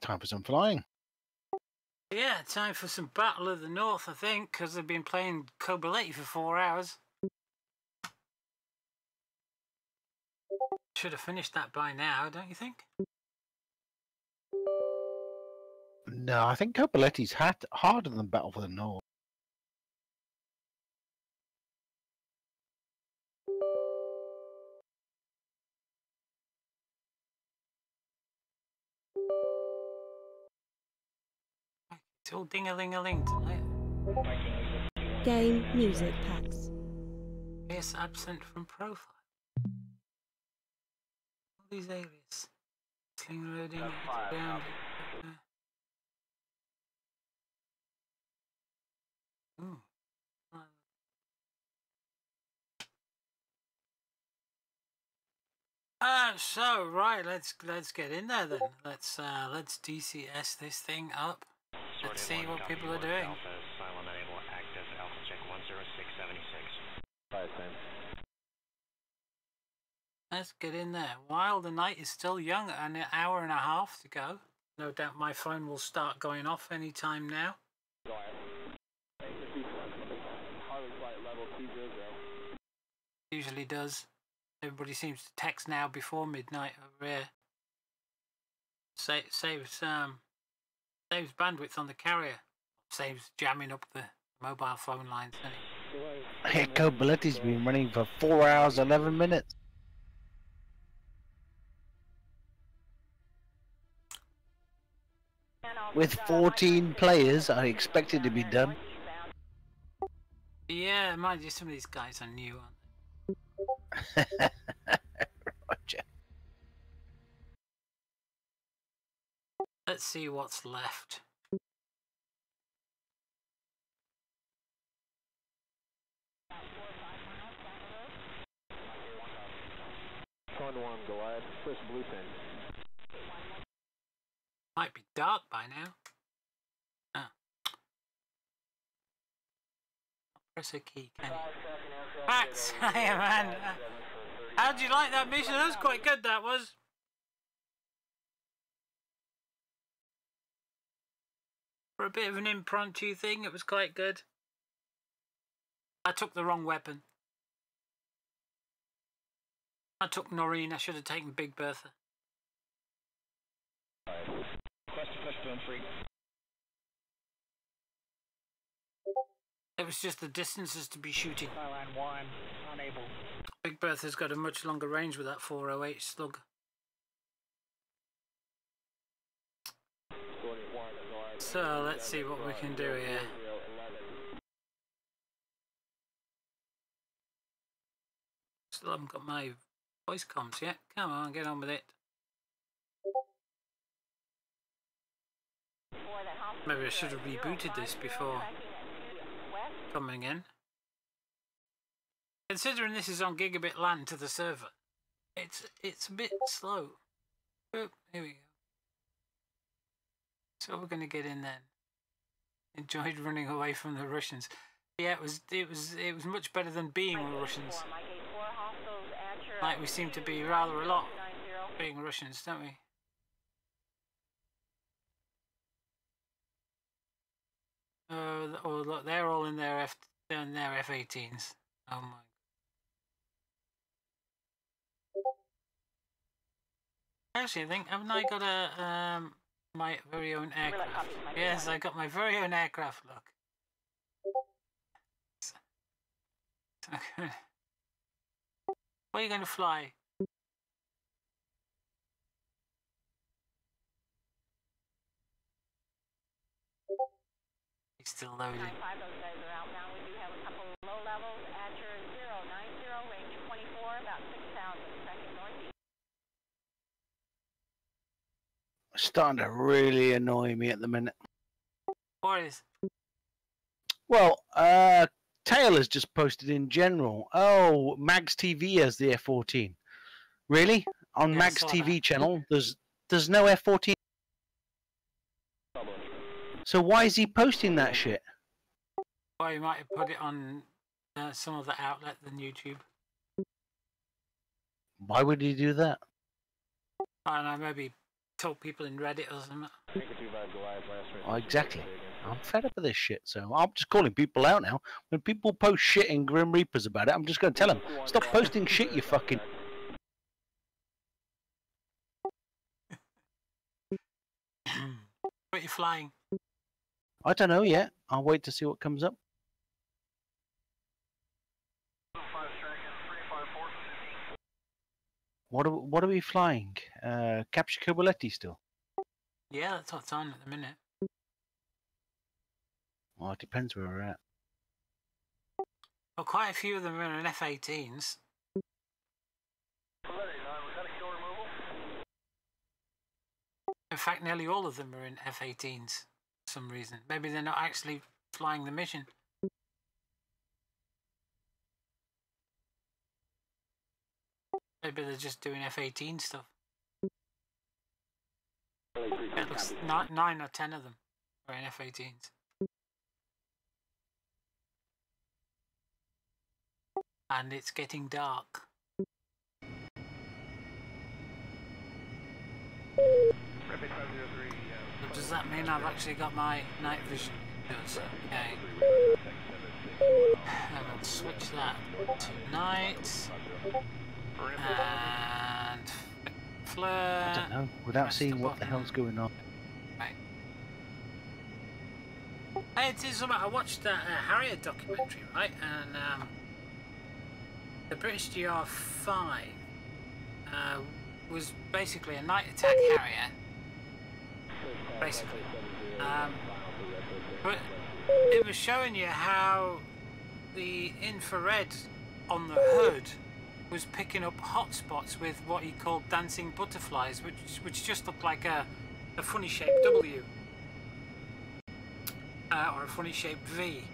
Time for some flying. Yeah, time for some Battle of the North, I think, because they've been playing Kobaleti for 4 hours. Should have finished that by now, don't you think? No, I think Kobaleti's harder than Battle for the North. It's all ding-a-ling-a-ling tonight. Game music packs. Yes, absent from profile. All these areas. Sling loading, ground. Ooh. So right, let's get in there then. Let's DCS this thing up. Let's see what people are doing. Let's get in there. While the night is still young, an hour and a half to go. No doubt my phone will start going off any time now. Usually does. Everybody seems to text now before midnight over here. Saves bandwidth on the carrier. Saves jamming up the mobile phone lines. Hey, Kobaleti's been running for 4 hours, 11 minutes. With 14 players, I expect it to be done. Yeah, mind you, some of these guys are new, aren't they? Roger. Let's see what's left. Fund 1, Goliath, push blue pin. Might be dark by now. Ah. Press a key, can you? Max, hey man. How'd you like that mission? That was quite good, that was. For a bit of an impromptu thing, it was quite good. I took the wrong weapon. I took Noreen, I should have taken Big Bertha. It was just the distances to be shooting. Line 1, unable. Big Bertha's got a much longer range with that 408 slug. So let's see what we can do here. Still haven't got my voice comms yet. Come on, get on with it. Maybe I should have rebooted this before coming in. Considering this is on gigabit LAN to the server, it's a bit slow. Oh, here we go. So we're going to get in then. Enjoyed running away from the Russians. Yeah, it was much better than being with Russians. Like we seem to be rather a lot being Russians, don't we? Oh look, they're all in their F-18s. Oh my. Actually, I think haven't I got a my very own aircraft? Yes, I got my very own aircraft. Look. Where are you going to fly? He's still loading. 95, those guys are out now. We do have a couple low levels at your 090, range 24, about 6,000, second northeast. Starting to really annoy me at the minute. What is? Well, Taylor's just posted in general. Oh, Mags TV has the F-14. Really? On Mags TV channel, there's no F-14. So why is he posting that shit? Well, he might have put it on some other outlet than YouTube. Why would he do that? I don't know, maybe told people in Reddit or something. Oh, exactly. I'm fed up of this shit, so I'm just calling people out now. When people post shit in Grim Reapers about it, I'm just going to tell them, stop posting shit, you fucking... What are you flying? I don't know yet. I'll wait to see what comes up. What are we flying? Capture Coboletti still? Yeah, that's what's on at the minute. Well, it depends where we're at. Well, quite a few of them are in F-18s. In fact, nearly all of them are in F-18s for some reason. Maybe they're not actually flying the mission. Maybe they're just doing F-18 stuff. It looks 9 or 10 of them are in F-18s. And it's getting dark. So does that mean I've actually got my night vision? It does, okay. And I'll switch that to night. And flare. I don't know. Without seeing what the hell's going on. Right. Hey, it is something. I watched that Harrier documentary, right? And the British GR5 was basically a night attack Harrier. Basically. But it was showing you how the infrared on the hood was picking up hotspots with what he called dancing butterflies, which just looked like a funny shaped W or a funny shaped V.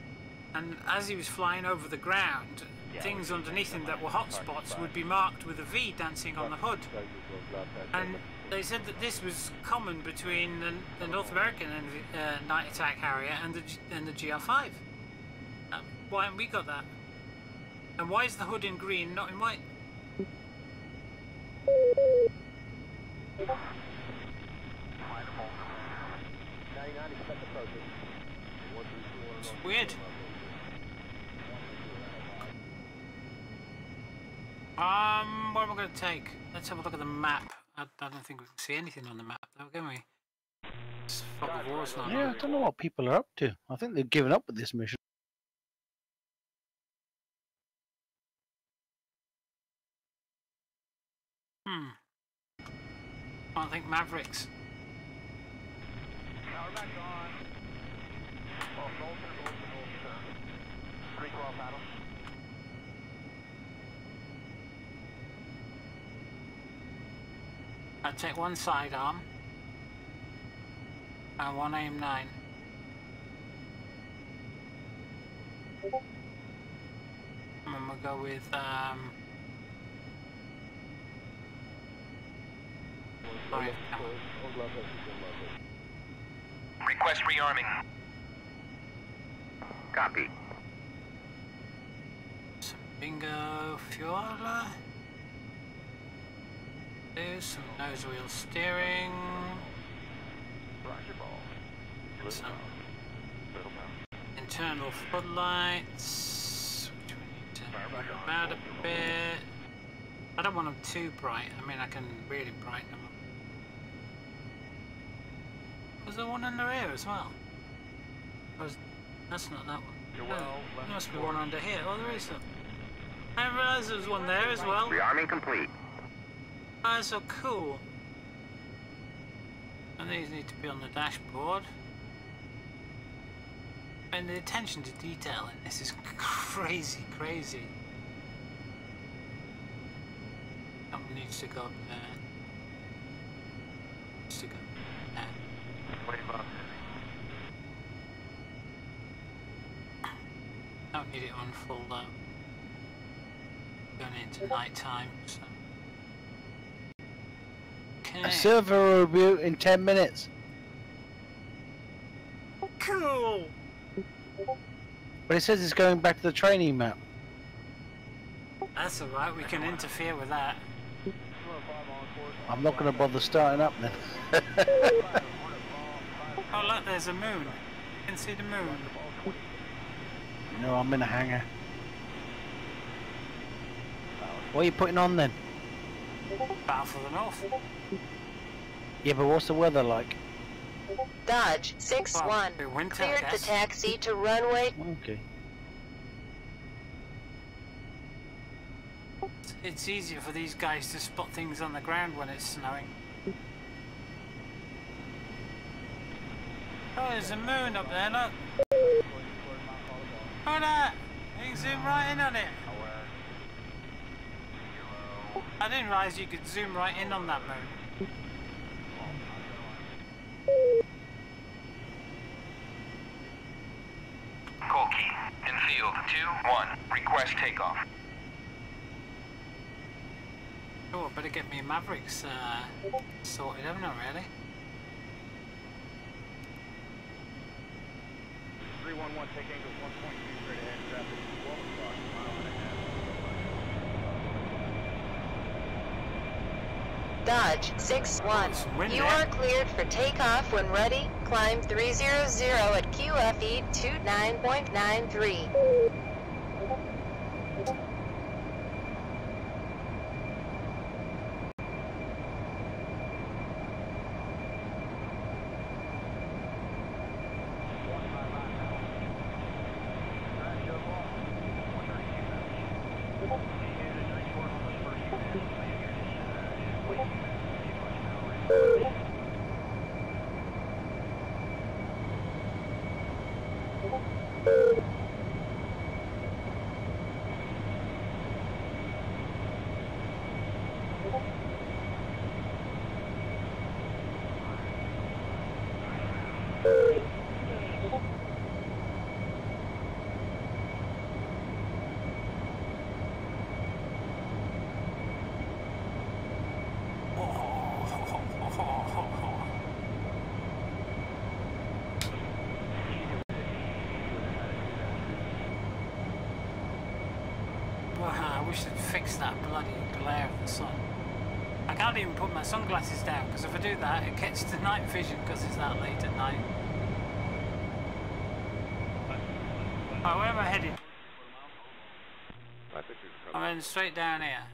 And as he was flying over the ground, things underneath him that were hotspots would be marked with a V dancing on the hood. And they said that this was common between the North American night attack Harrier and the GR5. Why haven't we got that? And why is the hood in green, not in white? It's weird. What am I going to take? Let's have a look at the map. I don't think we can see anything on the map, though, can we? It's fog of war's not Yeah, on. I don't know what people are up to. I think they've given up with this mission. I don't think Mavericks. Power back on. Bolster. 312 paddle. I'd take one sidearm and one AIM-9. And then we'll go with sorry, Request rearming. Copy. some bingo fuel. Do some nose wheel steering. Some internal floodlights, which we need to move about a bit. I don't want them too bright. I mean, I can really brighten them up. Was there one in the rear as well? That's not that one. Oh, there must be one under here. Oh, there is. I didn't realise there was one there as well. Rearming complete. Oh, that's so cool. And these need to be on the dashboard. And the attention to detail in this is crazy. That one needs to go up there. Needs to go there. Don't need it on full though. Going into night time, so. Okay. A server review in 10 minutes. Cool! But it says it's going back to the training map. That's alright, we can interfere with that. 205 on course. I'm not going to bother starting up then. Oh look, there's a moon. You can see the moon. No, I'm in a hangar. What are you putting on then? Battle for the North. Yeah, but what's the weather like? Dodge 6-1. Well, winter, Cleared the taxi to runway. Okay. It's easier for these guys to spot things on the ground when it's snowing. Oh, there's a moon up there, look. Look at that! You can zoom right in on it. I didn't realise you could zoom right in on that moon. Call key. In field 2-1. Request takeoff. Oh, I better get me Mavericks sorted, haven't I, really? 311, take angle 1.2 straight ahead, traffic 12 o'clock, mile and a half. Dodge 6-1. You are cleared for takeoff when ready. Climb 300 at QFE 29.93. I wish they'd fix that bloody glare of the sun. I can't even put my sunglasses down because if I do that it gets to night vision because it's that late at night. Right, where am I headed? I'm heading straight down here.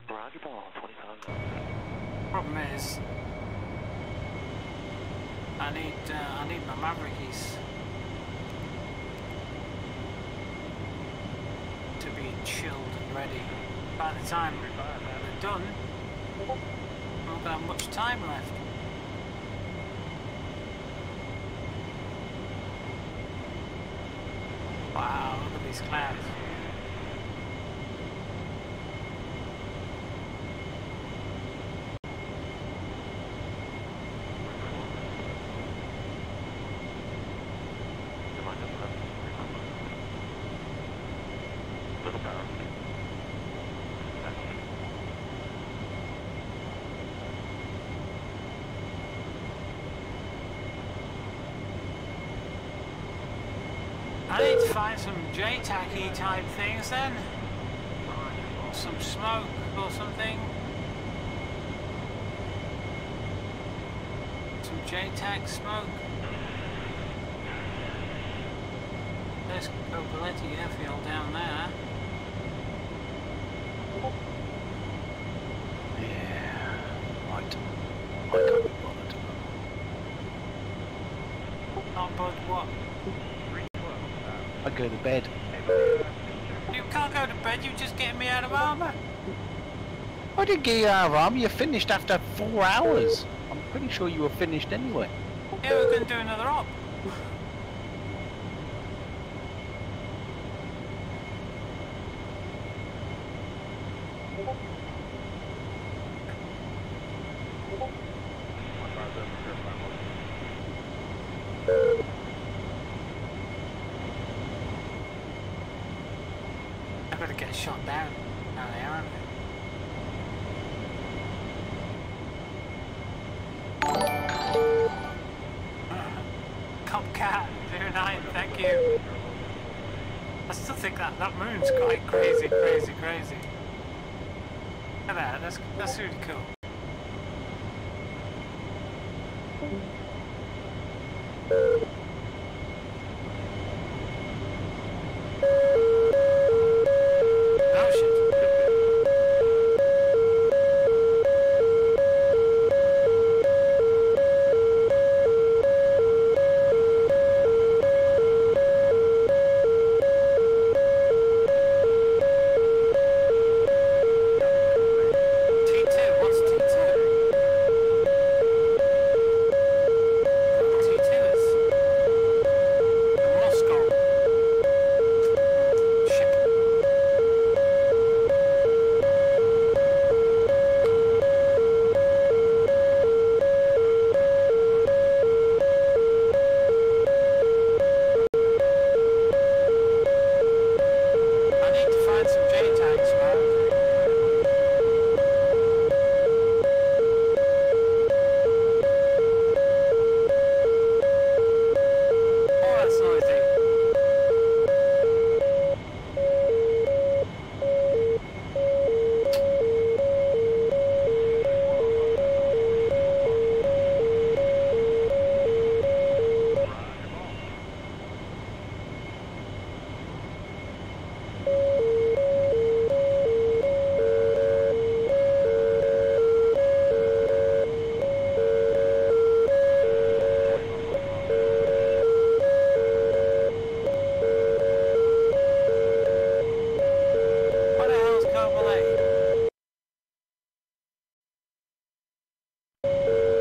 Roger ball, 25. Problem is, I need my Maverickies to be chilled and ready. By the time they're done, I'm not gonna have much time left. Wow, look at these clouds. I need to find some J-tacky type things then. Some smoke or something. Some J-tack smoke. There's Opaletti airfield down there. Yeah, right. I can't be bothered. Not but what? I go to bed. You can't go to bed, you're just getting me out of armour. I didn't get you out of arm. You finished after 4 hours. I'm pretty sure you were finished anyway. Yeah, we're going to do another op. I've got to get shot down there, aren't I? Copcat 09, thank you. I still think that moon's quite crazy. Look at that, that's really cool. Oh shit. T2, what's T2? T2 is Moscow. Ship. I need to find some J tags, man. Oh, that's noisy. What the hell's Carmelite?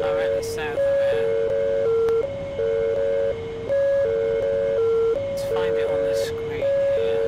I read the south of it. Let's find it on the screen here.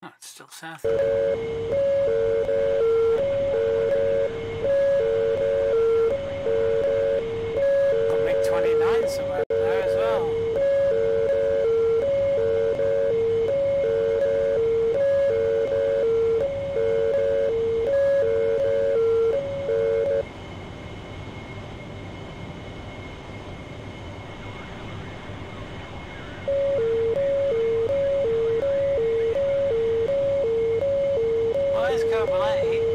Oh, it's still south of it. Got MiG-29 somewhere there as well. Well, there's Carmelite.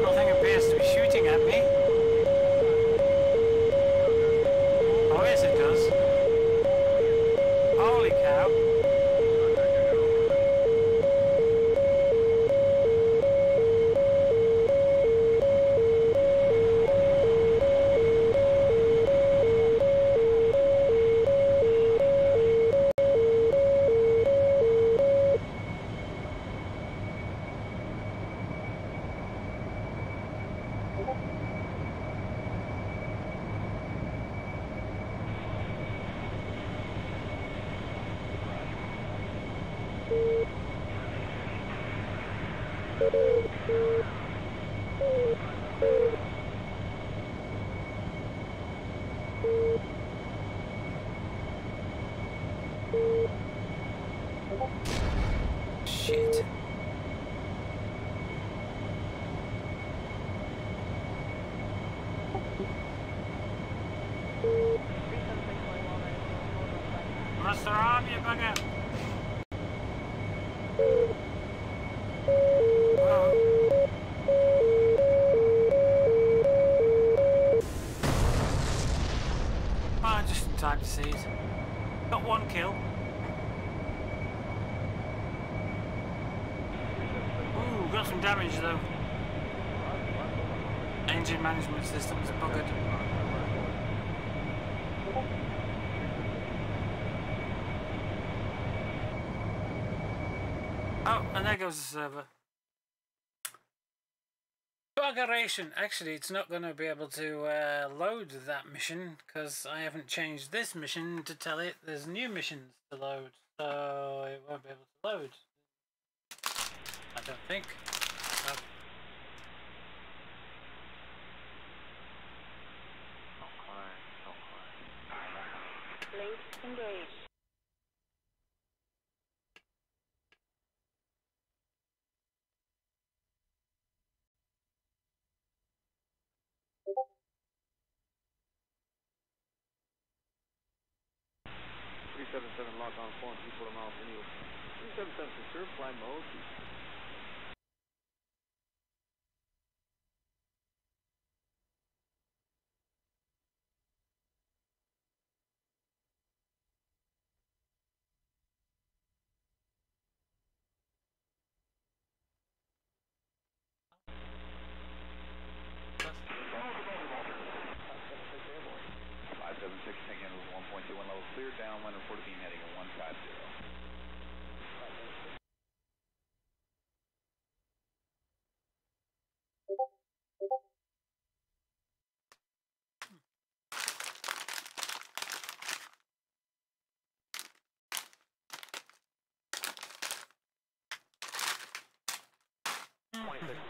Nothing appears to be shooting at me. Oh, yes it does. Holy cow. Shit. Mr. Arm, you bugger. Oh, just in time to see it. Got one kill. Ooh, got some damage though. Engine management system's buggered. Oh, and there goes the server. Buggeration! Actually, it's not going to be able to load that mission because I haven't changed this mission to tell it there's new missions to load, so it won't be able to load. don't think. Link engaged. Lock on form, 2 miles anyway. 377 secure, fly mode. Taking 1.21 level clear, downwind report being heading at 150.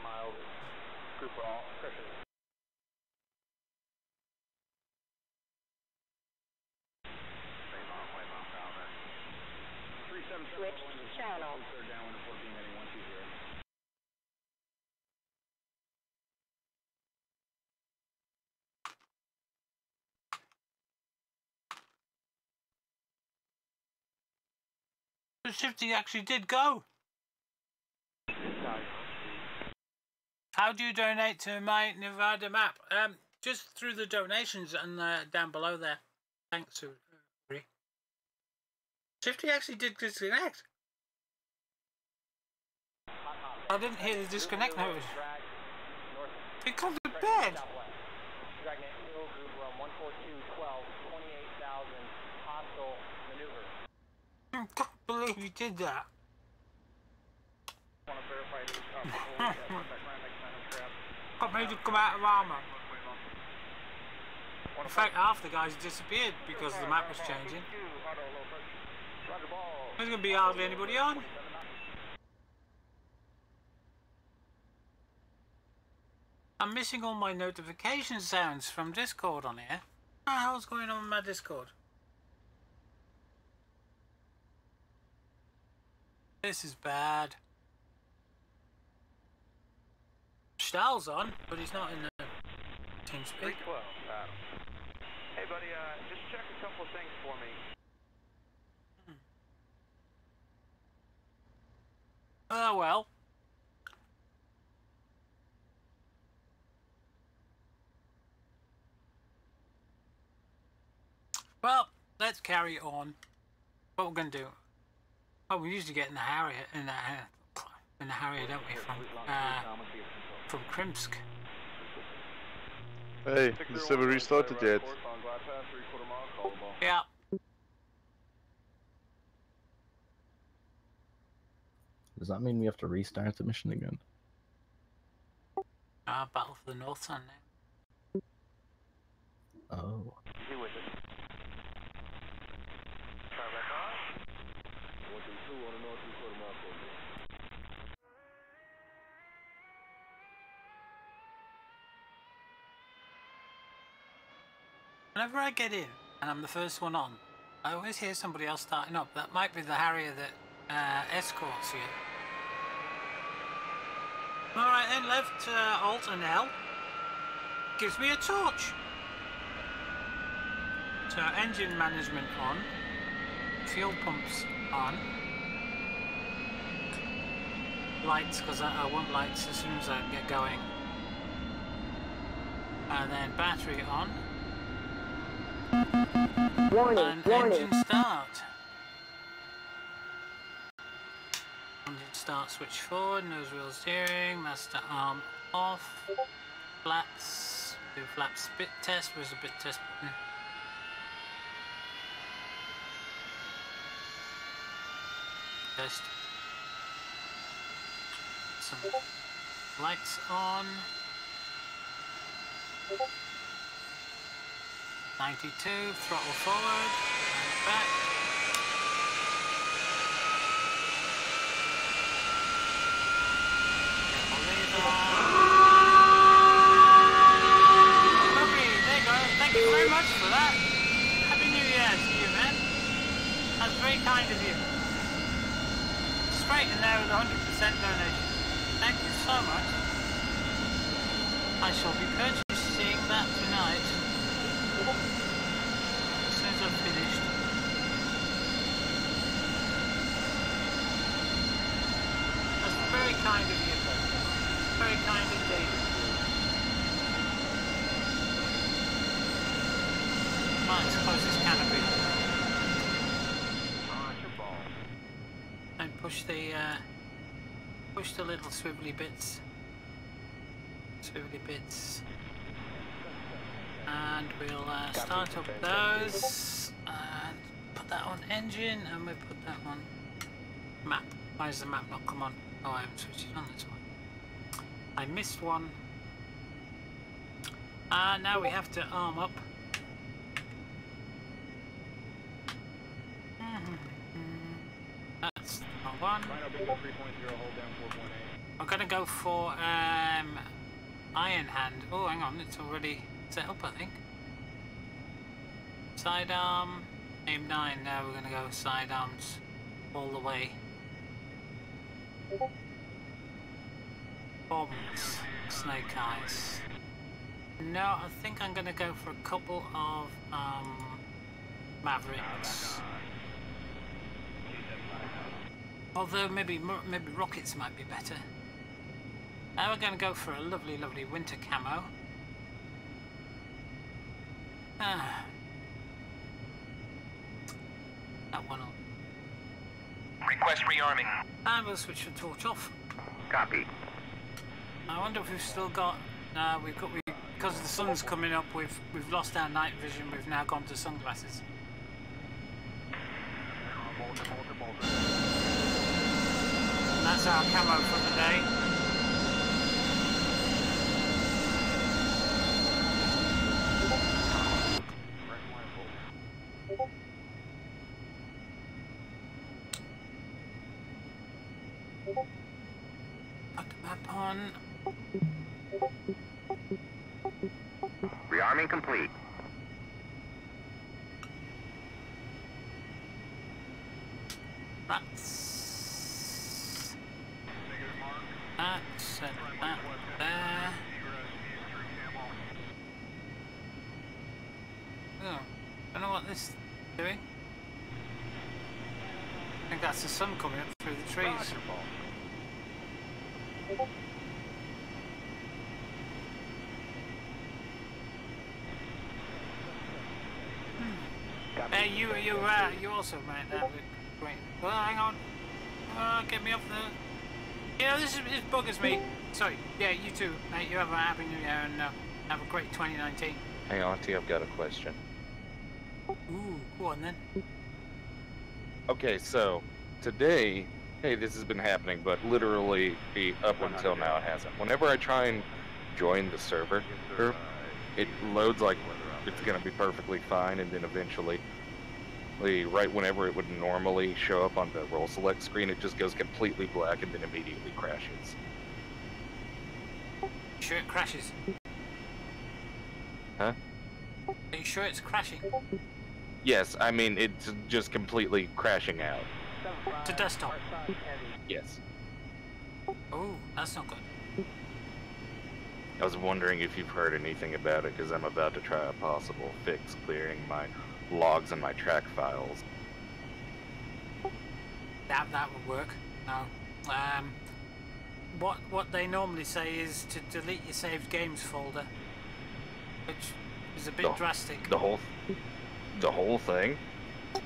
Miles, group all, pressure. Switched channel. Clear downwind report being heading 120. The Shifty actually did go. How do you donate to my Nevada map? Just through the donations and down below there. Thanks, Shifty actually did disconnect. I didn't hear the disconnect note. It comes to bed. Dragnet Hill Group Run 14212, 28,000, hostile maneuver. I can't believe you did that. Want to verify these What made you come out of armor? In fact, half the guys disappeared because the map was changing. There's going to be hardly anybody on. I'm missing all my notification sounds from Discord on here. What the hell's going on with my Discord? This is bad. Stahl's on, but he's not in the TeamSpeak. 312, hey buddy, just check a couple things for me. Oh well. Well, let's carry on. What we're going to do? Oh, we usually get in the Harrier, don't we? From Krimsk. Hey, the server restarted yet? Yeah. Does that mean we have to restart the mission again? Battle for the North Sun now. Oh. Whenever I get in and I'm the first one on, I always hear somebody else starting up. That might be the Harrier that escorts you. Alright then, left Alt and L gives me a torch. So engine management on, fuel pumps on, lights because I want lights as soon as I get going, and then battery on. Warning, warning. Engine start. Engine start, switch forward, nose wheel steering, master arm off, flaps, do flap spit test, where's the bit test button? Test. Some lights on. 92, throttle forward, and back. there with 100% donation. Thank you so much. I shall be purchasing that tonight. As soon as I've finished. That's very kind of you. Very kind indeed. Right, let's close this canopy. And push the little swivelly bits. And we'll start up those and put that on engine, and we put that on map. Why does the map not come on? Oh, I haven't switched it on, that's why. I missed one. Now we have to arm up. That's not one. I'm gonna go for Iron Hand. Oh, hang on, it's already set up, I think. Sidearm, aim 9. Now we're gonna go sidearms all the way. Bombs, snake eyes. No, I think I'm gonna go for a couple of Mavericks. Although maybe rockets might be better. Now we're going to go for a lovely, lovely winter camo. That one on. Request rearming. And we'll switch the torch off. Copy. I wonder if we've still got. Because the sun's coming up. We've lost our night vision. We've now gone to sunglasses. And that's our camo for the day. Put the map on. Rearming complete. That's that there. Oh, I don't know what this is doing. I think that's the sun coming up through the trees. You also made that with great. Well, hang on. Get me off the. Yeah, this buggers me. Sorry. Yeah, you too, mate. You have a happy new year and have a great 2019. Hey, Auntie, I've got a question. Ooh, go on then. Okay, so today, hey, this has been happening, but literally up until now it hasn't. Whenever I try and join the server, it loads like it's going to be perfectly fine, and then eventually, right whenever it would normally show up on the role select screen, it just goes completely black and then immediately crashes. Sure it crashes? Huh? Are you sure it's crashing? Yes, I mean, it's just completely crashing out. To desktop? Yes. Oh, that's not good. I was wondering if you've heard anything about it, because I'm about to try a possible fix clearing my logs and my track files. That would work. No. What they normally say is to delete your saved games folder, which is a bit drastic. The whole thing?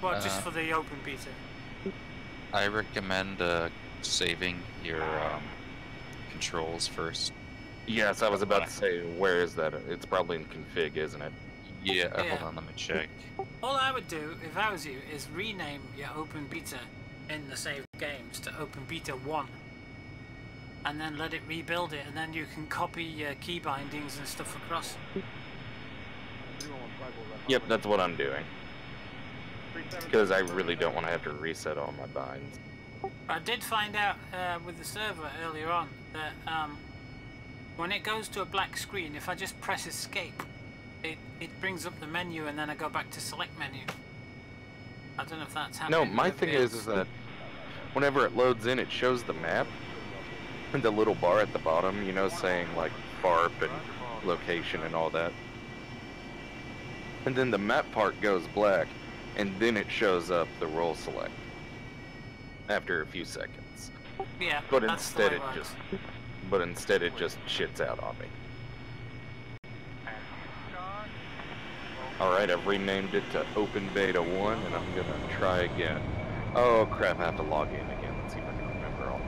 Well, just for the open beta. I recommend saving your controls first. Yes, I was about to say, where is that? It's probably in config, isn't it? Yeah, hold on, let me check. All I would do, if I was you, is rename your open beta in the saved games to open beta 1. And then let it rebuild it, and then you can copy your key bindings and stuff across. Yep, that's what I'm doing. Because I really don't want to have to reset all my binds. I did find out with the server earlier on that when it goes to a black screen, if I just press escape, it brings up the menu, and then I go back to select menu. I don't know if that's happening. No, my thing is that whenever it loads in, it shows the map and the little bar at the bottom, you know, saying like FARP and location and all that. And then the map part goes black, and then it shows up the role select after a few seconds. Yeah, but that's instead the way it works. instead it just shits out on me. Alright, I've renamed it to Open Beta 1, and I'm gonna try again. Oh crap, I have to log in again. Let's see if I can remember all.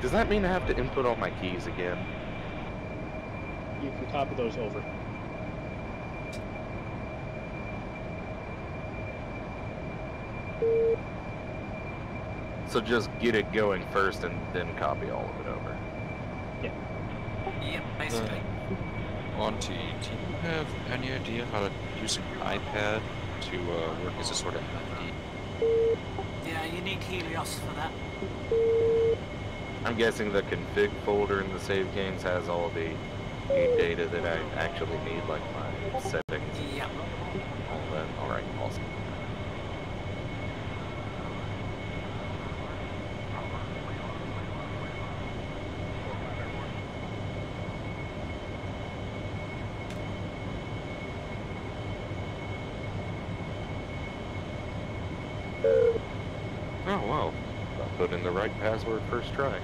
Does that mean I have to input all my keys again? You can copy those over. So just get it going first and then copy all of it over. Yeah. Yep, basically. Monty, do you have any idea how to use an iPad to work as a sort of MD? Yeah, you need Helios for that. I'm guessing the config folder in the save games has all the data that I actually need, like my settings. Yep. All that. Alright, awesome. Oh, wow. I put in the right password first try.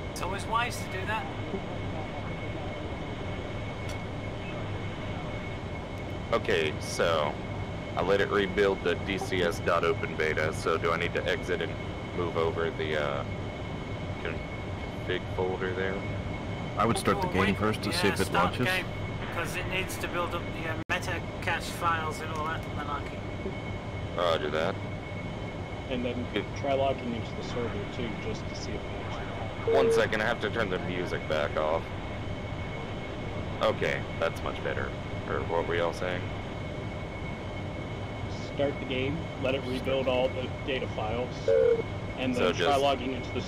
It's always wise to do that. Okay, so I let it rebuild the DCS.OpenBeta, so do I need to exit and move over the config folder there? I would start the game first to see if it launches. Because it needs to build up the meta cache files and all that malarkey. Roger that. And then try logging into the server too, just to see if it launches. 1 second, I have to turn the music back off. Okay, that's much better. Or what were y'all saying? Start the game, let it rebuild all the data files, and then try logging into the.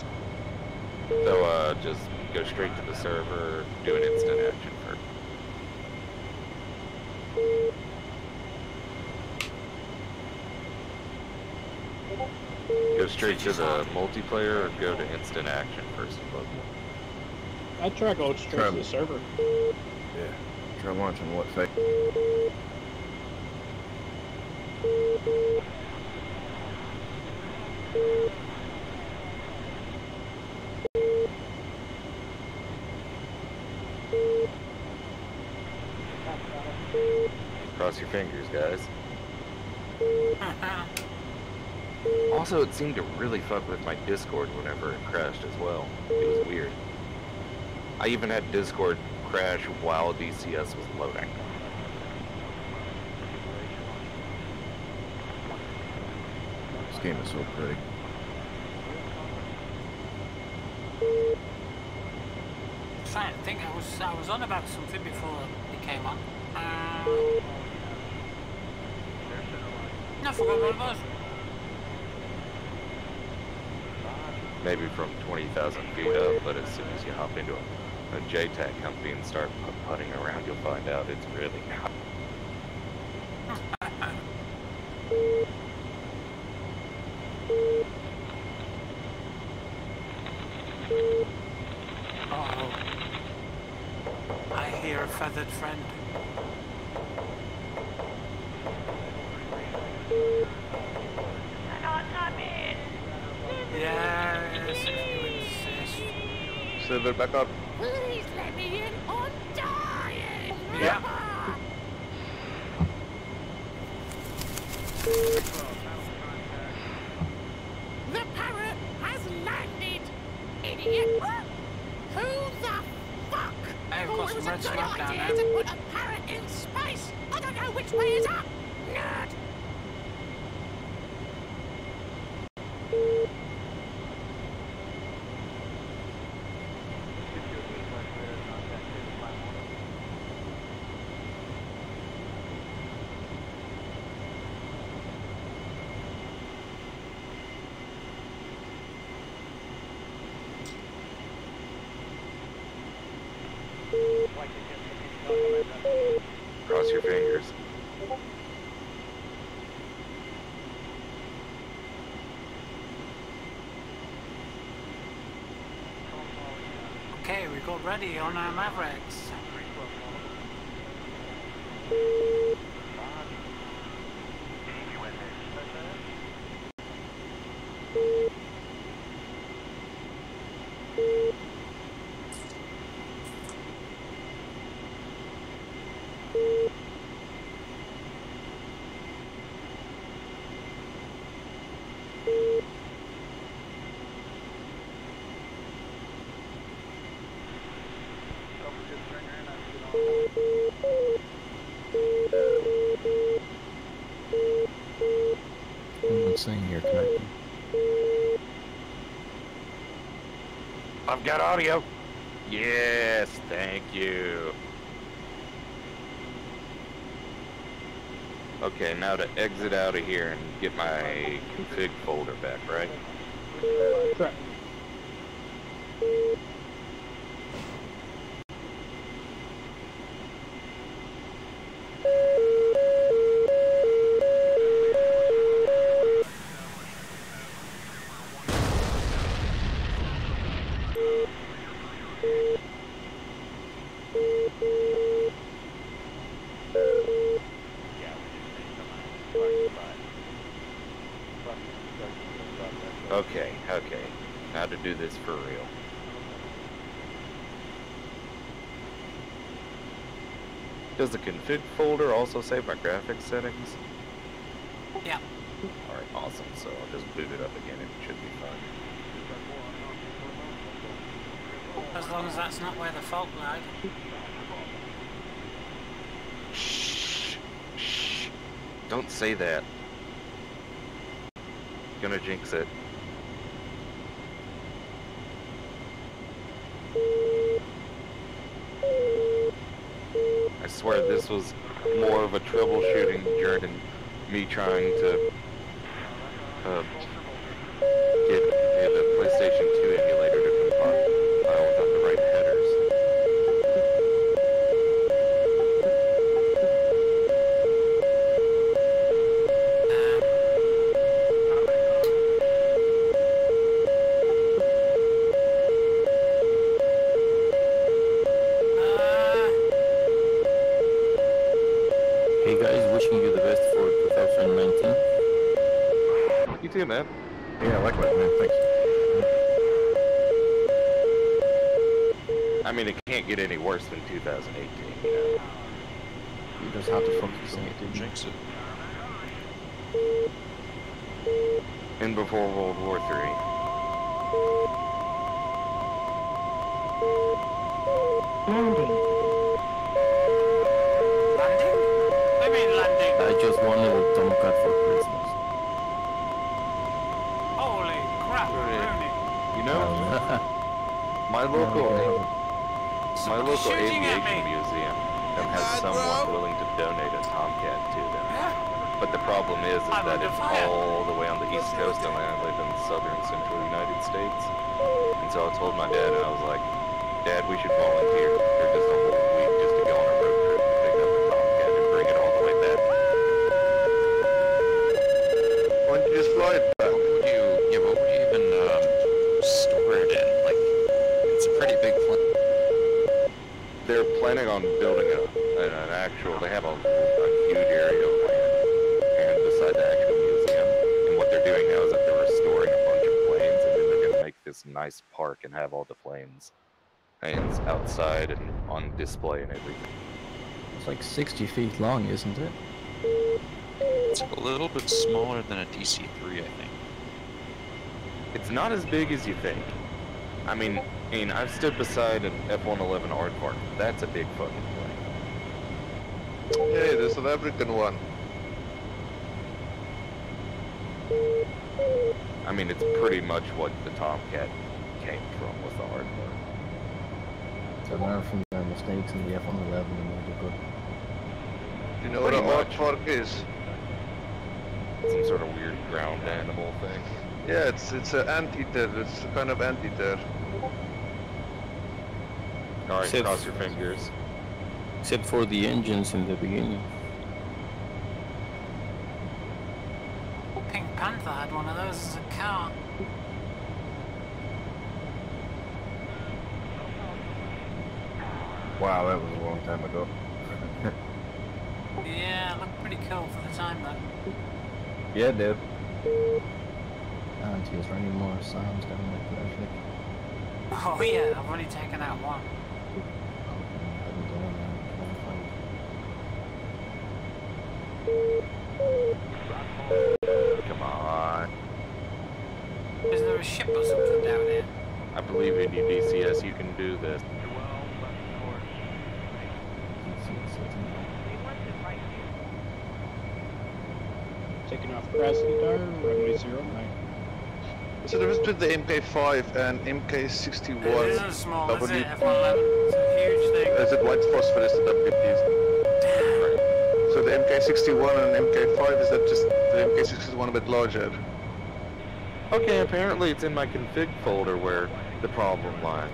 So just go straight to the server, do an instant action first. Go straight to the multiplayer or go to instant action first and foremost? I'd try going straight to the server. Yeah. Try launching what phase? Cross your fingers, guys. Also, it seemed to really fuck with my Discord whenever it crashed as well. It was weird. I even had Discord crash while DCS was loading. This game is so pretty. I think I was on about something before it came on. I forgot what it was. Maybe from 20,000 feet up, but as soon as you hop into a JTAG company and start putting around, you'll find out it's really not. Oh, I hear a feathered friend. Yes, if you insist. Server back up. Please let me in. I'm dying. Yeah. The parrot has landed. Idiot. Who the fuck? Hey, I've got some red smoke down there. To put a parrot in space. I don't know which way is up. Nerd. Cross your fingers. Okay, we got ready on our Mavericks. What's saying here connecting? I've got audio. Yes, thank you. Okay, now to exit out of here and get my config folder back, right? Correct. Okay, okay. Now to do this for real. Does the config folder also save my graphics settings? Yeah. Alright, awesome. So I'll just boot it up again and it should be fine. As long as that's not where the fault lied. Shh. Shh. Don't say that. Gonna jinx it. I swear this was more of a troubleshooting journey than me trying to get the PlayStation 2 emulator to compile without the right headers. Hey guys, wishing you the best for 2019. You too, man. Yeah, likewise, man. Thanks. I mean, it can't get any worse than 2018, you know? You just have to focus on it, jinx it. And before World War III. Landing. Landing? What do you mean landing? I just wanted a Tomcat for Christmas. Holy crap, Rooney. You know, my local shooting at aviation me. museum has someone willing to donate a Tomcat to them. But the problem is that it's all the way on the East Coast and I live in southern central United States. And so I told my dad, and I was like, Dad, we should volunteer for just a whole week just to go on a road trip and pick up a Tomcat and bring it all the way back. Why don't you just fly it back? What would you even store it in? Like, it's a pretty big plane. They're planning on building an actual, they have a huge area of land and beside the actual museum. And what they're doing now is that they're restoring a bunch of planes and then they're going to make this nice park and have all the planes and outside and on display and everything. It's like 60 feet long, isn't it? It's a little bit smaller than a DC-3, I think. It's not as big as you think. I mean, I've stood beside an F-111 aardvark. That's a big fucking plane. Hey, the South African one. I mean, it's pretty much what the Tomcat came from with the aardvark. So learn from their mistakes in the F-111 and make it good. You know what a aardvark is? Some sort of weird ground animal thing. Yeah, it's an anteater. It's a kind of anteater. Alright, cross your fingers. Except for the engines in the beginning. Pink Panther had one of those as a car. Wow, that was a long time ago. Yeah, it looked pretty cool for the time though. Yeah, it did. Is there any more sounds down there, actually? Oh yeah, I've only taken out one. Come on. Is there a ship or something down here? I believe in you, DCS. You can do this. Taking off Krasnodar, runway 09. What's the difference between the MK5 and MK61? It isn't small, is W? it? F11. It's a huge thing. Is it white phosphorus that WPs? So the MK61 and MK5, is that just the MK61 a bit larger? Okay, apparently it's in my config folder where the problem lies.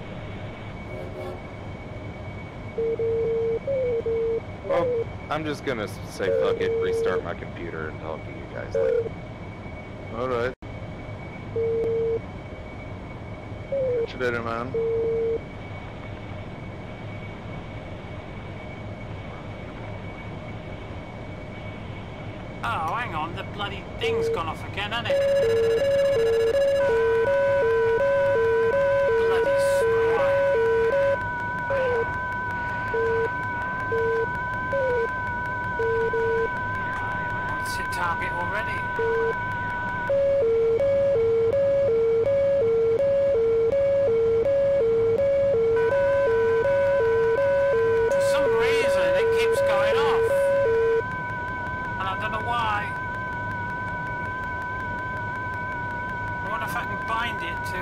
Well, I'm just gonna say fuck it, restart my computer and talk to you guys later. Alright. Catch you later, man. Oh, hang on, the bloody thing's gone off again, hasn't it? Bloody swine. It's hit target already. For some reason, it keeps going off. And I don't know why. I wonder if I can bind it to a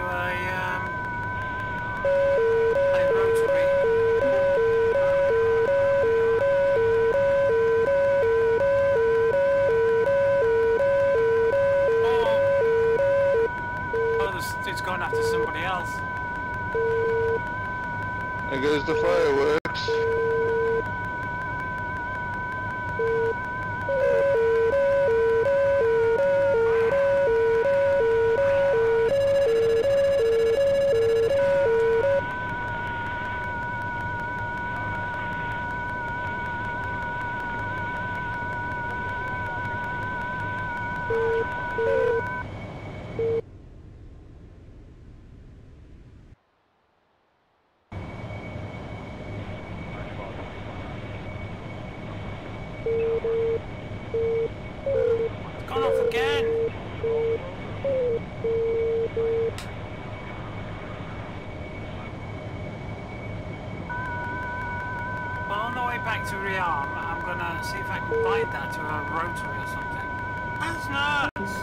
rotary. Oh, it's going after somebody else. There goes the fireworks. It's gone off again. Well, on the way back to rearm, I'm gonna see if I can bind that to a rotary or something. That's nuts!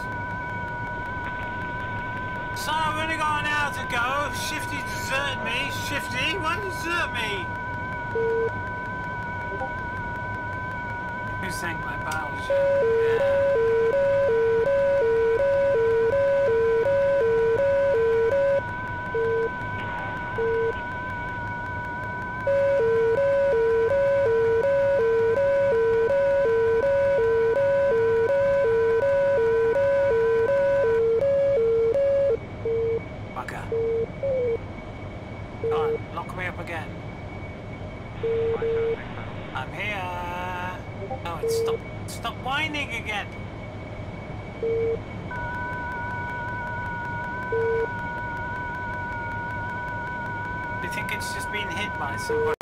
So I've only got an hour to go. Shifty deserted me. Shifty, why did you desert me? Who sank my battleship? Yeah. Bugger. Come on, lock me up again. I'm here. Oh, it's stop whining again. Do you think it's just been hit by somebody?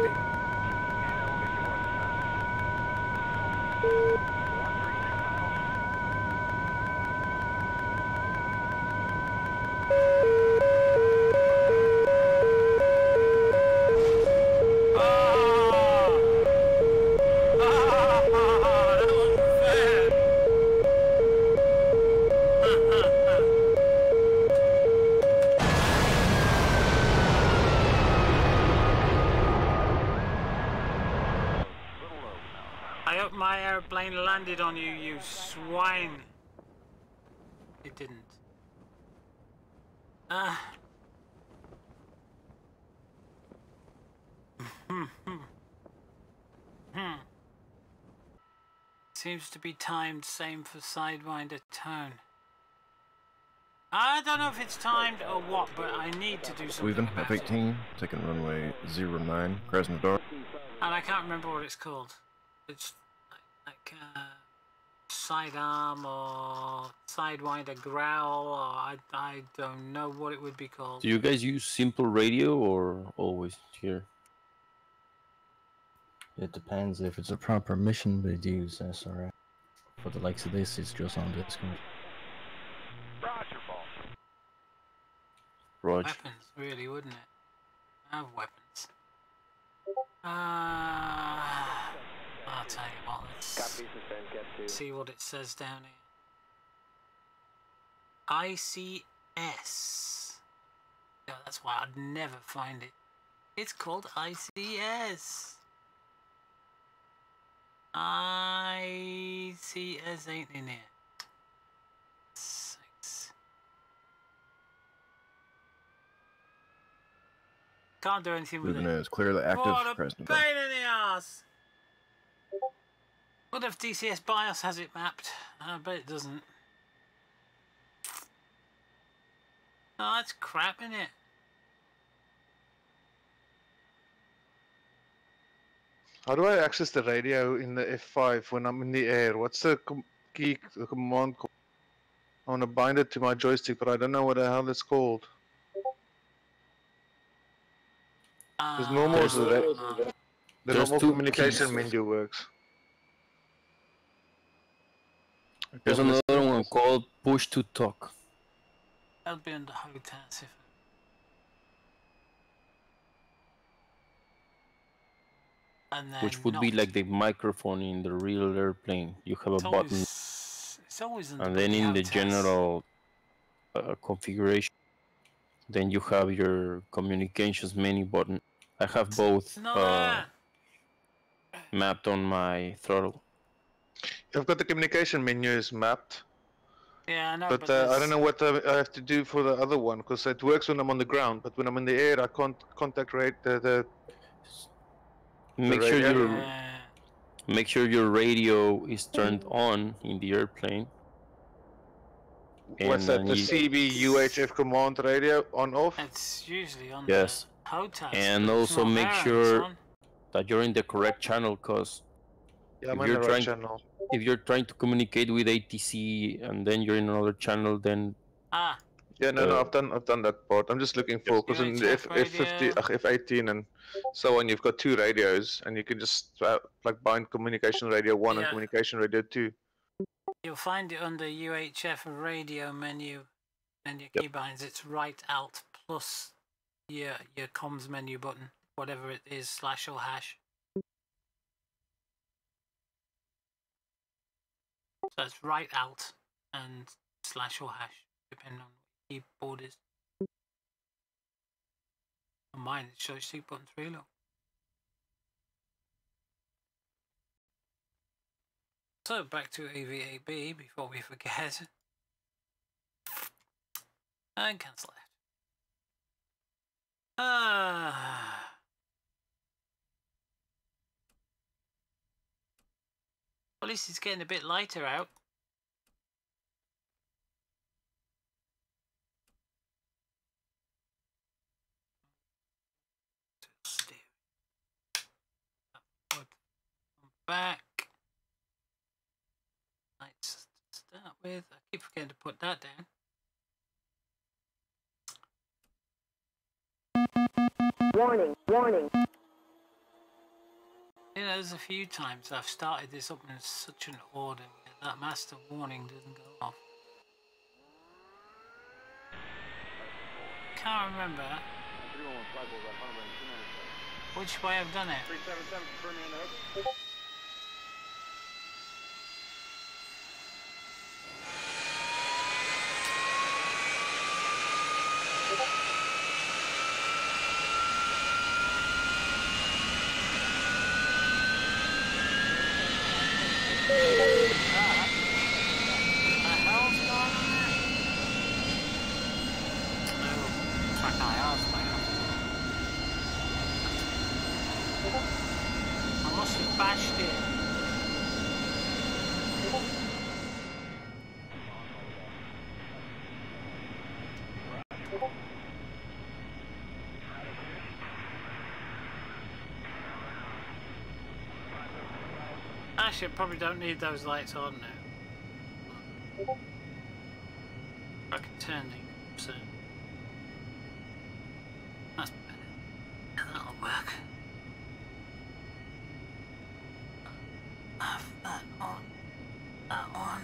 I hope my airplane landed on you, you swine. It didn't. Seems to be timed same for Sidewinder tone. I don't know if it's timed or what, but I need to do something Leaving about it. F-18, taking runway 09, Krasnodar. And I can't remember what it's called. It's like sidearm or Sidewinder growl, or I don't know what it would be called. Do you guys use simple radio or always here? It depends. If it's a proper mission, we do use SRF. For the likes of this, it's just on Discord. Roger, boss. Roger. Weapons, really, wouldn't it? I have weapons. I'll tell you what, let's see what it says down here. ICS. Yeah, that's why I'd never find it. It's called ICS. ICS ain't in here. 6. Can't do anything with Moving it. is clear the active What a Krasnodar. pain in the ass! What if DCS BIOS has it mapped? I bet it doesn't. Oh, that's crap, isn't it? How do I access the radio in the F5 when I'm in the air? What's the key, the command call? I want to bind it to my joystick, but I don't know what the hell it's called. Because normal, the normal communication menu works. There's another one called push to talk. That'll be under HOTAS if and then Which would be like the microphone in the real airplane. You have a button. It's always and then in the general configuration, then you have your communications menu button. I have both mapped on my throttle. I've got the communication menus mapped. Yeah, I know, but I don't know what I have to do for the other one, because it works when I'm on the ground, but when I'm in the air, I can't contact the Make sure your radio is turned on in the airplane. What's that? The CB UHF command radio on off? It's usually on the HOTAS. And also make sure that you're in the correct channel, because I'm in the right channel. If you're trying to communicate with ATC and then you're in another channel, then yeah, no, I've done that part. I'm just looking for, because in the F50, F18 and so on, you've got 2 radios, and you can just like bind communication radio 1 and communication radio 2. You'll find it under UHF radio menu, and your keybinds. It's right alt plus your comms menu button, whatever it is, / or hash. So it's right alt and / or hash, depending on what keyboard is. On mine, it's joystick button 3, look. So back to AVAB before we forget. And cancel it. Well, at least it's getting a bit lighter out. Back. Lights to start with. I keep forgetting to put that down. Warning, warning. You know, there's a few times I've started this up in such an order that master warning doesn't go off. Can't remember which way I've done it. 377 confirming on the hook. I must have bashed it. Actually, I probably don't need those lights on now. I can turn these, so that's better. Yeah, that'll work. Have that on. That on.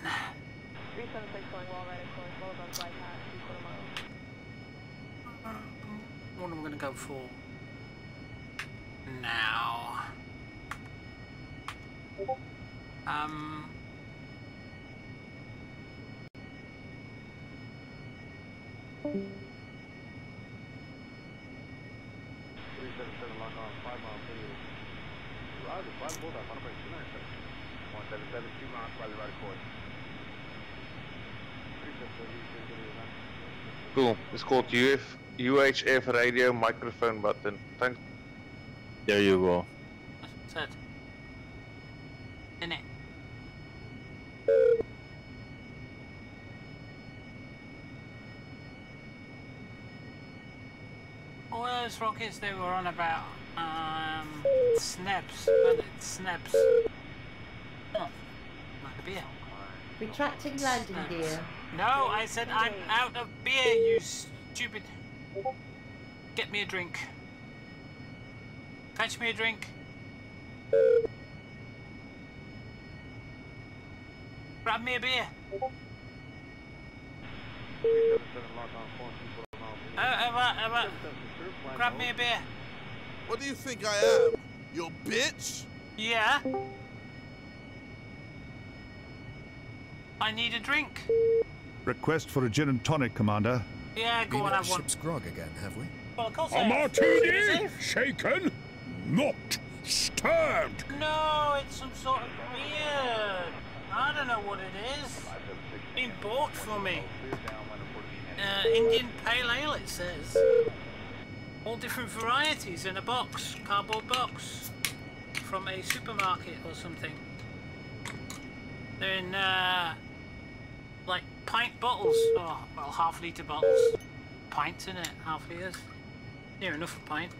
376 going well right at course, well above flight path, 3/4 miles. What am I going to go for now? Lock on 5 miles to you. Roger, 5 bullseye, final break 297. 177, 2 miles, probably right of course. 377, Cool. It's called UHF radio microphone button. Thanks. There you go. That's it. In it. All those rockets they were on about, snebs, weren't it? Snebs. Oh, like a beer. Retracting landing gear. No, I said I'm out of beer, you stupid. Get me a drink. Fetch me a drink. Grab me a beer. Grab me a beer. What do you think I am? Your bitch? Yeah. I need a drink. Request for a gin and tonic, Commander. Yeah, go on, have one. Ship's grog again, have we? Well, of course A martini, shaken, not stirred. No, it's some sort of beer. I don't know what it is. Been bought for me. Indian Pale Ale, it says. All different varieties in a box, cardboard box, from a supermarket or something. They're in, like pint bottles. Oh, well, half-litre bottles. Pints in it, half litres. Near enough a pint.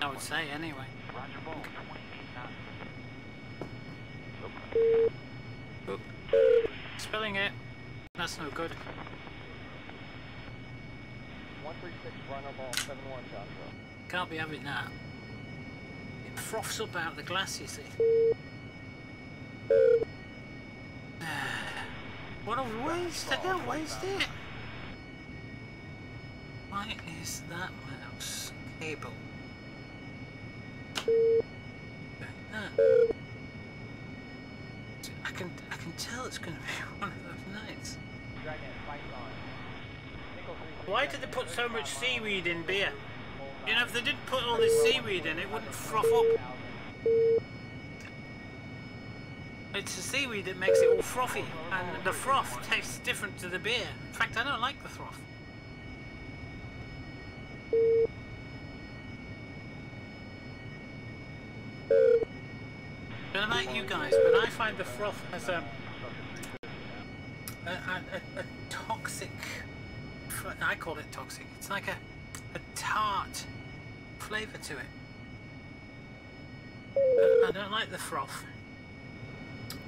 I would say, anyway. Oop. Spilling it. That's no good. 136, runner ball, 71, Joshua. Can't be having that. It froths up out of the glass, you see. What a waste! I can't waste it! Why is that mouse cable? I can tell it's going to be one of those nights. Why did they put so much seaweed in beer? You know, if they didn't put all this seaweed in, it wouldn't froth up. It's the seaweed that makes it all frothy, and the froth tastes different to the beer. In fact, I don't like the froth. I don't know about you guys, but I find the froth has a toxic, I call it toxic, it's like a tart flavour to it. I don't like the froth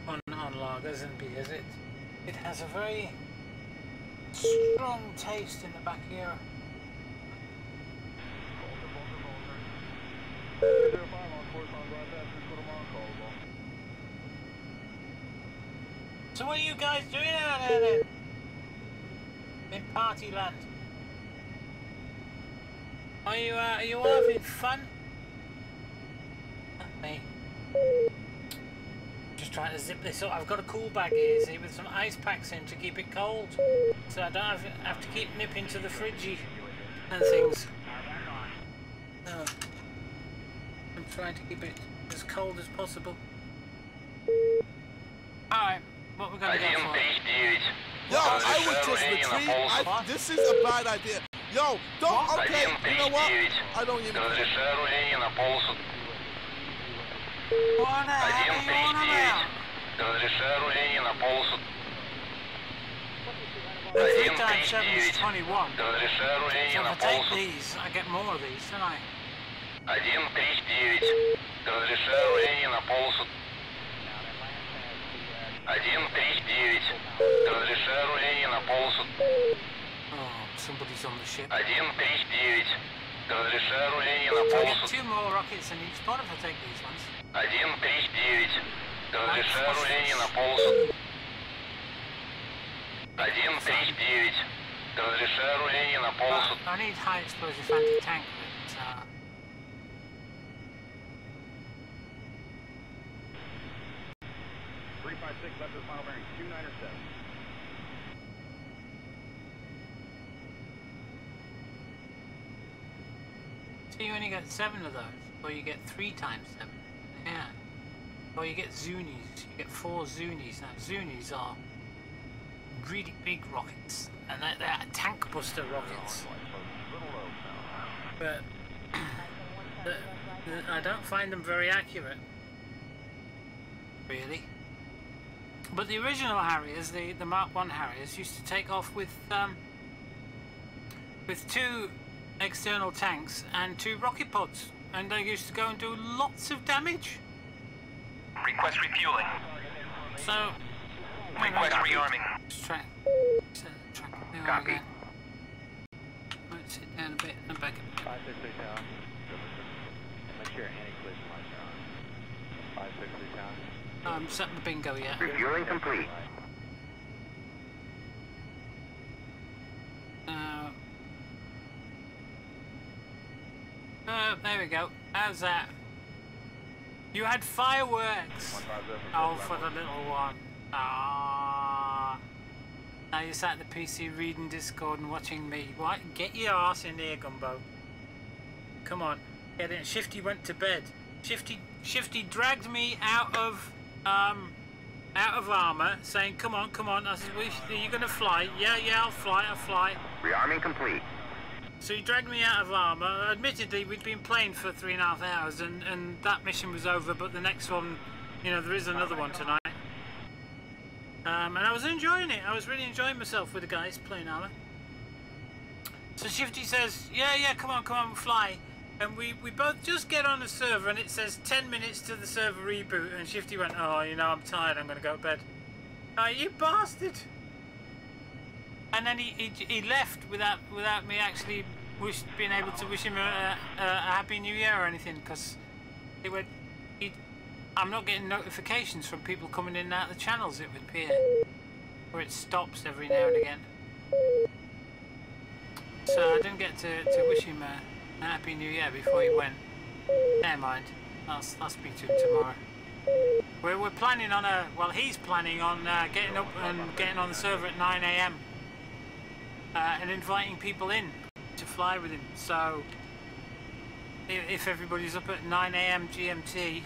on lagers and beers. It has a very strong taste in the back here. So what are you guys doing out there then? In party land? Are you all having fun? Not me. Just trying to zip this up. I've got a cool bag here, see, with some ice packs in to keep it cold. So I don't have to keep nipping to the fridgey and things. No. I'm trying to keep it as cold as possible. Alright. What we're gonna go for? Yo, I would just retreat. This is a bad idea. Yo, don't. Okay, you know what? I don't even. What the heck are you on about? The 3x7 is 21. So if I take these, I get more of these, don't I? Разрешение на полосу. 139. Разрешение на полосу. Oh, somebody's on the ship. 139. Разрешение на I полосу. get 2 more rockets in each spot if I take these ones. 139. Разрешение на полосу. 139. Разрешение на полосу. I need high explosive anti-tank. 356 left of final bearing 297. So you only get 7 of those, or you get 3 times 7. Yeah. Or you get Zunis. You get 4 Zunis. Now Zunis are really big rockets, and they're tank buster rockets. But I don't find them very accurate, really. But the original Harriers, the Mark I Harriers, used to take off with 2 external tanks and 2 rocket pods, and they used to go and do lots of damage. Request refueling. So, request rearming. Copy. Let's sit down a bit and back up. 563 town. Make sure anti-collision lights are on. 563 town. I'm setting the bingo yet. Refueling complete. There we go. How's that? You had fireworks. Oh, for the little one. Ah. Now you're sat at the PC reading Discord and watching me. What? Get your ass in there, Gumbo. Come on. Get in. Shifty went to bed. Shifty dragged me out of armor, saying, "Come on, come on." I said, "Are you gonna fly?" Yeah, I'll fly. Rearming complete. So he dragged me out of armor. Admittedly, we'd been playing for 3.5 hours, and that mission was over. But the next one, you know, there is another one tonight. And I was enjoying it. I was really enjoying myself with the guys playing armor. So Shifty says, "Yeah, come on, fly." And we both just get on the server, and it says 10 minutes to the server reboot. And Shifty went, "Oh, you know, I'm tired. I'm gonna go to bed." You bastard! And then he left without me actually being able to wish him a happy new year or anything, because I'm not getting notifications from people coming in and out of the channels, it would appear, where it stops every now and again. So I didn't get to wish him a happy new year before he went. Never mind. I'll speak to him tomorrow. We're planning on he's planning on getting up and getting on the server at 9 AM. And inviting people in to fly with him. So if everybody's up at 9 AM GMT,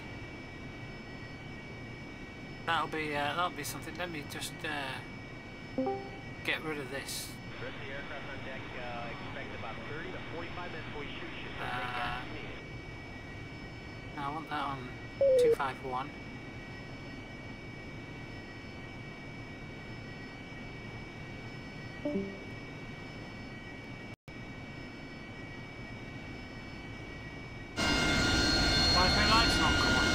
that'll be something. Let me just get rid of this. The rest of the aircraft on deck expect about 30 to 45 minutes before we shoot. I want that on 251. Why is my lights not come on?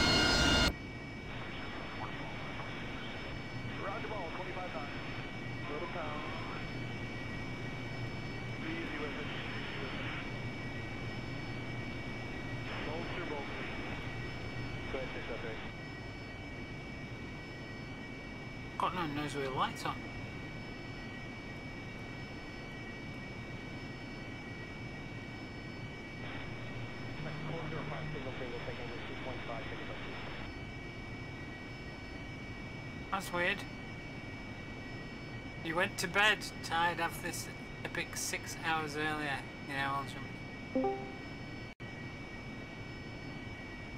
Roger ball, 25 knots. Little pound. Be easy with it. Bolster, bolster. Go ahead, 603. God, no one knows where the lights on. That's weird. You went to bed tired of this epic 6 hours earlier. Yeah, Aldrin.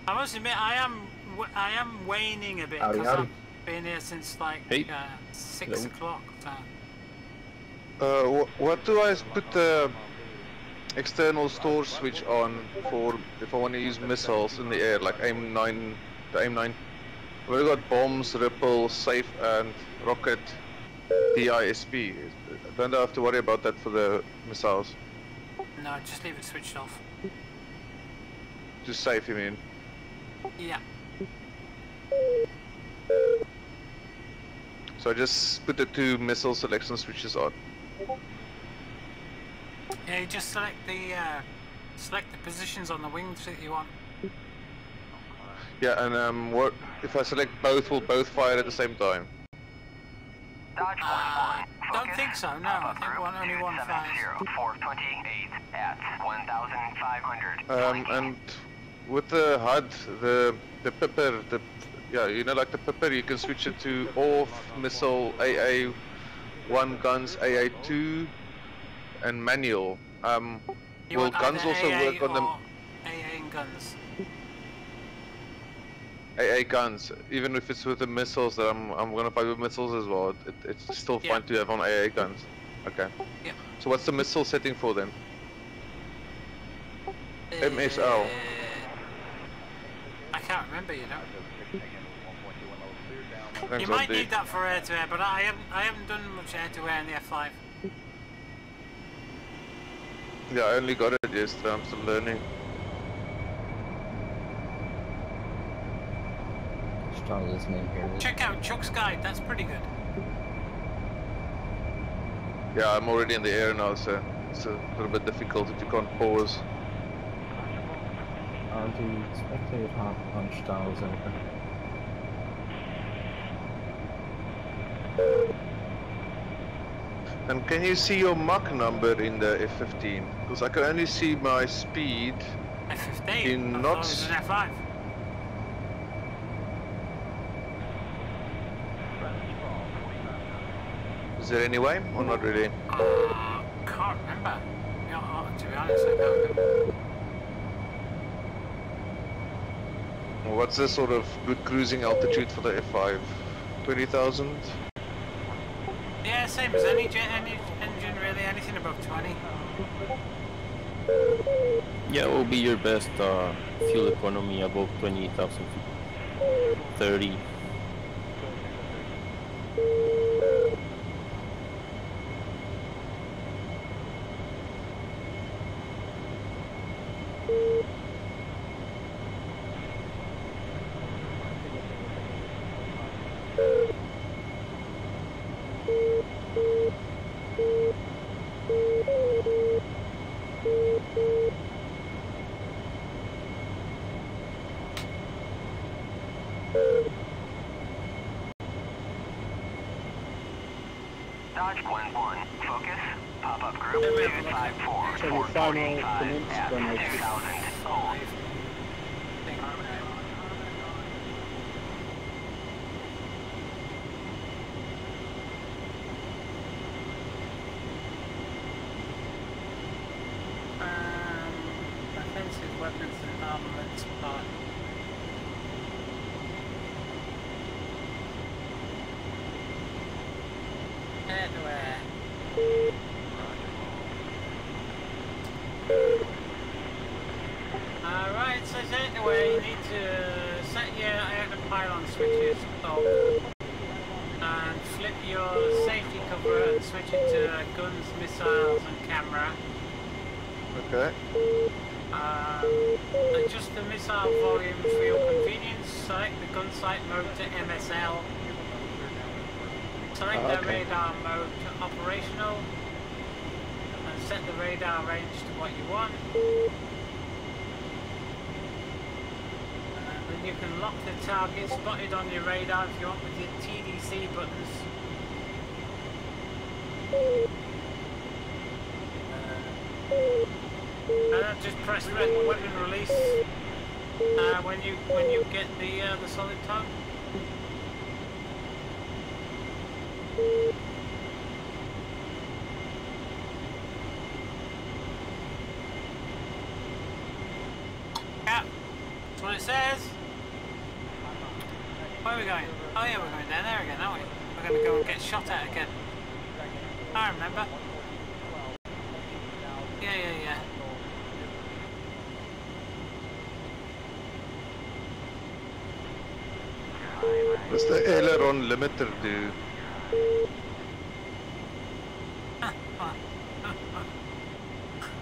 I must admit, I am waning a bit because I've been here since like 6 o'clock. So. What do I put the external store switch on for if I want to use missiles in the air, like AIM-9, the AIM-9? We've got bombs, ripple, safe, and rocket DISP. Don't have to worry about that for the missiles. No, just leave it switched off. Just safe, you mean? Yeah. So I just put the 2 missile selection switches on. Yeah, you just select the positions on the wings that you want. Yeah, and what if I select both? Will both fire at the same time? Don't think so. No, I think only one fires. 428 at 1,500. And with the HUD, the pipper, yeah, you know, like the pipper, you can switch it to off missile AA1 guns, AA2, and manual. Will guns also work on them? AA and guns. AA guns, even if it's with the missiles that I'm gonna fight with missiles as well. It's still fine to have on AA guns. Okay. Yeah. So what's the missile setting for then? MSL. I can't remember, you know. Thanks, You might need that for air to air, but I haven't done much air to air in the F5. Yeah, I only got it yesterday. I'm still learning. Check out Chuck's guide. That's pretty good. Yeah, I'm already in the air now, so it's a little bit difficult if you can't pause. Die Spectator Anstalt senken. And can you see your Mach number in the F-15? Because I can only see my speed F-15? in knots. An F5. Is there any way or not really? Can't remember. Yeah, to be honest, I can't remember. What's the sort of good cruising altitude for the F5? 20,000? Yeah, same as any engine really, anything above 20. Yeah, it will be your best fuel economy above 20,000 feet. 30. Dodge 1-1, focus, pop-up group 254, So the final 445 at 2,000, hold. Offensive weapons and armaments part. Anywhere. Alright, so anyway, you need to set your pylon switches off and flip your safety cover and switch it to guns, missiles and camera. Okay. Adjust the missile volume for your convenience. Select the gun sight mode to MSL. Select the radar mode to operational. And set the radar range to what you want. Then you can lock the target spotted on your radar if you want with your TDC buttons. And just press weapon release when you get the solid tone. Yeah, that's what it says. Where are we going? Oh yeah, we're going down there again, aren't we? We're going to go and get shot at again. I remember. Yeah. What's the aileron limiter do?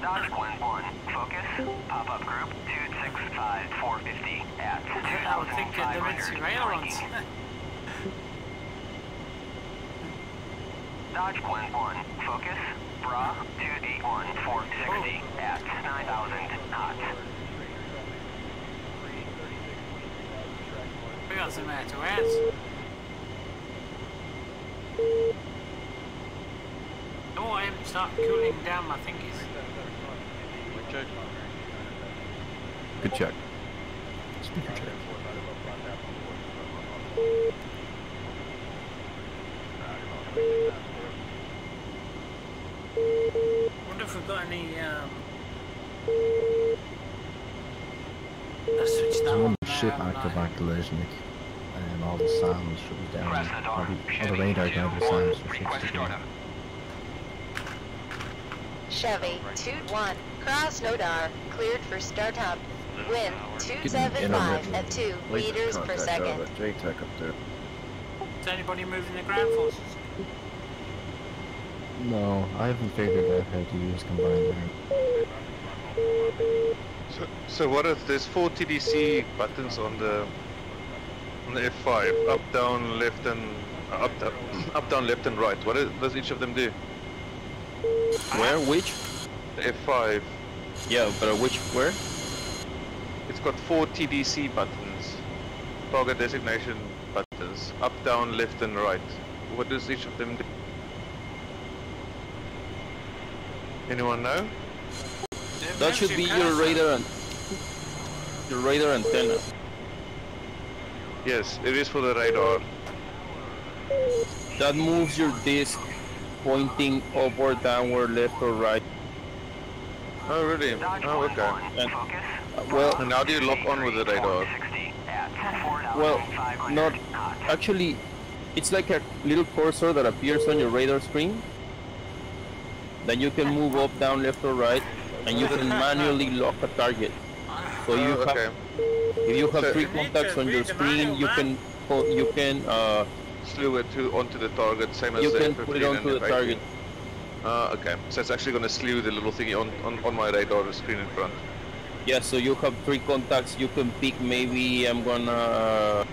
Dodge 1-1, focus, pop-up group 265, 450 at 2,500. I would think the Mitzi Railroads. Dodge 1-1, focus, bra 281 460 at 9,000 knots. We got some air to airs. Oh, I haven't started cooling down my thingies. Check. Good check. Speaker check. Wonder if we've got any let's switch that There's one one ship active collision, and all the sounds should be down. Probably all the radar down the sounds for 60 down. Chevy 2-1, cross Nodar, cleared for startup. Wind 275 at 2 meters per second. JTech up there. Is anybody moving the ground forces? No, I haven't figured out how to use combined there. So what if there's 4 TDC buttons on the F5? Up, down, left, and up, down, left, and right. What does each of them do? Where? Which? The F5. Yeah, but which? Where? It's got 4 TDC buttons. Target designation buttons. Up, down, left, and right. What does each of them do? Anyone know? That should be your radar antenna. Yes, it is for the radar. That moves your disc pointing upward, downward, left or right. Oh really? Oh okay. And, well, and how do you lock on with the radar? Well, not actually. It's like a little cursor that appears on your radar screen. Then you can move up, down, left or right, and you can manually lock a target. So you have, if you have 3 contacts on your screen, you can slew it onto the target, same as you the can F15 put it onto the target. Okay, so it's actually going to slew the little thingy on my radar screen in front. Yeah, so you have 3 contacts. You can pick. Maybe I'm gonna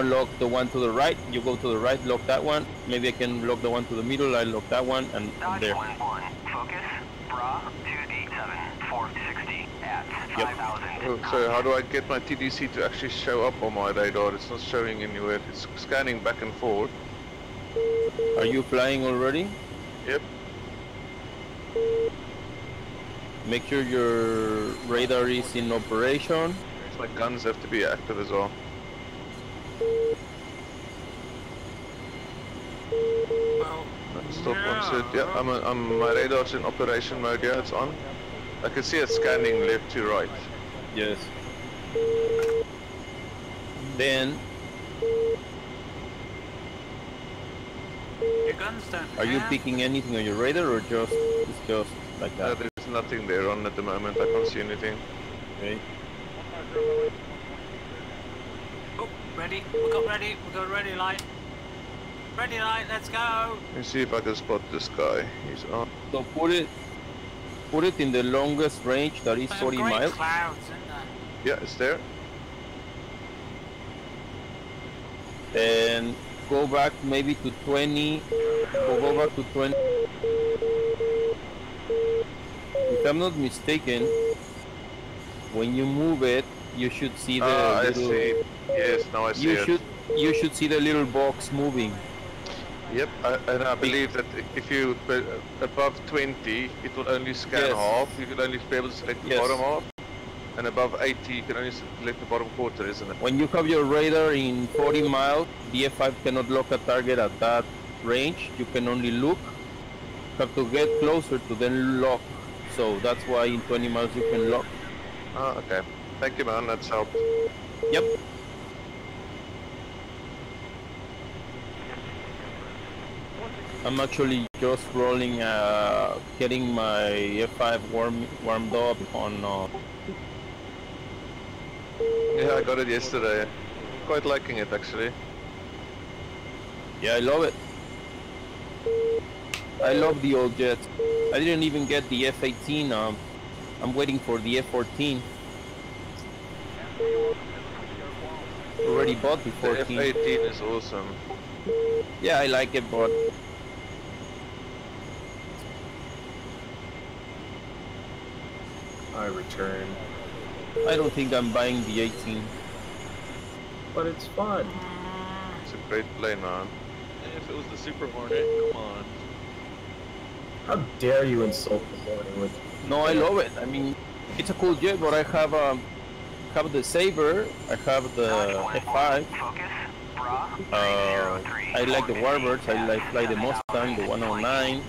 lock the one to the right. You go to the right, lock that one. Maybe I can lock the one to the middle. I lock that one, and there. Focus, bra 287 460 at 5,000. So how do I get my TDC to actually show up on my radar? It's not showing anywhere. It's scanning back and forth. Are you flying already? Yep. Make sure your radar is in operation. My guns have to be active as well. Stop on set. Yeah, my radar's in operation mode. Yeah, it's on. I can see it scanning left to right. Yes. Then. Your guns don't. Are you picking anything on your radar, or just it's just like that? There's nothing there on at the moment. I can't see anything. Okay. Oh, ready. We got ready light. Ready light. Let's go. Let me see if I can spot this guy. He's on. So put it in the longest range, that is 40 miles. Clouds, isn't there? Yeah, it's there. Then go back maybe to 20. Go back to 20. If I'm not mistaken, when you move it, you should see the I see. Yes, now I see it. You should see the little box moving. Yep, and I believe that if you above 20, it will only scan half. You can only be able to select the bottom half, and above 80, you can only select the bottom quarter, isn't it? When you have your radar in 40 miles, the F5 cannot lock a target at that range. You can only look. You have to get closer to then lock. So that's why in 20 miles you can lock. Ah, okay. Thank you, man. That's helped. Yep. I'm actually just rolling, getting my F5 warmed up on. Yeah, I got it yesterday. Quite liking it actually. Yeah, I love it. I love the old jet. I didn't even get the F-18. I'm waiting for the F-14. already bought the 14. The F18 is awesome. Yeah, I like it, but I return. I don't think I'm buying the 18. But it's fun. It's a great plane, man. If it was the Super Hornet, come on. How dare you insult the Hornet with... No, I love it. I mean, it's a cool jet, but I have the Saber, I have the F5. I like the Warbirds, I fly the Mustang, the 109.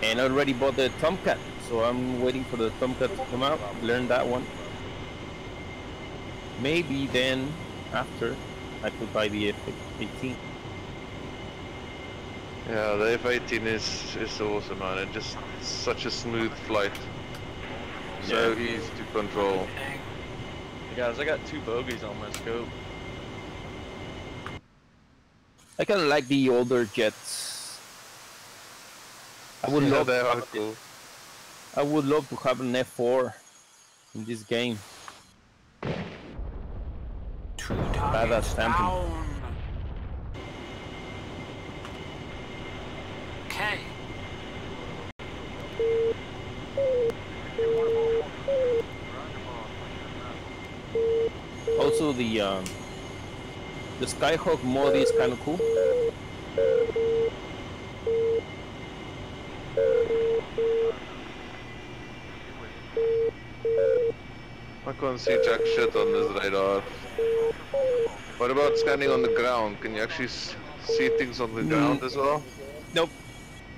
And I already bought the Tomcat, so I'm waiting for the Tomcat to come out, learn that one. Maybe then, after, I could buy the F-18. Yeah, the F-18 is awesome, man. It's just such a smooth flight. So easy to control. Hey guys, I got 2 bogeys on my scope. I kind of like the older jets. I would love cool. I would love to have an F4 in this game. Badass stamping. Okay. Also the Skyhawk mod is kind of cool. I can't see jack shit on this radar. What about scanning on the ground? Can you actually see things on the ground as well? Nope.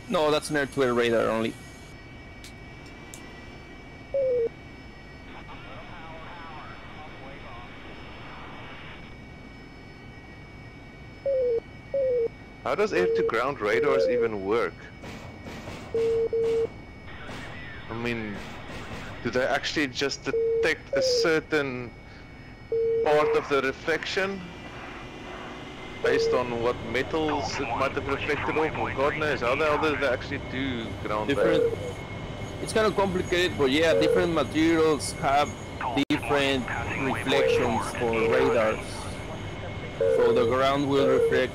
No, that's an air-to-air radar only. How does air-to-ground radars even work? I mean, do they actually just detect a certain part of the reflection based on what metals it might have reflected off, or God knows? How the hell do they actually do ground radar? It's kind of complicated, but yeah, different materials have different reflections for radars. So the ground will reflect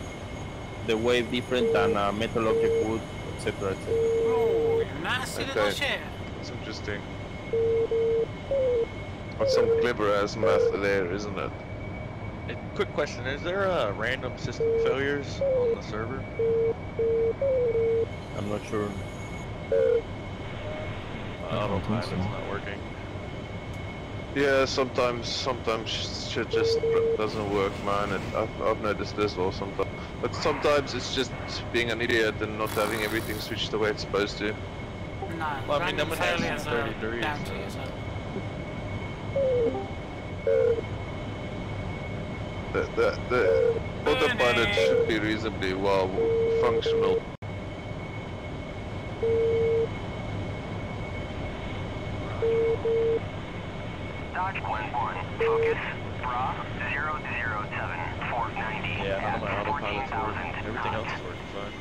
the wave different than a metal object would, etc. etc. Oh, nasty little shit. That's interesting. That's some clever ass math there, isn't it? Quick question, is there random system failures on the server? I'm not sure. Autopilot's not working. Yeah, sometimes shit just doesn't work, man. I've noticed this all sometimes. But sometimes it's just being an idiot and not having everything switched the way it's supposed to. No, well, I mean, them failures are 30 degrees. down to yourself. The autopilot should be reasonably well functional. Dodge 1-1, focus, bra, 007, 490. Yeah, none of my autopilot's working. Everything else is working fine.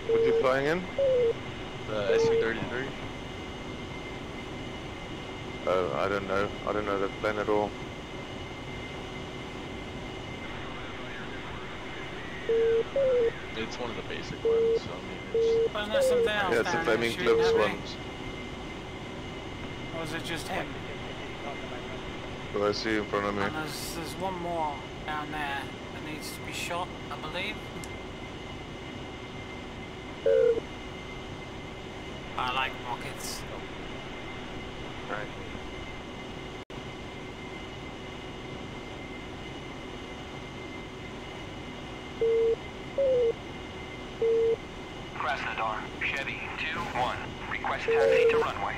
What are you flying in? The SC-33. I don't know. I don't know that plane at all. It's one of the basic ones, so I mean, it's... Wasn't there something else? Yeah, it's the Flaming Clips ones. Or was it just him? What do I see in front of me? And there's one more down there that needs to be shot, I believe. I like rockets. Right. Krasnodar, Chevy 2-1, request taxi to runway.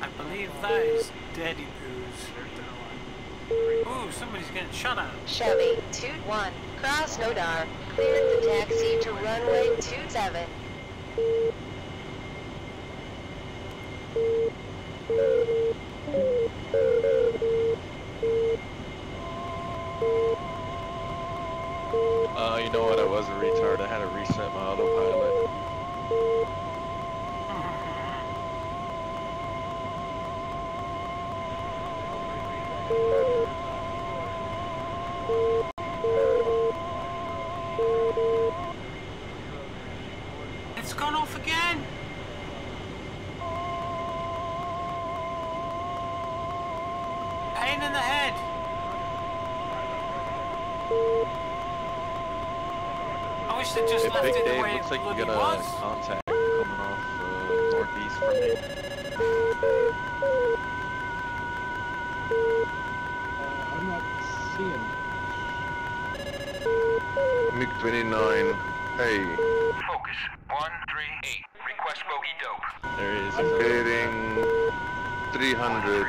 I believe that is Daddy Poos. Ooh, somebody's getting shot at. Chevy 2-1, Krasnodar, cleared the taxi to runway 27. You know what, I was a retard. I had to reset my autopilot. pain in the head. I wish they'd just Hey, left Big it the Dave, way looks it like you bloody got a was. contact coming off northeast from me. I'm not seeing. MiG-29. Hey. Focus. 138. Request bogey dope. There he is. I'm getting 300,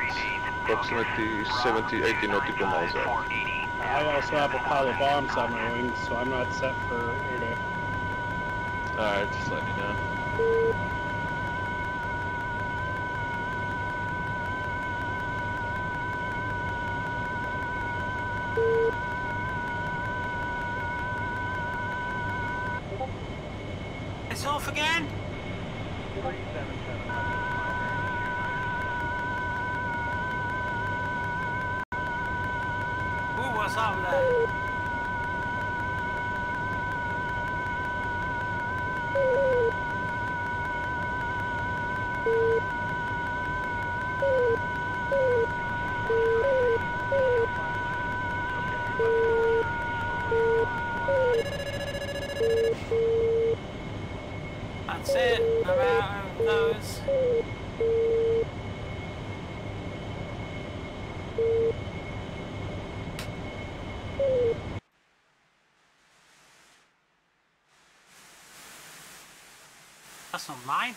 approximately 70, 80 nautical miles out. I also have a pile of bombs on my wings, so I'm not set for air day. Alright, just let me know. It's off again. Ooh, what's up with that? That's it. I'm out of those. That's not mine.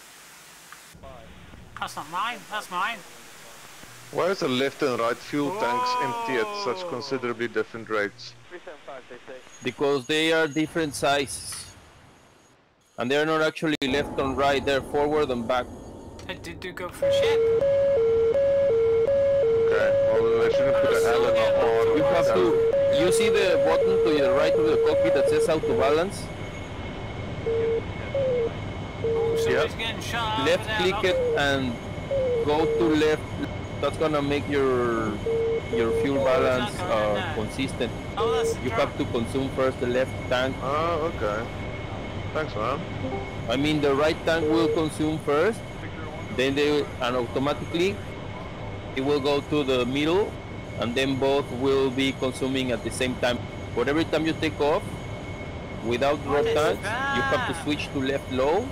That's not mine. That's mine. Why is the left and right fuel tanks empty at such considerably different rates? Because they are different sizes. And they're not actually left and right, they're forward and back. Did you go for ship? Okay, well I shouldn't put a L in or you have to, you see the button to your right of the cockpit that says auto balance? Somebody's getting shot. Left click it and go to left. That's gonna make your fuel balance consistent. You have to consume first the left tank. Oh, okay. Thanks, man. I mean, the right tank will consume first, then and automatically it will go to the middle, and then both will be consuming at the same time. But every time you take off, without drop tanks, you have to switch to left low,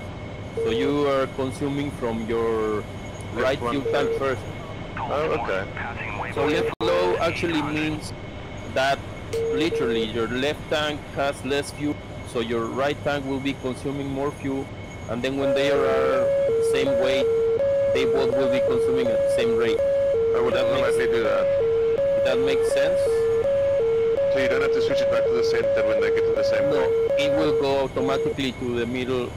so you are consuming from your right fuel tank first. Oh, okay. So left low actually means that literally your left tank has less fuel, so your right tank will be consuming more fuel, and then when they are the same weight, they both will be consuming at the same rate. I would automatically do that. That makes sense? So you don't have to switch it back to the center when they get to the same point? It will go automatically to the middle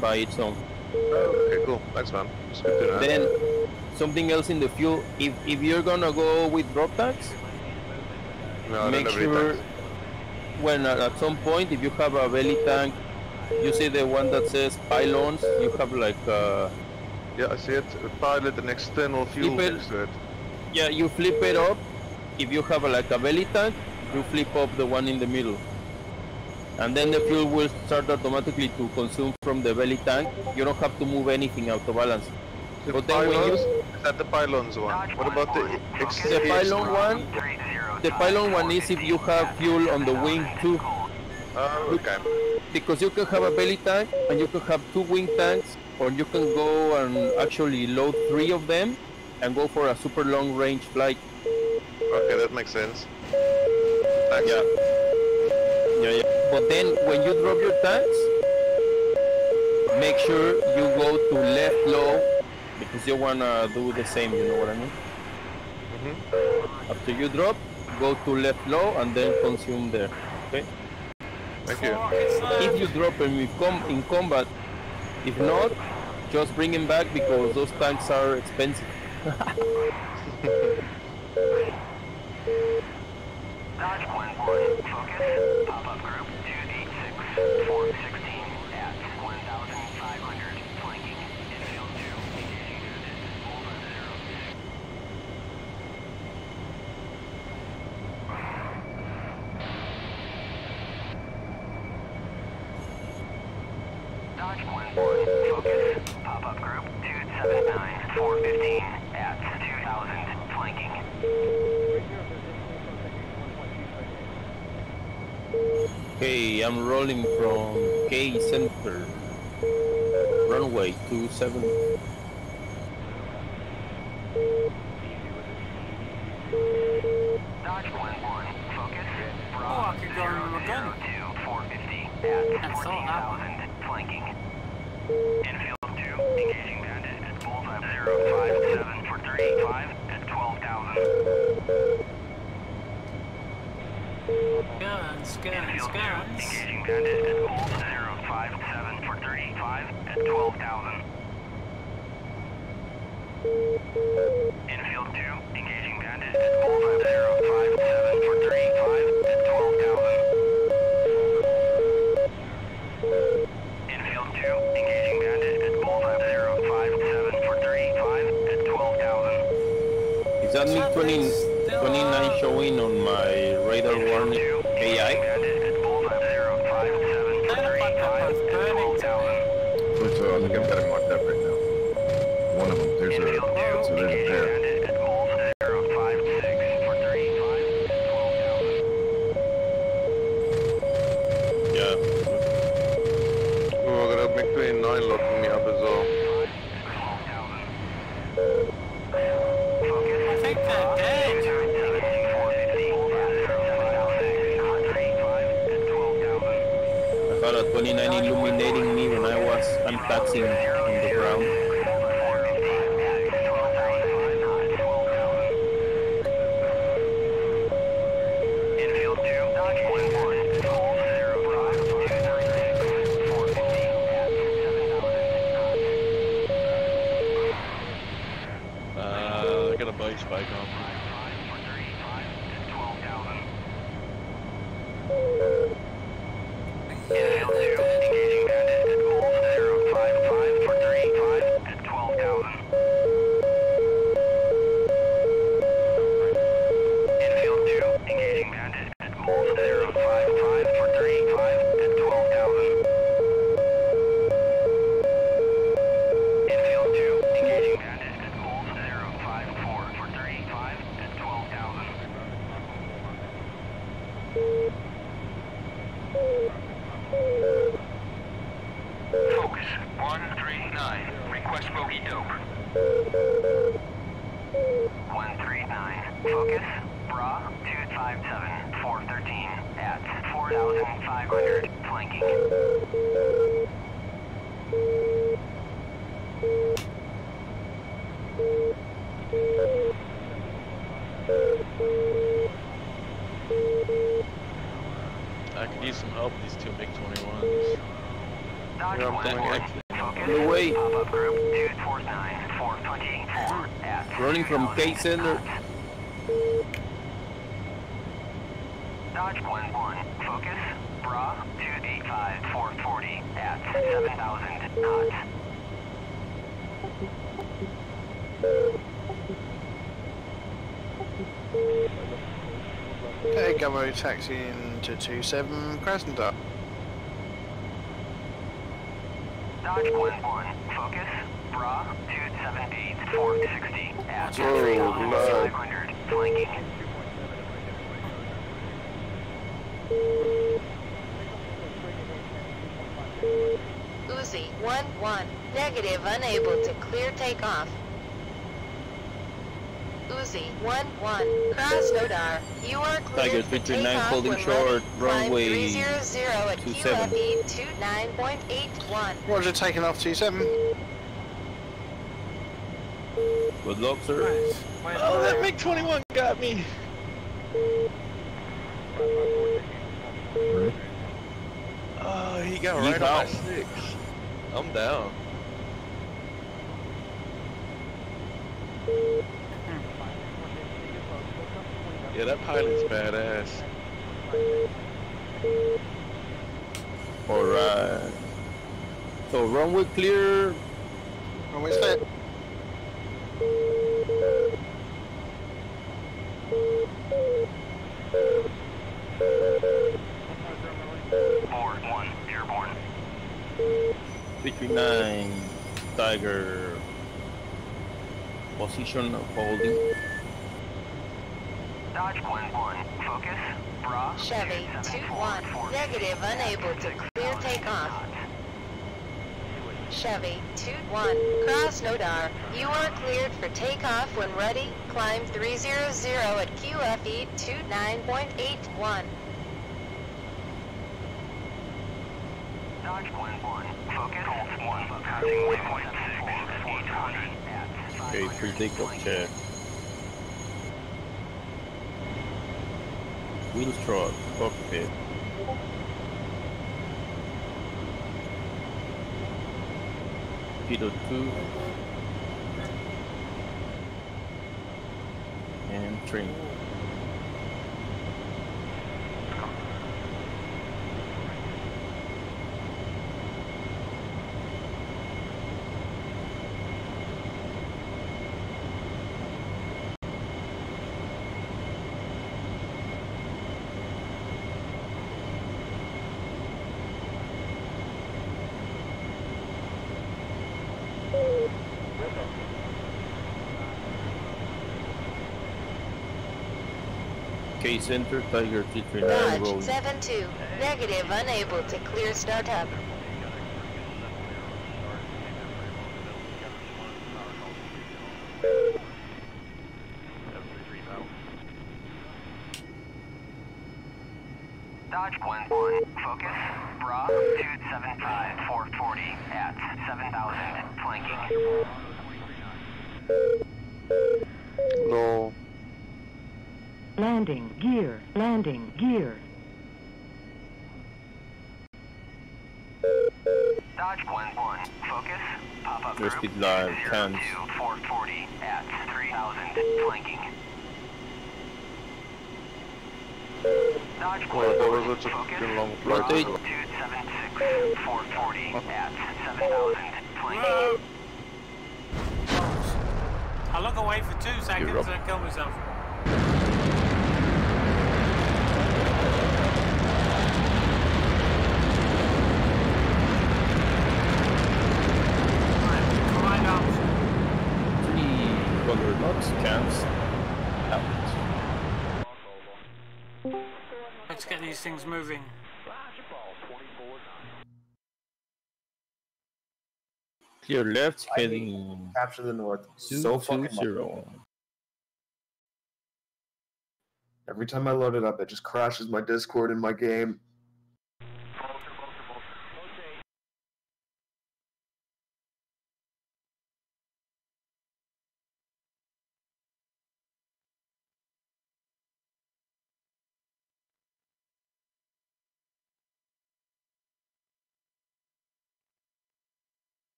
by its own. Okay, cool. Thanks, man. It's good to know. Then something else in the fuel, if you're gonna go with drop tanks, make sure when at some point, if you have a belly tank, you see the one that says pylons, you have like yeah, I see it. A pilot and external fuel next to it. Yeah, you flip it up. If you have like a belly tank, you flip up the one in the middle, and then the fuel will start automatically to consume from the belly tank. You don't have to move anything out of balance. But then when you, is that the pylons one? What about the pylon one? The pylon one is if you have fuel on the wing too. Oh, okay. Because you can have a belly tank and you can have 2 wing tanks, or you can go and actually load 3 of them and go for a super long range flight. Okay, that makes sense. Thanks. Yeah. But then when you drop your tanks, make sure you go to left low, because you wanna do the same, you know what I mean? After you drop, go to left low and then consume there. Okay? Thank you. If you drop them in combat, if not, just bring them back because those tanks are expensive. Dodge 1-1, focus, pop-up group 286, 416 at 1,500, flanking, infield 2, engaging units, over 06. Dodge 1-1, focus, pop-up group 279, 415 at 2,000, flanking. Okay, I'm rolling from K Center, runway 27. Dodge 1-1, focus, Oh, I could go on with a gun. 450 at 14,000, flanking. Infield 2, engaging bandit at bullseye 057 for 35 at 12,000. Guns. Infield 2, engaging bandit at bullseye 057 for 35 at 12,000. Infield 2, engaging bandit at bullseye 057 for 35 at 12,000. Infield 2, engaging bandit at bullseye 057 for 35 at 12,000. Is that me 29 showing on my radar warning AI? So I think I've got it marked up right now. One of them. There's a pair. Yeah. Oh, I got a MiG-29 locking me up as well. I think they're dead. I had a 29 illuminating me when I was untaxing on the ground. I got a bike spike on me. Infield 2, engaging bandit at Bulls 055 for 35 at 12,000. Infield 2, engaging bandit at Bulls 055 for 35 at 12,000. Infield 2, engaging bandit at Bulls 054 for 35 at 12,000. Focus 139. Request bogey dope. 139. Focus. Bra 257 413 at 4,500. Flanking. I could use some help with these two MiG-21s. Dodge Yeah, I'm 1-1. Focus. No way. Pop-up group 249 424 at Running from K Center. Dodge 1-1. Focus. Bra 285 440 at 7,000 knots. Okay, Gummo taxiing to 27 Krasnodar. Dodge 1-1. Focus. Bra 278 460 at Whoa, 3,500. Flanking. Uzi 1-1, negative, unable to clear takeoff. Uzi 1-1, Krasnodar, you are Tiger cleared for 339 takeoff holding when short, ready. runway Climb 300 at 27. QFE 29.81. Roger, taking off 27. Good luck, sir. Oh, that MiG-21 got me. Oh, he got right on my sticks. I'm down. Yeah, that pilot's badass. Alright. So runway clear. Runway's clear. Board 1, airborne. 339 Tiger. Position holding. Dodge 1-1, focus, bra. Chevy 2-1, negative, unable to clear takeoff. Chevy 2-1, cross Nodar. You are cleared for takeoff when ready. Climb 300 at QFE 29.81. Dodge 1-1, focus, 1, passing waypoint 6, 800 at 500. Okay, pre-takeoff check. Wheel strut, cockpit. Pitot 2. And trim. Okay, center, Tiger 339 Dodge rolling. 7-2, negative, unable to clear startup. Dodge 1-1, focus, bra, 275, 440 at 7,000, flanking. Low. Landing gear. Landing gear. Dodge 1-1, focus, pop-up Your group, speed line, 02, 440 at 3,000, flanking. Dodge 1-1, focus, bra, 276, 440 at 7,000, flanking. I look away for 2 seconds and kill myself. Right up. 300 knots, cans out. Let's get these things moving. Clear left, heading capture the north. 220. So fucking every time I load it up, it just crashes my Discord in my game.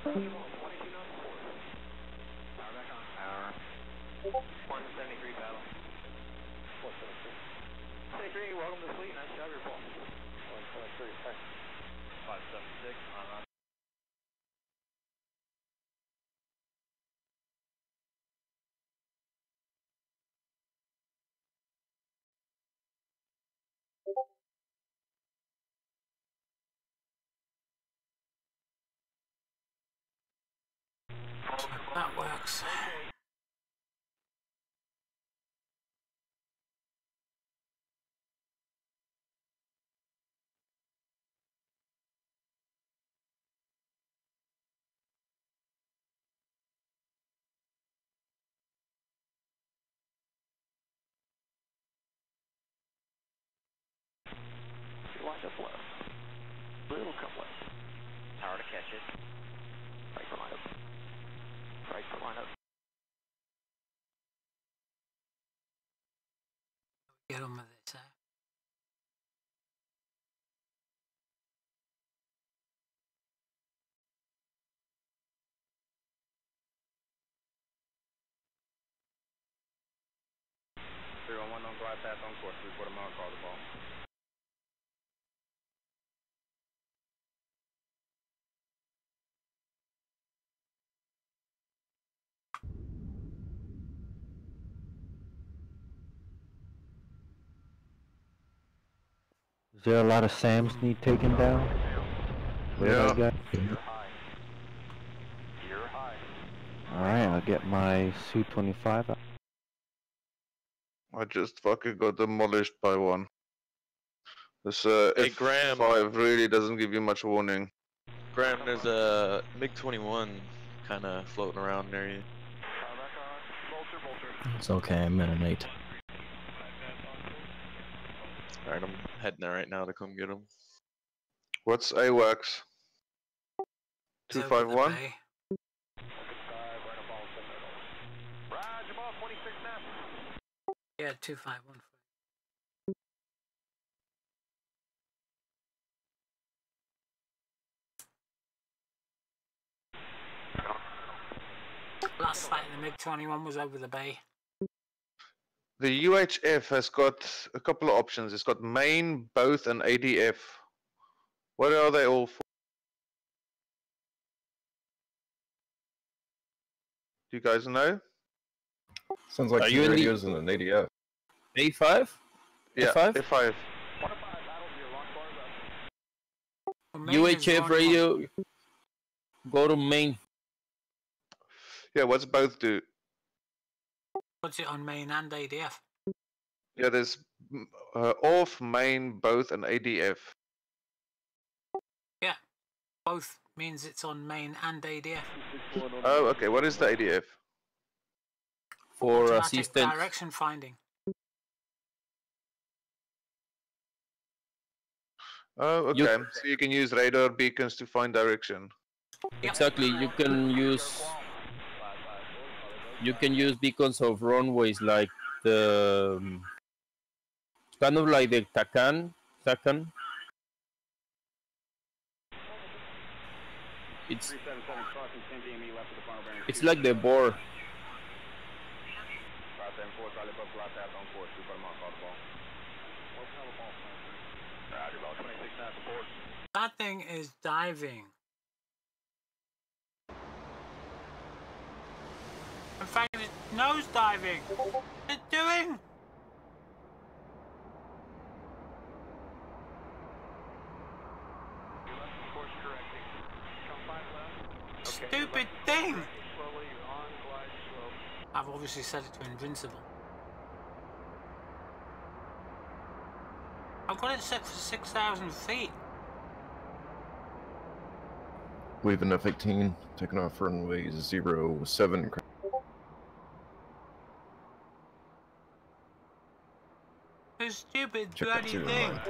Power back on. Power. 173 battle. 173, welcome to the fleet. Nice job, your ball. 173, thanks. 576, on. That works. Line up left. Little come left. Power to catch it. Right for line up. Right for line up. Get on with this, eh? On glide path on course, 3/4 mile, call the ball. Is there a lot of SAMs need taken down? Yeah. Gear high. Gear high. Alright, I'll get my Su-25 out. I just fucking got demolished by one. This Hey, Graham. F5 really doesn't give you much warning. Graham, there's a MiG-21 kind of floating around near you. It's okay, I'm in an 8. Alright, I'm heading there right now to come get him. What's AWACS? 251? Yeah, 251. Last sight of the MiG-21 was over the bay. The UHF has got a couple of options. It's got main, both, and ADF. What are they all for? Do you guys know? Sounds like two radios and an ADF. A5? Yeah, A5? A5. UHF radio, go to main. Yeah, what's both do? Puts it on main and ADF. Yeah, there's off, main, both, and ADF. Yeah, both means it's on main and ADF. Oh, okay. What is the ADF? For Automatic assistance. direction finding. Oh, okay. So you can use radar beacons to find direction. Exactly. You can use beacons of runways like the kind of like the Takan. It's like the boar. That thing is diving. In fact, it's nose diving. What's it doing? Stupid thing! I've obviously set it to invincible. I've got it set for 6,000 feet. Leaving F-18, taking off runway 07. This stupid Check bloody that thing.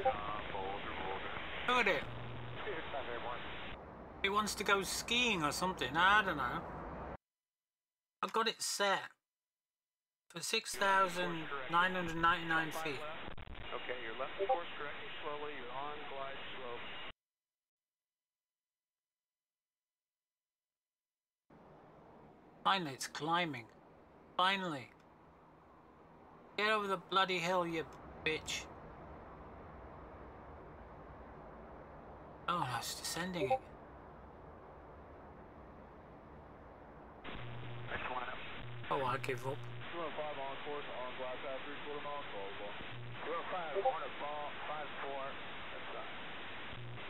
Look at it. It wants to go skiing or something. I don't know. I've got it set for 6,999 feet. Okay, you're left course correcting slowly. You're on glide slope. Finally, it's climbing. Finally. Get over the bloody hill, you bitch. Oh, no, it's descending again. Oh, I give up. 205 on course, on glide path, 3/4 mile, call ball. 205, Hornet ball, 5-4, that's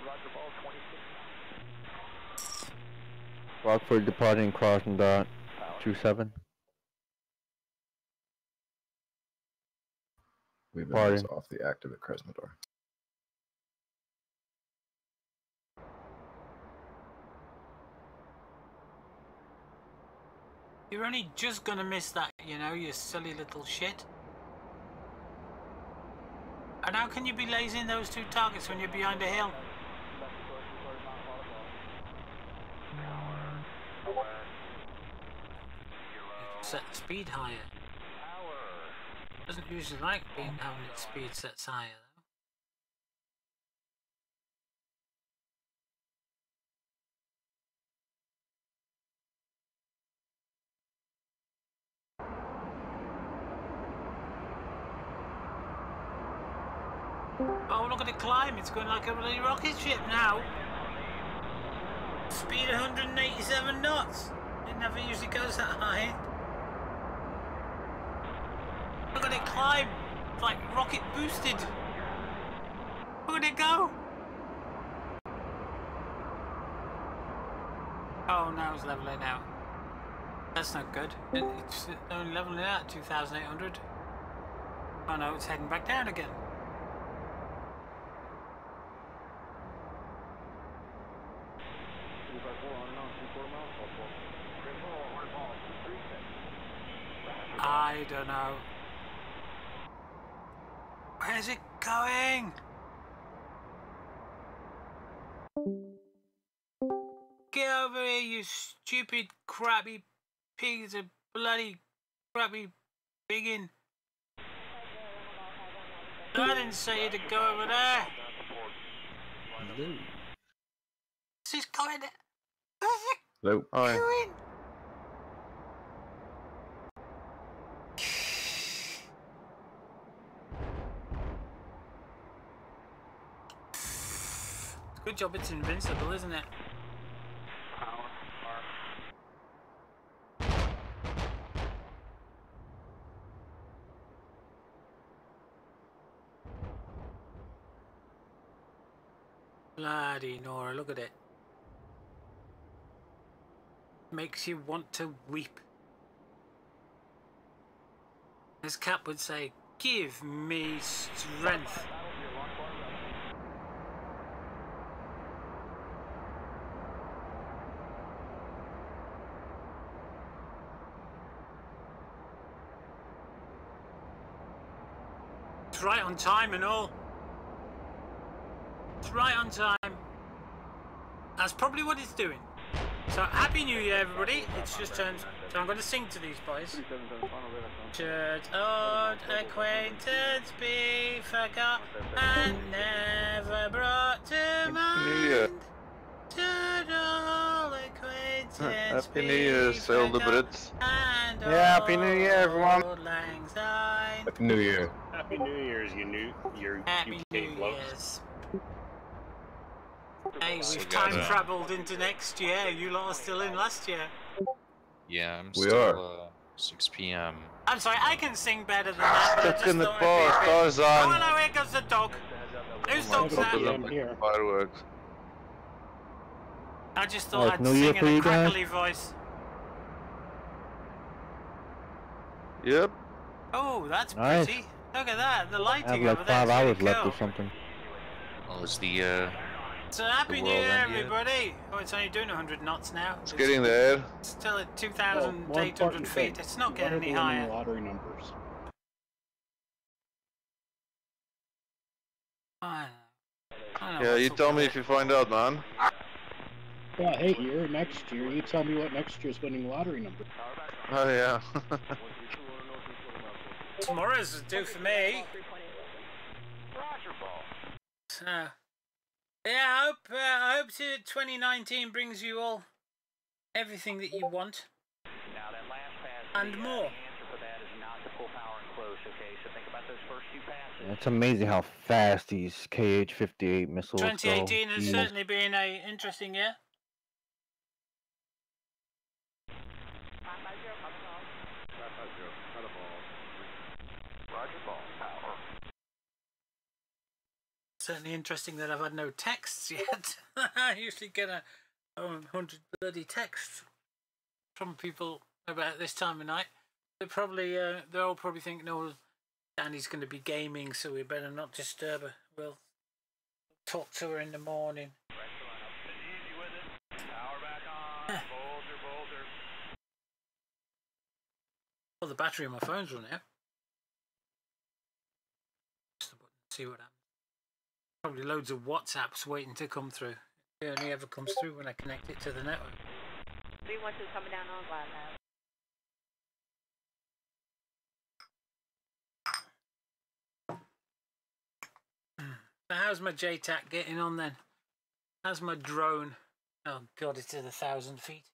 Roger ball, 26. Rockford departing crossing dot 27. We've been off the active at Krasnodar. You're only just gonna miss that, you know, you silly little shit. And how can you be lasing those two targets when you're behind a hill? Set the speed higher. Doesn't usually like having its speed set higher though. Oh, look at it climb. It's going like a bloody rocket ship now. Speed 187 knots. It never usually goes that high. Look at it climb. It's like rocket boosted. Look at it go. Oh, now it's leveling out. That's not good. It's only leveling out at 2,800. Oh no, it's heading back down again. I don't know. Where's it going? Get over here, you stupid, crappy pigs of bloody crappy biggin. I didn't say you to go over there. This is going. Hello. Hi. Going. Good job it's invincible, isn't it? Bloody Nora, look at it. Makes you want to weep. As Cap would say, give me strength. It's right on time and all. It's right on time. That's probably what it's doing. So, Happy New Year, everybody. It's just turned. So, I'm going to sing to these boys. Should old acquaintance be forgot and never brought to mind? Should old acquaintance Happy New Year, sail the Brits. Yeah, Happy New Year, everyone. Happy New Year. Happy New Year's, your Happy UK New blokes. Year's. Hey, So we've we got, time travelled into next year. You lot are still in last year. Yeah, I'm We still 6 p.m. I'm sorry, I can sing better than that. But I Stuck just in the thought bar, it'd be a bit- stars Oh, on. hello, here goes the dog. Whose dog's that? Fireworks. I just thought I'd New sing Year in for a you guys? crackly voice. Yep. Oh, that's Nice. pretty. Look at that, the I have lighting like over there 5 is really hours left cool. or something. Well, is the So happy New world Year, end yet? everybody. Oh, it's only doing 100 knots now. It's getting there. It's still at More 2,800 important feet. thing, It's not what getting are any the winning higher. lottery numbers? I know Yeah, what's you up tell with me it. if you find out, man. Yeah, hey, next year, you tell me what next year's winning lottery number. Oh, yeah. Tomorrow's is due for me. So, yeah, I hope 2019 brings you all everything that you want and more. Yeah, it's amazing how fast these KH-58 missiles 2018 go. has Jeez. certainly been a interesting year. Certainly interesting that I've had no texts yet. I usually get 100 bloody texts from people about this time of night. They're all probably thinking, no, Danny's going to be gaming, so we better not disturb her. We'll talk to her in the morning. Well, the battery on my phone's run out. Press the button, see what happens. Probably loads of WhatsApps waiting to come through. It only ever comes through when I connect it to the network. 312 coming down on Glad now. So how's my JTAC getting on then? How's my drone? Oh god, it's at 1,000 feet.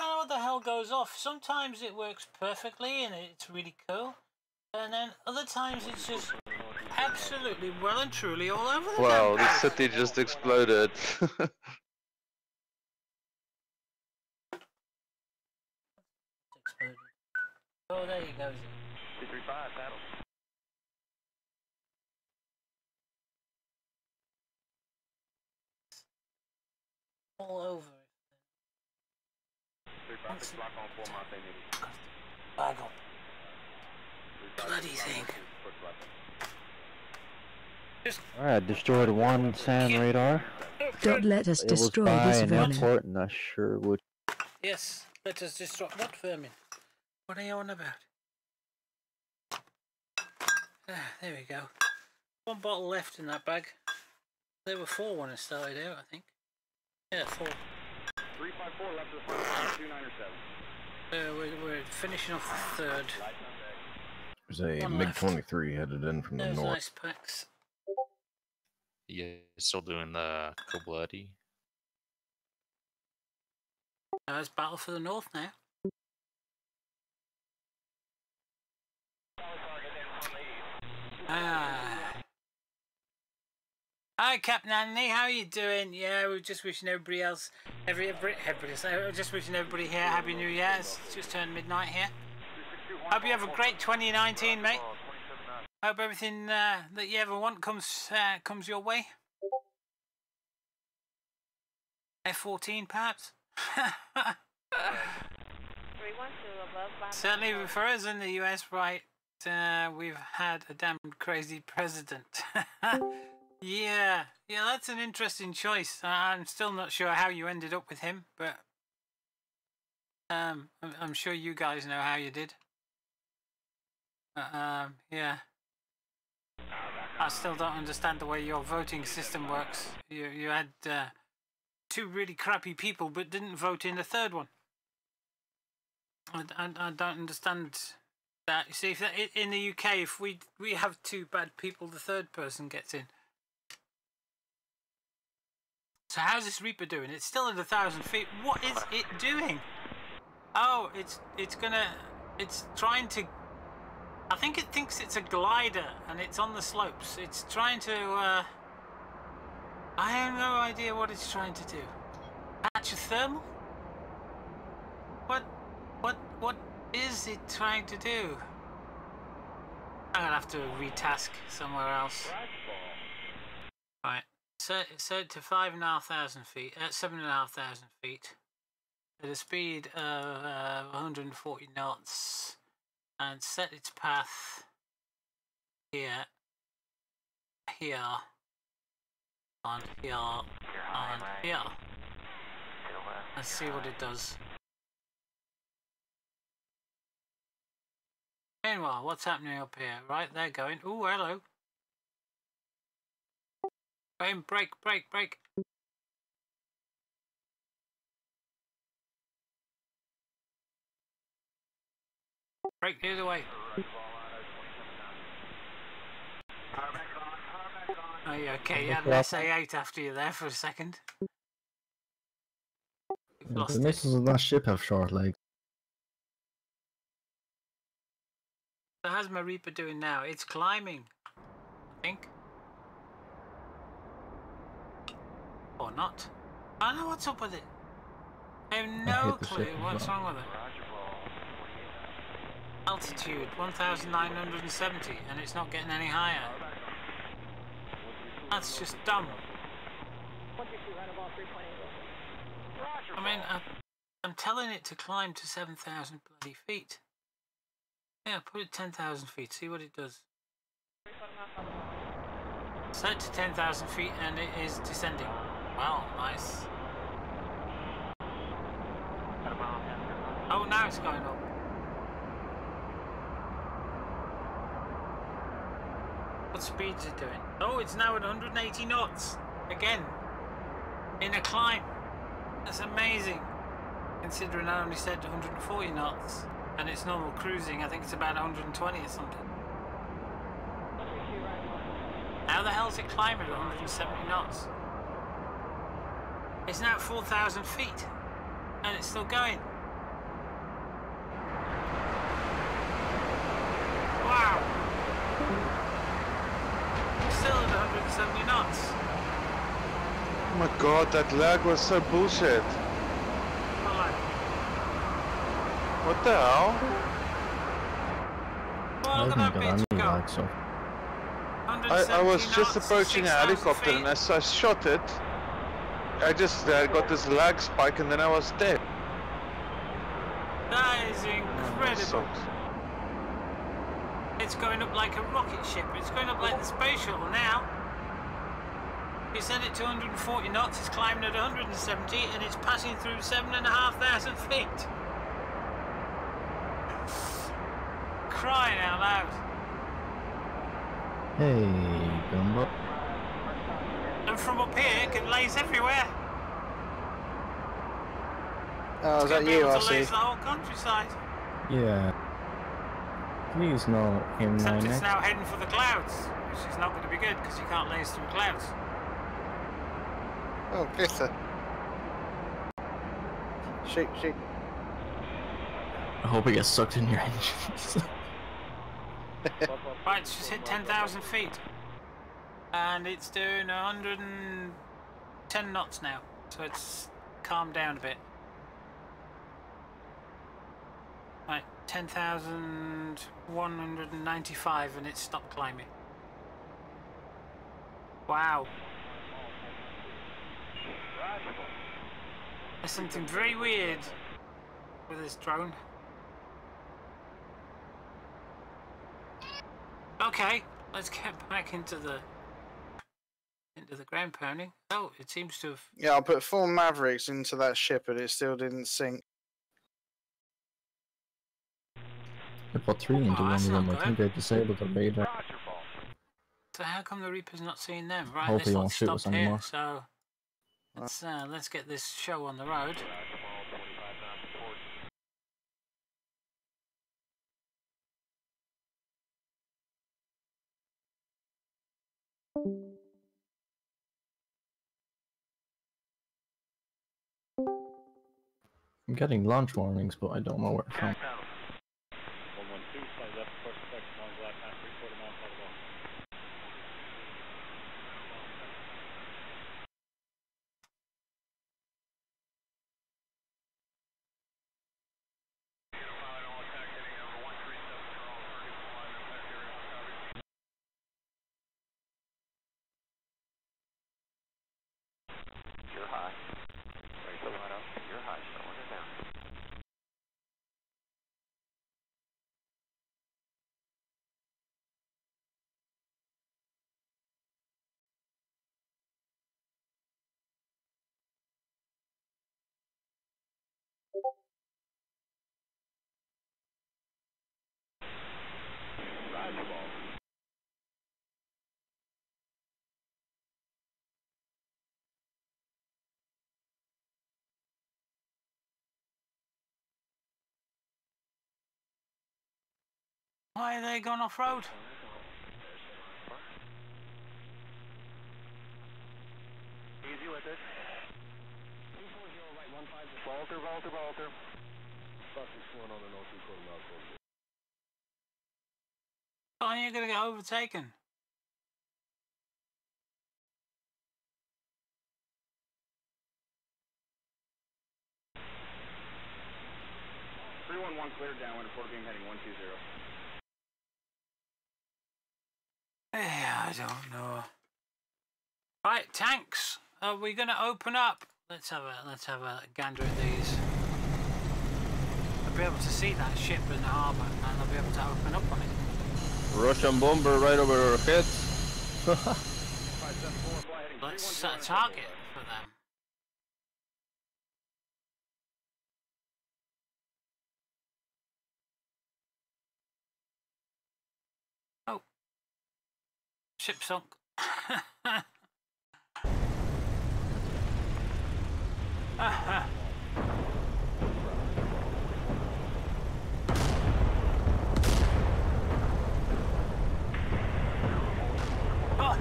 I don't know what the hell goes off. Sometimes it works perfectly and it's really cool. And then other times it's just absolutely well and truly all over the Wow, damn this place. city just exploded. Exploded. Oh, there you go. 235, paddle. All over. 35, Bag up. Bloody thing. Alright, destroyed one sand radar. Don't let us It was destroy by this an vermin. airport, and I sure would. Yes, let us destroy. What vermin? What are you on about? Ah, there we go. One bottle left in that bag. There were 4 when I started out, I think. Yeah, 4. 354 left of the front, 2907. We're finishing off the 3rd. There's a MiG-23 headed in from the Those north. nice packs. Yeah, still doing the Bloody. It's battle for the north now. Hi Captain Anthony, how are you doing? Yeah, we're just wishing everybody else, everybody just wishing everybody here Happy New Year. It's just turned midnight here. Hope you have a great 2019, mate. Hope everything that you ever want comes your way. F-14 perhaps? Certainly for us in the US, right, we've had a damn crazy president. Yeah, that's an interesting choice. I'm still not sure how you ended up with him, but I'm sure you guys know how you did. Yeah. I still don't understand the way your voting system works. You had 2 really crappy people, but didn't vote in a 3rd one. I don't understand that. You see, if in the UK, if we have 2 bad people, the 3rd person gets in. So how's this Reaper doing? It's still at 1,000 feet. What is it doing? Oh, it's trying to. I think it thinks it's a glider and it's on the slopes. It's trying to. I have no idea what it's trying to do. Catch a thermal? What is it trying to do? I'm gonna have to retask somewhere else. Right. Set it to 5,500 feet, 7,500 feet, at a speed of 140 knots, and set its path here, and here. Let's see what it does. Meanwhile, what's happening up here? Right, they're going. Ooh, hello. Brake. Brake the other way. Oh, yeah, okay, you had an SA-8 after you there for a second. The missiles on that ship have short legs. So how's my Reaper doing now? It's climbing, I think. Or not. I don't know what's up with it. I have no clue what's wrong with it. Altitude 1,970 and it's not getting any higher. That's just dumb. I mean, I'm telling it to climb to 7,000 bloody feet. Yeah, put it 10,000 feet, see what it does. Set to 10,000 feet and it is descending. Wow, nice. Oh, now it's going up. What speed is it doing? Oh, it's now at 180 knots. Again. In a climb. That's amazing. Considering I only said 140 knots. And it's normal cruising, I think it's about 120 or something. How the hell is it climbing at 170 knots? It's now at 4,000 feet. And it's still going. Wow. Still at 170 knots. Oh my god, that lag was so bullshit. What the hell? Well, look at that bitch go. I was just approaching a helicopter and as I shot it, I just got this lag spike and then I was dead. incredible. It's going up like a rocket ship. It's going up like the space shuttle now. You set it to 140 knots, it's climbing at 170 and it's passing through 7,500 feet. Crying out loud. Hey, Gumbo. And from up here, it can laze everywhere. Oh, is that you, I see? Laze the whole countryside. Yeah. Please no aim Except 9X. it's now heading for the clouds, which is not going to be good because you can't laze through clouds. Oh, glitter. Shoot, shoot. I hope it gets sucked in your engines. Right, it's just hit 10,000 feet. And it's doing 110 knots now. So it's calmed down a bit. Right, 10,195 and it stopped climbing. Wow. There's something very weird with this drone. Okay, let's get back into the ground pounding. Oh, it seems to have... Yeah, I put 4 Mavericks into that ship and it still didn't sink. I put 3 into one of them. I think they disabled the radar. So how come the Reaper's not seeing them? Right, Hopefully this it won't one's shoot us stopped here, anymore. so let's get this show on the road. I'm getting launch warnings, but I don't know where from. 112, slight left, course correction on glide path, 3/4 mile south of ball. You're high. Raise the line up. You're high. Showing it down. Roger, ball. Why are they going off-road? Easy with it. Walter, Walter, Walter. Oh, you're going to get overtaken. Cleared downwind, report beam heading 120. I don't know. Right, tanks. Are we going to open up? Let's have a gander at these. I'll be able to see that ship in the harbour, and I'll be able to open up on it. Russian bomber right over our heads. Let's set a target for them. Oh. Ship sunk. Oh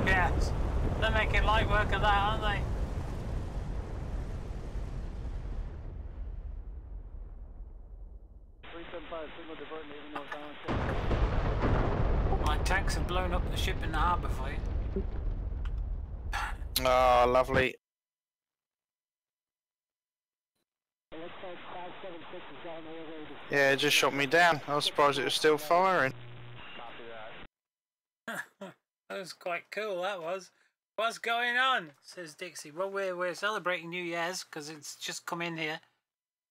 yes, they're making light work of that, aren't they? My tanks have blown up the ship in the harbour for you. Oh, lovely. Yeah, it just shot me down. I was surprised it was still firing. That was quite cool, that was. What's going on? Says Dixie. Well, we're celebrating New Year's because it's just come in here.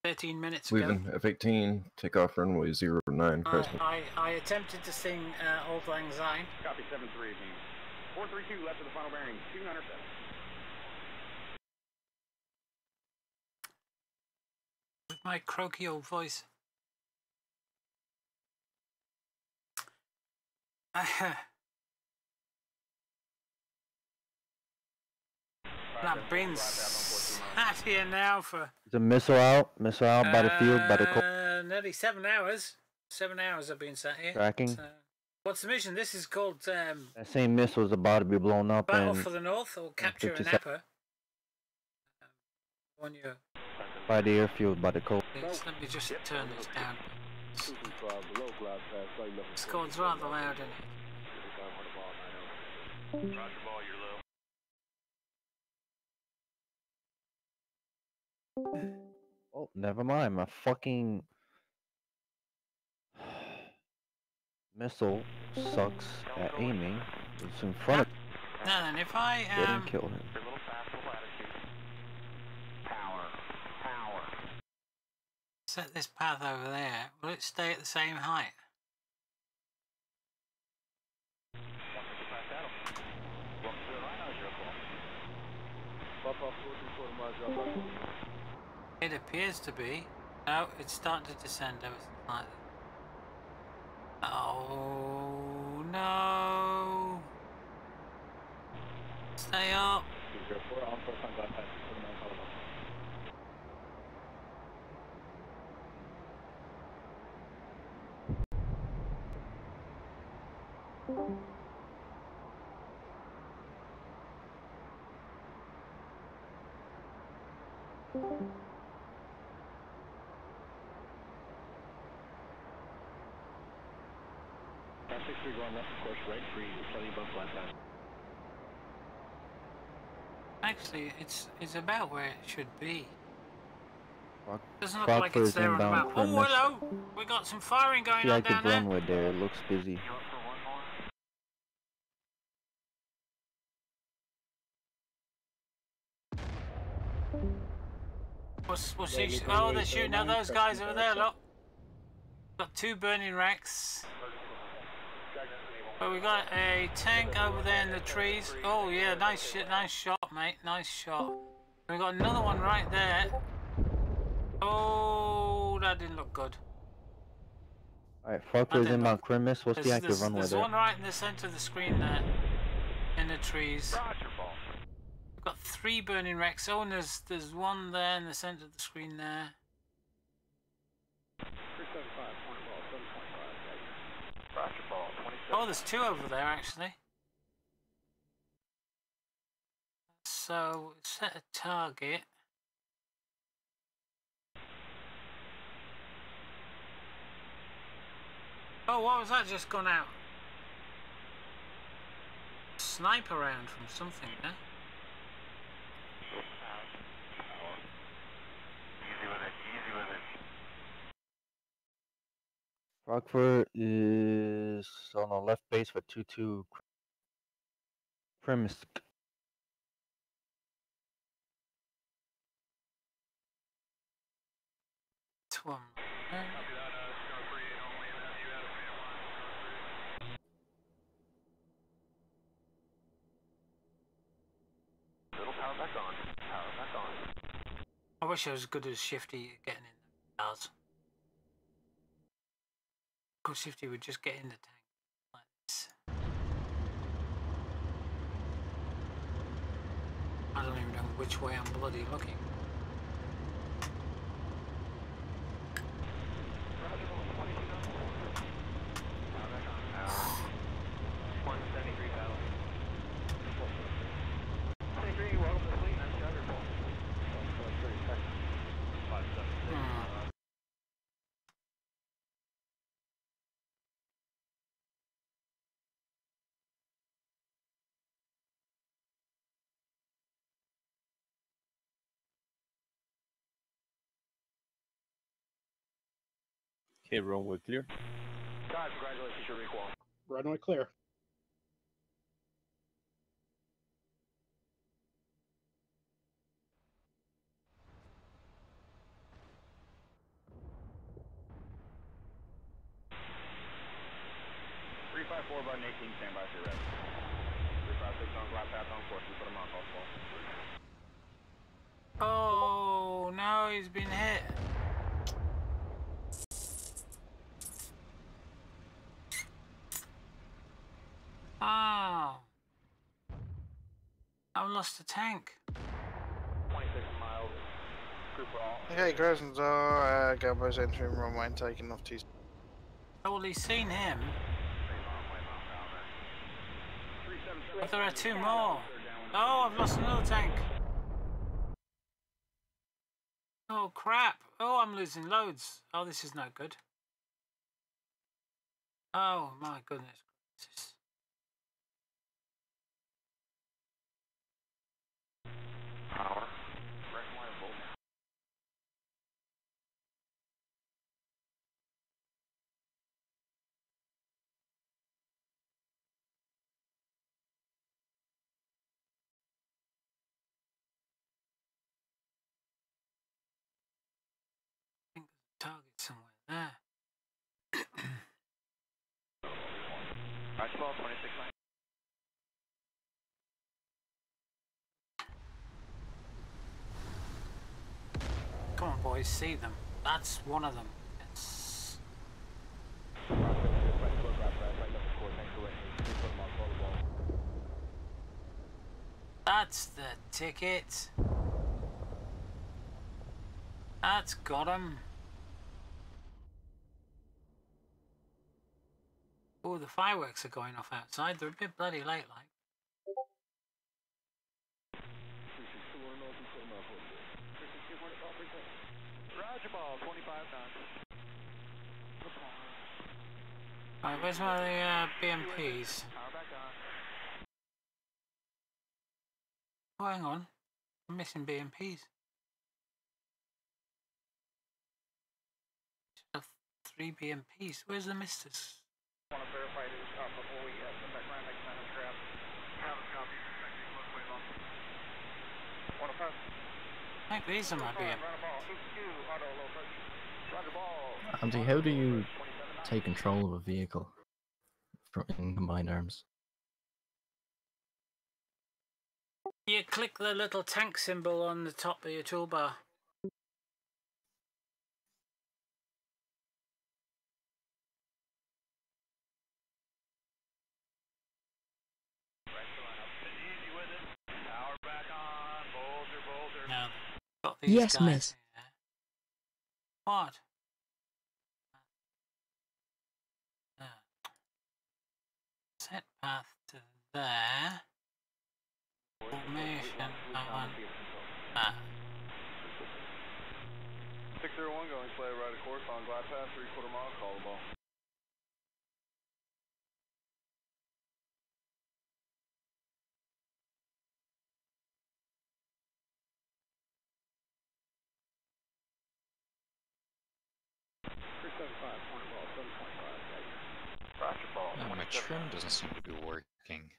13 minutes ago. Leaving F-18, takeoff runway 09, Crescent. I attempted to sing Auld Lang Syne. Copy 7-3, 432 left of the final bearing, 297. With my croaky old voice. That been sat here now for Is a missile out by the field, by the coast. nearly 7 hours. 7 hours I've been sat here. Tracking. What's the mission? This is called That same missile is about to be blown up. Battle and for the North or Capture an Appa. By the airfield, by the coast. Let me just turn this down. Score's rather loud, isn't it? Roger, ball, you're low. Oh, never mind. My fucking missile sucks at aiming. It's in front of. Now then, if I didn't kill him. Set this path over there, will it stay at the same height? It appears to be. No, it's starting to descend ever so slightly. Oh no! Stay up! Going left, of course, right, free, slightly above flat path. Actually, it's about where it should be. Doesn't look Rockford like it's there on the map. Oh, premise. hello! We got some firing going See, I on could down there. run with there. It looks busy. What's he? Oh, they're shooting at those guys over there. Look, got 2 burning wrecks. But we got a tank over there in the trees. Oh yeah, nice shot, mate. Nice shot. We got another one right there. Oh, that didn't look good. Alright, Falkland's inbound Crimis. What's the active runway There's there? one right in the center of the screen there, in the trees. We've got 3 burning wrecks. Oh, and there's one there in the center of the screen there. Oh, there's 2 over there actually. So set a target. Oh, what was that just gone out? Sniper round from something there. Easy with it, easy with it. Rockford is on the left base for 2-2. Premise. One. Little power back on. Power back on. I wish I was as good as Shifty at getting in the cars. Good Shifty would just get in the tank like this. I don't even know which way I'm bloody looking. Okay, runway clear. Guys, congratulations, your recall. Runway clear. 18, stand by, ready. 356 on glide path on course, we put him on call ball. Oh, no, he's been hit. Oh. I've lost a tank. 26 miles. Group all. Okay, Crescent Gabbo's entering runway and taking off T. Oh, well, he's seen him. But there are two more. Oh, I've lost another tank. Oh, crap. Oh, I'm losing loads. Oh, this is no good. Oh, my goodness. Power. I think there's a target somewhere there. Basketball 26 9. Come on, boys, see them. That's one of them. Yes. That's the ticket. That's got him. Oh, the fireworks are going off outside. They're a bit bloody late, like. Roger ball, 25 knots. Right, where's my BMPs? Power back on. Oh, hang on. I'm missing BMPs. Should have 3 BMPs. Where's the misters? I want to verify this before we send that ground next man and grab. Travis copy. Let's wait on. 105. I think these are my BMPs. Andy, how do you take control of a vehicle in Combined Arms? You click the little tank symbol on the top of your toolbar. Power back on. Bolter. Now, got these Yes, guys miss. here. What? Set path to there. Formation. I want that. 601 going play right of course on glide path, 3/4 mile, call the ball. My trim doesn't seem to be working.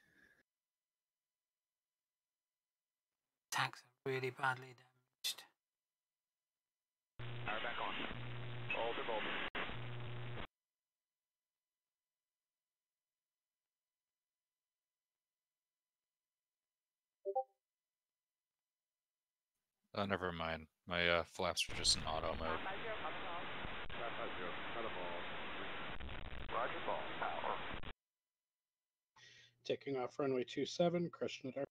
Tanks are really badly damaged. Power back on. Bolter. Oh, never mind. My flaps are just in auto mode. Roger ball. Power. Taking off runway 27, Christian at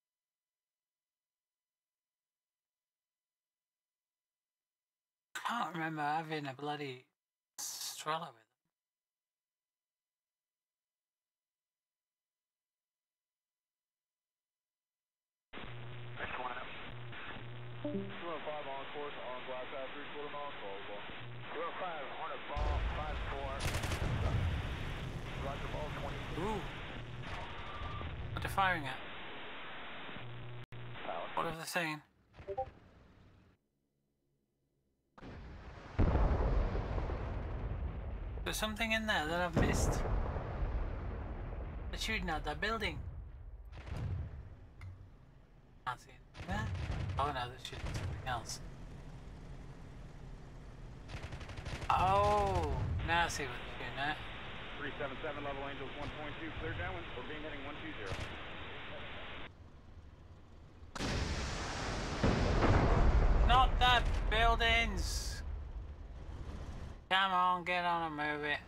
I can't remember having a bloody stroller with them. Next line up. 205 on course on glide path, 3/4 mile, call the ball. 205 on a ball, 5-4. Roger ball, 20. Ooh. What they're firing at? Power. What are they saying? There's something in there that I've missed. They're shooting at that building. Can't see anything there. Oh no, they're shooting something else. Oh, now I see what they're shooting at. 377, level Angels 1.2, clear downwind, we're being heading 120. Not the buildings! Come on, get on and move it.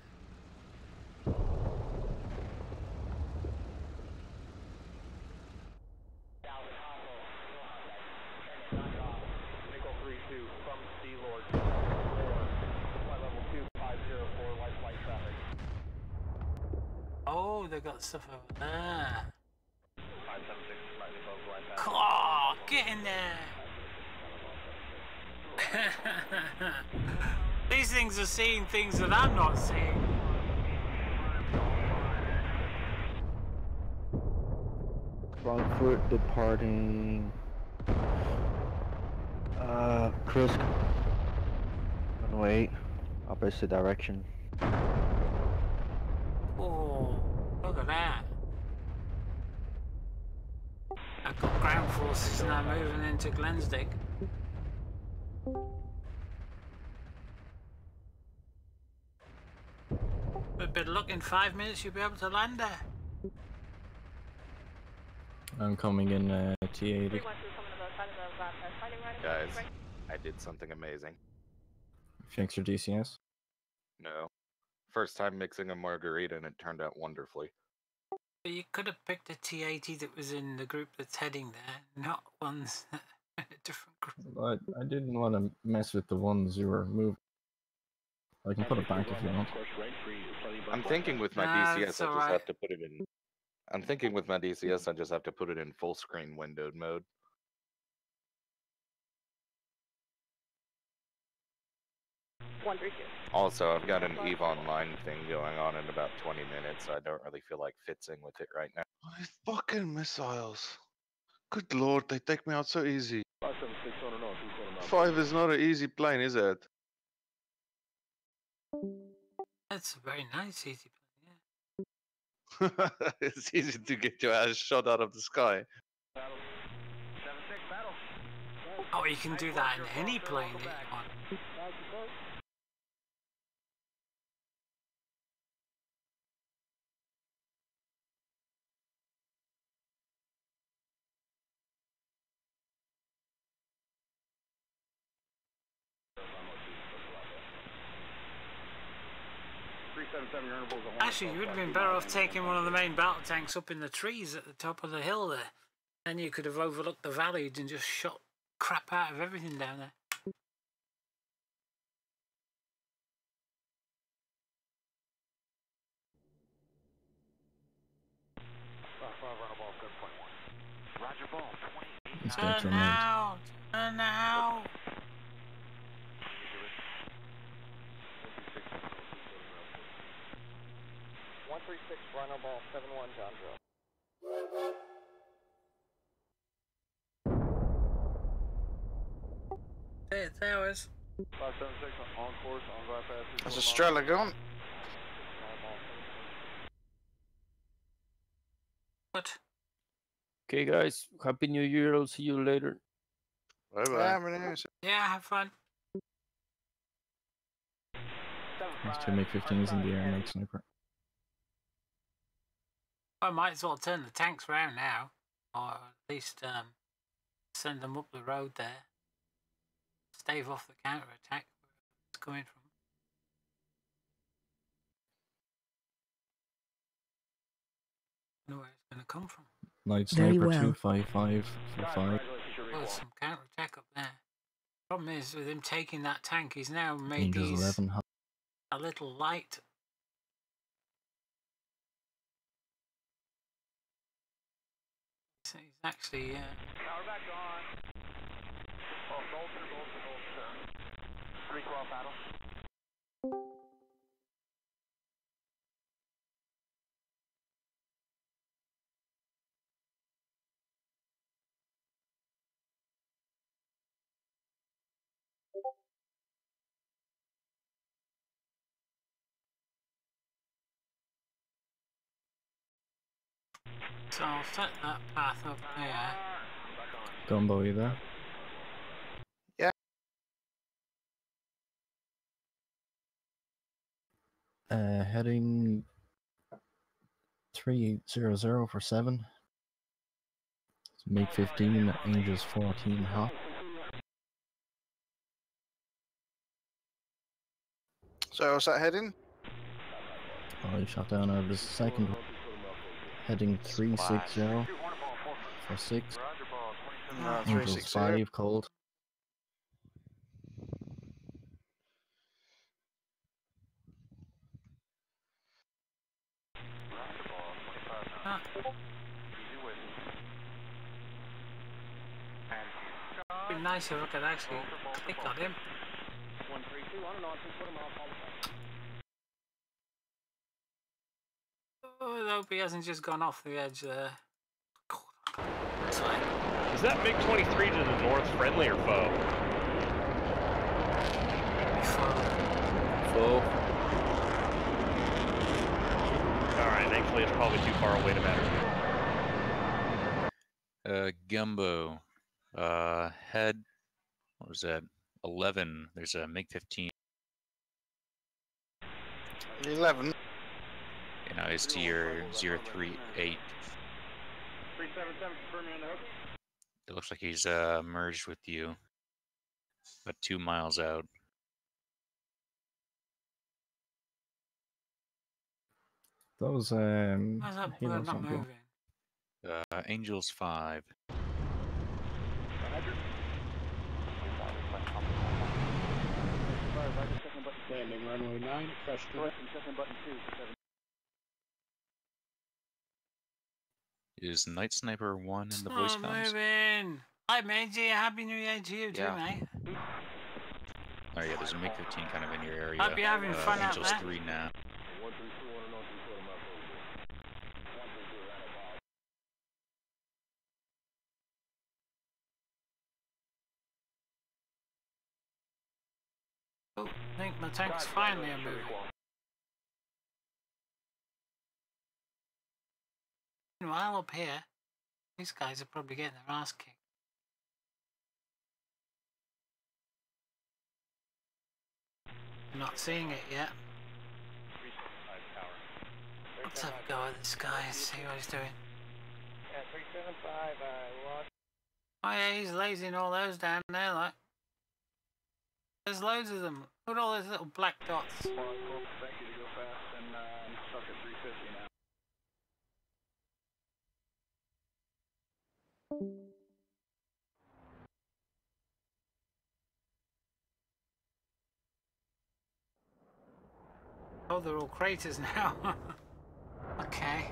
Nickel 3-2 from Sealord, flight level 2504, light flight traffic. Oh, they got stuff over there. 576, slightly above right path. Oh, get in there! These things are seeing things that I'm not seeing. Frankfurt departing. Cruise. Runway, opposite direction. Oh, look at that. I've got ground forces now moving into Glensdick. With a bit of luck, in 5 minutes you'll be able to land there. I'm coming in T80. Guys, I did something amazing. Fix your DCS. No. First time mixing a margarita and it turned out wonderfully. But you could have picked a T80 that was in the group that's heading there, not ones that are in a different group. But I didn't want to mess with the ones you were moving. I can put it back if you want. I'm thinking with my DCS I just have to put it in. I'm thinking with my DCS I just have to put it in full screen windowed mode. Also, I've got an EVE Online thing going on in about 20 minutes, so I don't really feel like fitzing with it right now. Fucking missiles. Good lord, they take me out so easy. 5 is not an easy plane, is it? That's a very nice easy plane, yeah. It's easy to get your ass shot out of the sky. Oh, you can do that in any plane that you want. Actually, you would have been better off taking one of the main battle tanks up in the trees at the top of the hill there. Then you could have overlooked the valley and just shot crap out of everything down there. Roger ball, 28. Turn now! Turn now! 136, final ball, 71, John Joe. Hey, it's ours. 576 on course, on glide path. There's Estrella going. What? Okay, guys. Happy New Year. I'll see you later. Bye bye. Yeah, have fun. These two MiG-15s in the air, night sniper. I might as well turn the tanks round now, or at least send them up the road there. Stave off the counter-attack where it's coming from. I know where it's going to come from. Night sniper 25545. Oh, there's some counter-attack up there. Problem is, with him taking that tank, he's now made Angels these 11. a little light. So he's actually Power back on. Oh, bolster. 312 battle. so I'll set that path up there. Gumbo, you there? Yeah. Heading 300 for 7. MiG 15, Angels 14 hot. So what's that heading? Oh, you shot down out of the second one. Heading 360 for 6. Angels 5 cold. It'd be nice if I could actually click on him. Oh, I hope he hasn't just gone off the edge there. That's fine. Is that MiG-23 to the north friendly or foe? Foe. Alright, thankfully it's probably too far away to matter. Gumbo. Head, what was that? 11. There's a MiG-15. 11. You know, it's to your 038. 377, confirm me on the hook. It looks like he's merged with you, about 2 miles out. Those How's that bird helos not on moving? Angels 5. Landing runway 9, crush direct. Is Night Sniper 1 in the It's voice not comms? moving. Hi, matey. Happy New Year to you too, mate. Oh yeah, there's a MiG-15 kind of in your area. Hope you're having fun out Angels there. 3 now. Oh, I think my tanks finally are moving. Meanwhile, up here, these guys are probably getting their ass kicked. I'm not seeing it yet. Let's have a go at this guy and see what he's doing. Yeah, 375, lost. Oh yeah, he's lasing all those down there, like. There's loads of them. Look at all those little black dots. Thank you to go fast, and I'm stuck at 350 now. Oh, they're all craters now. Okay.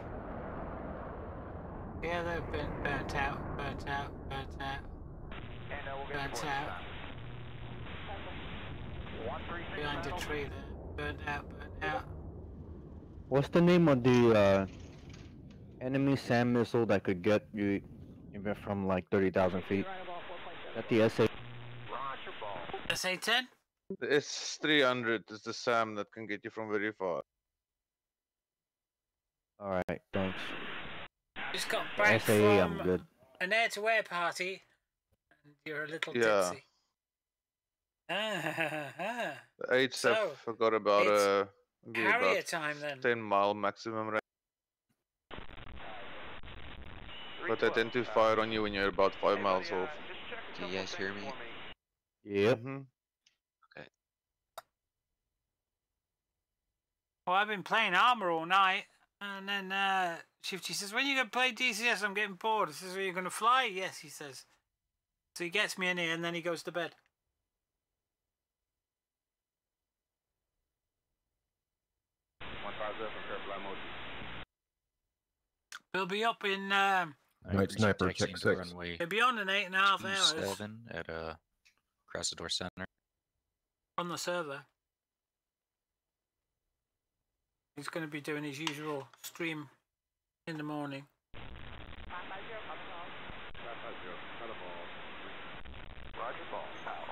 Yeah, they're burnt out, burnt out, burnt out, burnt out. Behind the tree there, burnt out, burnt out. What's the name of the enemy SAM missile that could get you even from like 30,000 feet? Is that the SA? SA-10? The S300 is the SAM that can get you from very far. Alright, thanks. Just got back SAE, from I'm good. an air-to-air party, and you're a little Yeah. tipsy. Ah, The 8 so, forgot about it's maybe Harrier about time then. 10-mile maximum range. But they tend to fire on you when you're about 5 miles off. Can you guys hear me? Yep. Okay. Well, I've been playing Armour all night, and then Shifty says, when are you going to play DCS? I'm getting bored. I says, are you going to fly? Yes, he says. So he gets me in here, and then he goes to bed. We'll be up in... Night Sniper, check 6. He'll be on in 8.5 hours 7 at Crassador Center. on the server. He's going to be doing his usual stream in the morning.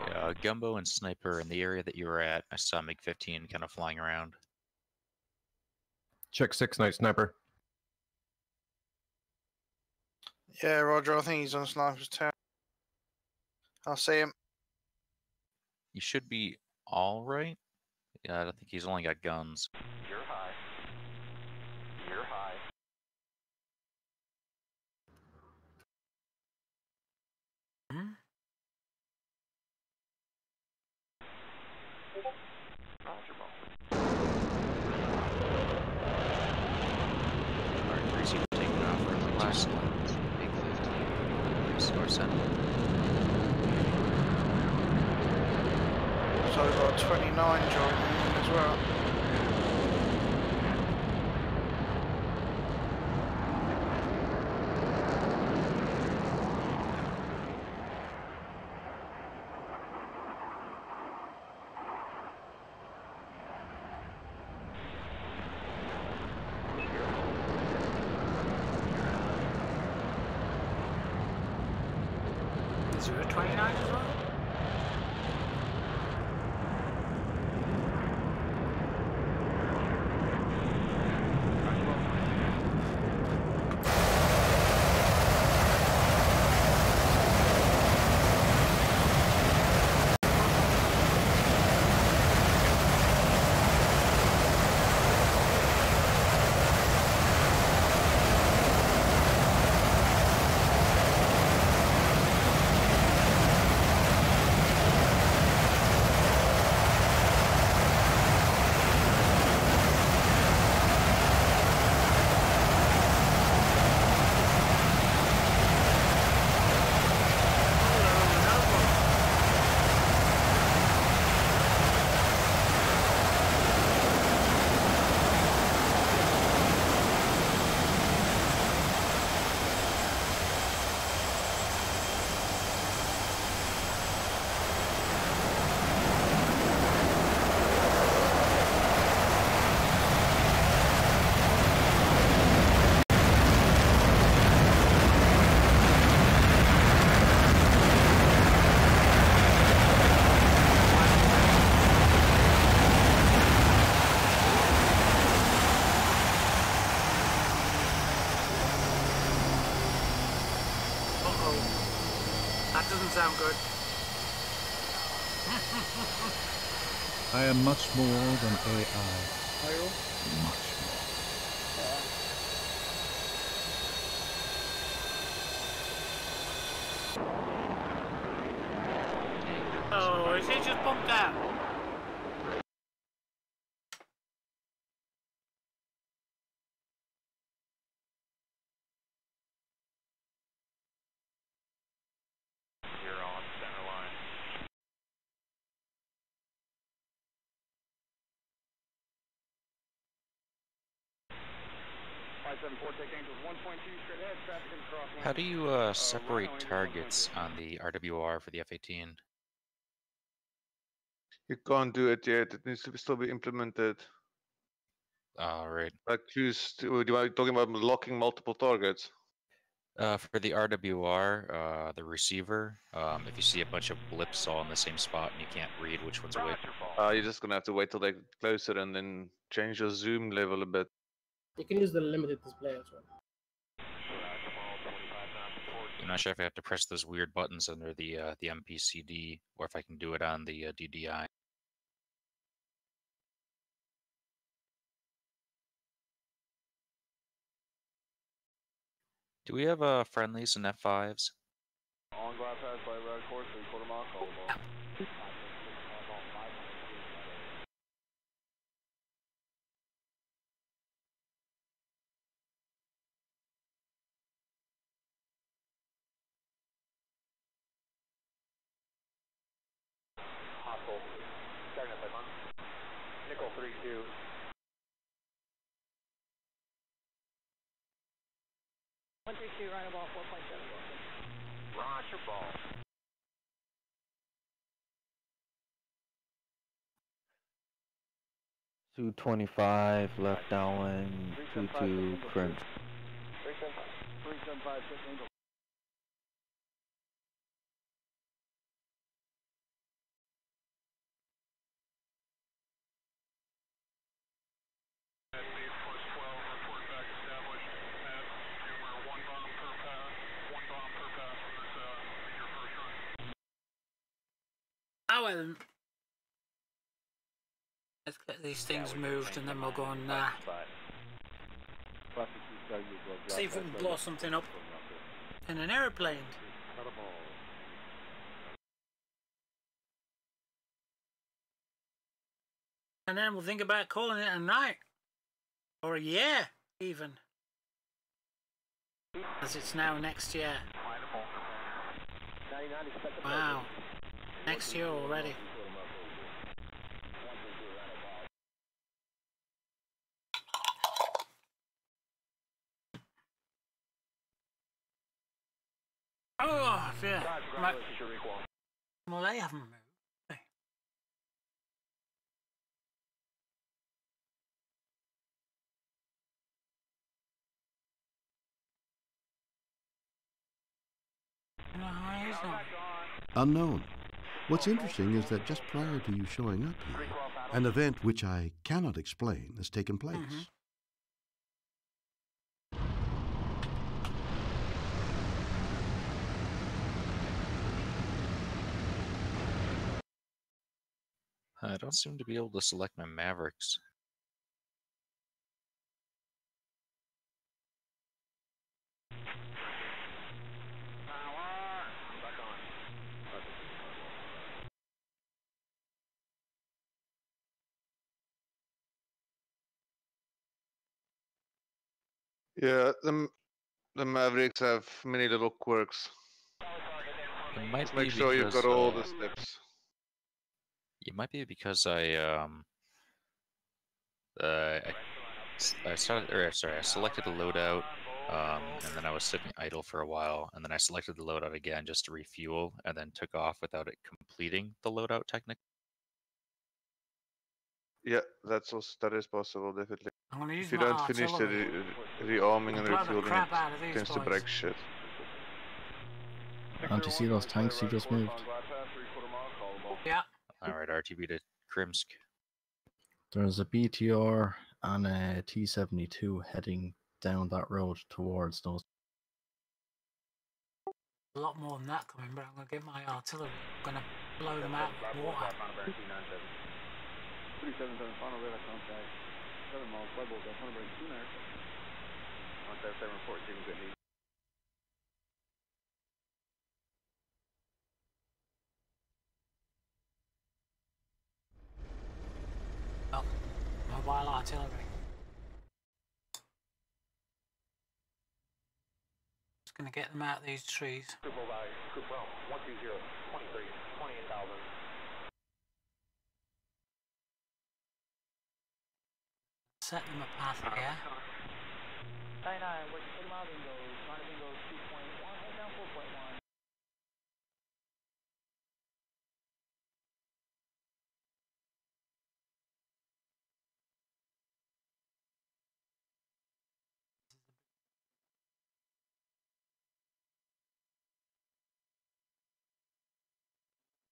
Yeah, Gumbo and Sniper in the area that you were at. I saw MiG-15 kind of flying around. Check 6, Night Sniper. Yeah, Roger, I think he's on Sniper's Tower. I'll see him. You should be alright. Yeah, I don't think he's only got guns. You're high. You're high. Alright, Greasy, we're taking off for like 2 slots. 8:15. North Center. So we've got 29 joining as well. Is there a 29 as well? That doesn't sound good. I am much more than AI. Are you? Much Oh, is it just bumped out? You're on center line. How do you separate targets on the RWR for the F-18? You can't do it yet. It needs to still be implemented. Right. Like choose. Do you want talking about locking multiple targets? For the RWR, the receiver, if you see a bunch of blips all in the same spot and you can't read which one's which. You're just gonna have to wait till they get closer and then change your zoom level a bit. You can use the limited display as well. I'm not sure if I have to press those weird buttons under the MPCD or if I can do it on the DDI. Do we have friendlies and F5s? On glide pass by red course, 3/4 mile, call the ball. Hostile. Starting up on. Nickel 3-2. One 3-2, right ball 4.7. Roger ball. Two 25 left downwind, 22 crimp. 375, 6 angel. Oh well. Let's get these things moved and then we'll go and see if we can blow something up in an airplane. And then we'll think about calling it a night. Or a year, even. As it's now next year. Wow. Next year already. Oh, yeah. Well, they haven't moved. Unknown. What's interesting is that just prior to you showing up here, an event which I cannot explain has taken place. I don't seem to be able to select my Mavericks. Yeah, the Mavericks have many little quirks. It might Just be make sure you've got all the steps. It might be because I selected a loadout, and then I was sitting idle for a while, and then I selected the loadout again just to refuel, and then took off without it completing the loadout technically. Yeah, that is possible, definitely. I'm gonna use If you my don't finish the rearming and refueling, it tends to break shit. Can't you see those tanks you just moved? Yeah. Alright, RTB to Krimsk. There's a BTR and a T-72 heading down that road towards those. A lot more than that coming, but I'm gonna get my artillery. I'm gonna blow them out with water. 377 final radar contact. 7 miles, 5 volts, 100 break 2 nurse. 177 report, taking good news. Oh, mobile artillery. Just gonna get them out of these trees. Group value, group 120, 23, 28,000. Set them a path here. 99, we're 8 mile bingo, Sonic bingo 2.1, head down 4.1.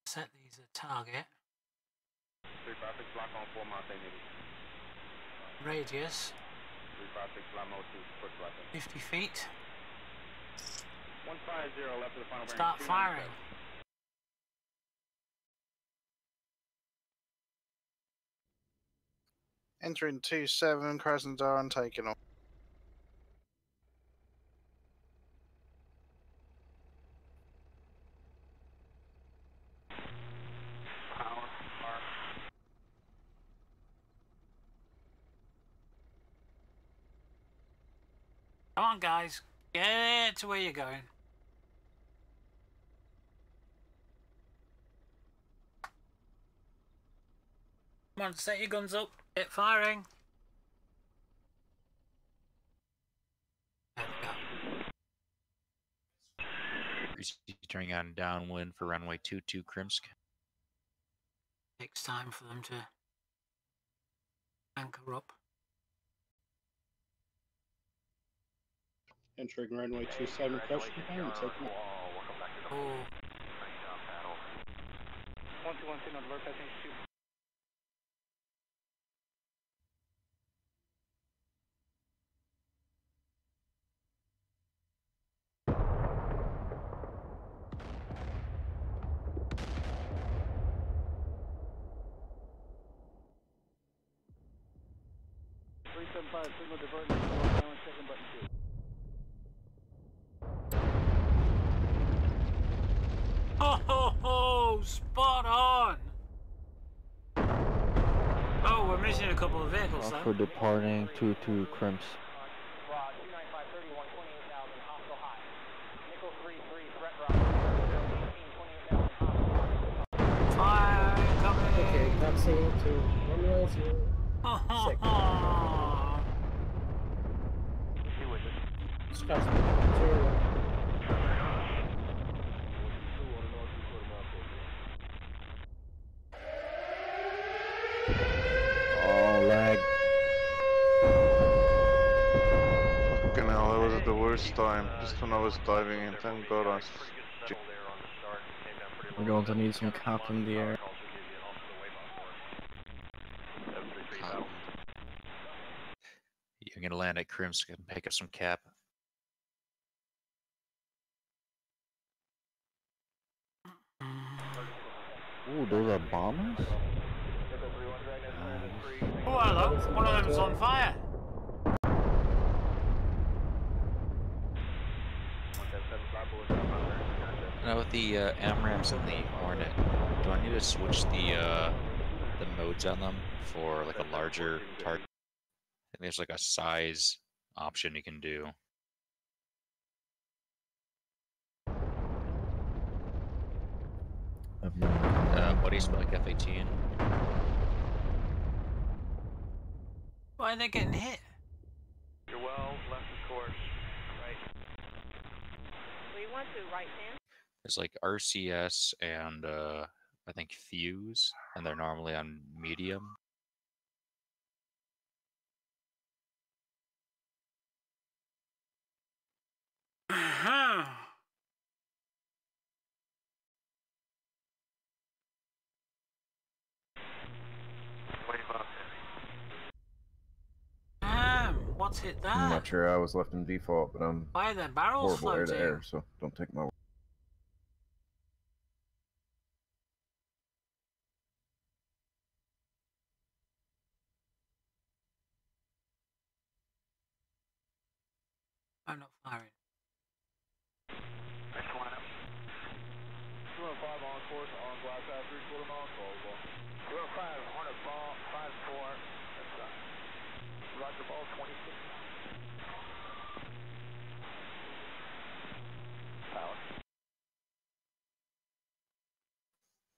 Set these a target. 356 block on 4 miles, Radius 356 block mode 2, push block. 50 feet. 150 left of the final bearing. Start firing. Entering 2-7, Krasnodar and taking off. Come on, guys. Get to where you're going. Come on, set your guns up. Get firing. There we go. Turning on downwind for runway 22 Krimsk. Takes time for them to anchor up. Entering runway 27, question and taking it. Oh. 121 signal, divert passing 2. Signal divert, second button 2. Ho ho ho! Spot on! Oh we're missing a couple of vehicles though. For departing to Crimps. Rod, 295, 31, 28,000, hostile high. Nickel 3-3, threat drop, 18, 28,000, hostile high. Fire coming! Okay, taxiing to runway 06. Scratch 01. Oh, lag. Fucking hell, that was the worst time. Just when I was diving in, thank God I... We're going to need some cap in the air. You're gonna land at Krimsk and pick up some cap. Ooh, those are bombers? Oh, hello. One of them's on fire. Now with the AMRAAMs and the Hornet, do I need to switch the modes on them for like a larger target? I think there's like a size option you can do. What do you spell like F-18? Why are they getting hit? You're well, left of course, right. We want to right hand. There's like RCS and I think Fuse, and they're normally on medium. What's hit that? I'm not sure. I was left in default, but I'm Why are the barrels horrible air to floating? air, so don't take my word. I'm not firing. Next line up. 205 on course, on glide path, 3/4 mile, call ball. 205, Hornet ball, 5-4, that's Roger ball, 26 knots. Power.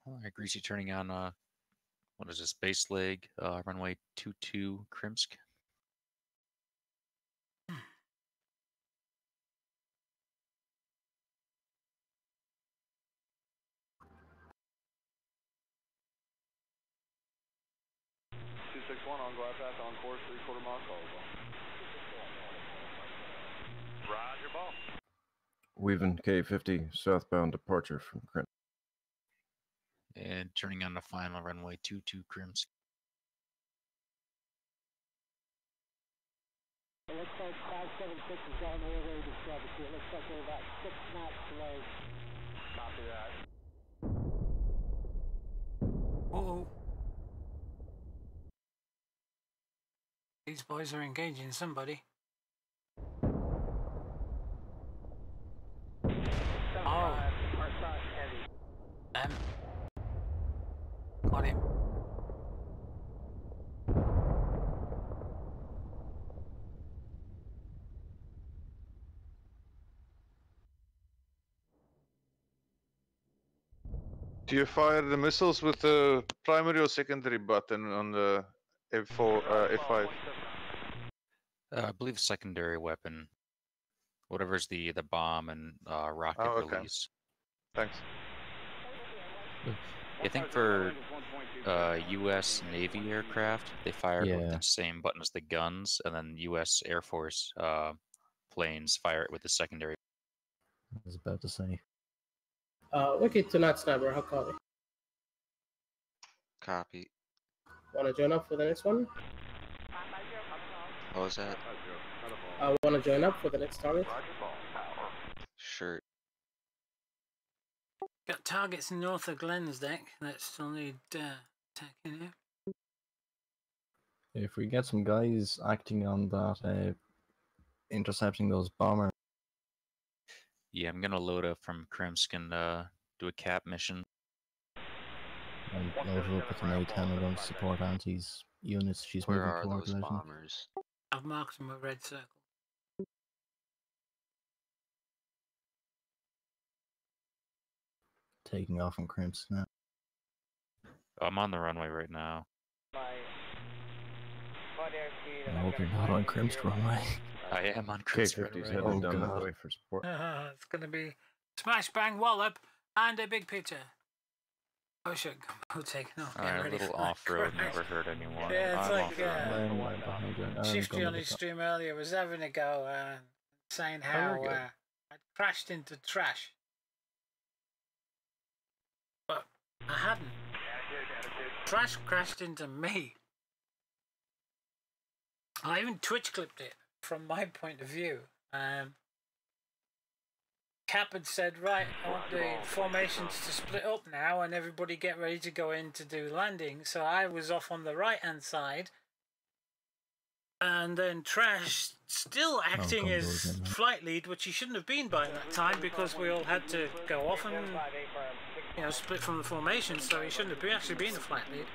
Alright, Greasy turning on, what is this, base leg, runway 22 Krimsk. On glide path, on course, 3/4 mile, call ball. Roger ball. Weaving K50 southbound departure from Crimps. And turning on the final runway 22 Krimsk. It looks like 576 is on the way to describe it. It looks like we're about 6 knots below. Copy that. Uh-oh. These boys are engaging somebody. Oh. Got him. Do you fire the missiles with the primary or secondary button on the F4, F5? I believe secondary weapon. Whatever's the bomb and rocket release. Thanks. I think for U.S. Navy aircraft, they fire it with the same button as the guns, and then U.S. Air Force planes fire it with the secondary. I was about to say. Wicked to not sniper, how copy? Copy. Wanna join up for the next one? What was that? Wanna join up for the next target? Sure. Got targets north of Glenn's deck that still need attacking here. If we get some guys acting on that, intercepting those bombers. Yeah, I'm gonna load up from Krimsk and do a cap mission. And load her up with an A10 and going to support Auntie's units. She's Where moving are forward. those bombers? I've marked them with red circle. Taking off on Crimps now. I'm on the runway right now. I hope you're not on Crimps runway. I am on Crimps K-50's runway. headed down that way for support. It's going to be smash, bang, wallop, and a big picture. Oh shit, we'll take no. Alright, a little off-road, never hurt anyone. Yeah, it's I'm like off-road. Shifty on his stream earlier was having a go, saying how I'd crashed into trash. But I hadn't. Trash crashed into me. I even Twitch clipped it from my point of view. Cap had said, right, I want the formations to split up now and everybody get ready to go in to do landing. So I was off on the right hand side. And then Trash still acting as flight lead, which he shouldn't have been by that time because we all had to go off and, you know, split from the formation. So he shouldn't have actually been the flight lead.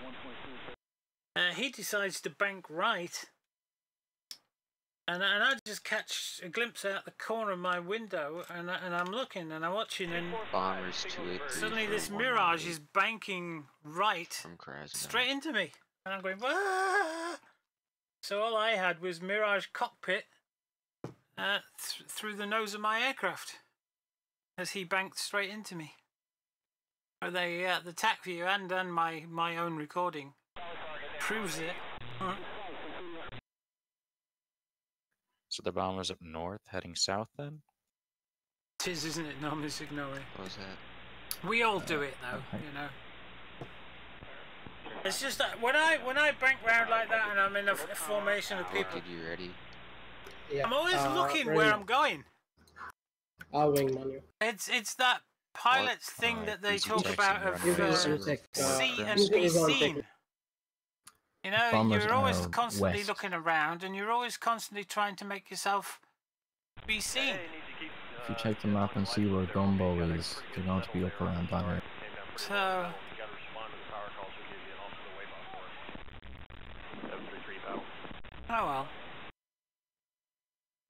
He decides to bank right. And I just catch a glimpse out the corner of my window, and I'm looking and I'm watching, and Bombers 283. suddenly this Mirage is banking right straight into me, and I'm going, "Wah!" So all I had was Mirage cockpit through the nose of my aircraft as he banked straight into me. Or the TAC view and my own recording proves it. So the bomber's up north, heading south then? It is, isn't it? No Signore. What was that? We all do it though, you know. It's just that when I bank round like that and I'm in a formation of people, You ready? Yeah. I'm always looking ready. where I'm going. I'll wing Manu. It's that pilot's thing that they talk about of see and Use be his own seen. tech. You know, Bombers you're always are constantly west. looking around and you're always constantly trying to make yourself be seen. If you check the map and see where Gumbo is, you're going to be up around that area. So, oh well.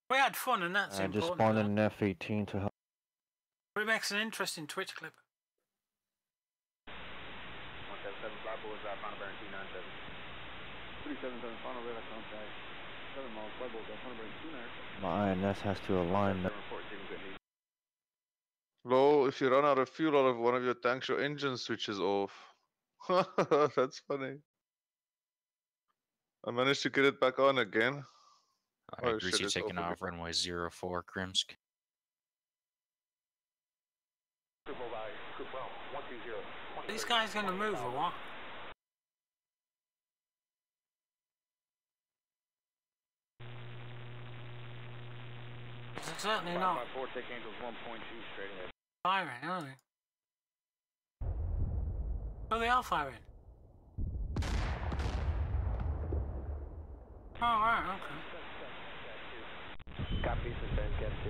We had fun and that's I just important. spawned an F-18 to help. It makes an interesting Twitch clip. My INS has to align. Low, if you run out of fuel out of one of your tanks, your engine switches off. That's funny. I managed to get it back on again. Alright, Greasy taking off runway 04, Krimsk. These guys gonna move or what? It's certainly not firing, are they? Oh, they are firing. Oh, right, okay. Copy, suspend, get 2.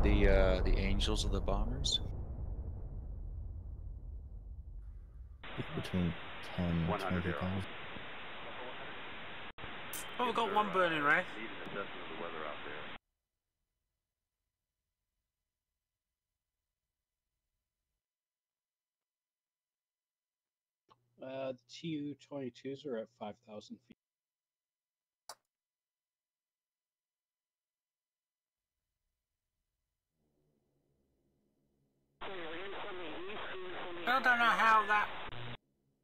You know the angels of the bombers? Between 10 and 20,000. Oh, we've got one burning, right? The Tu-22s are at 5,000 feet. I don't know how that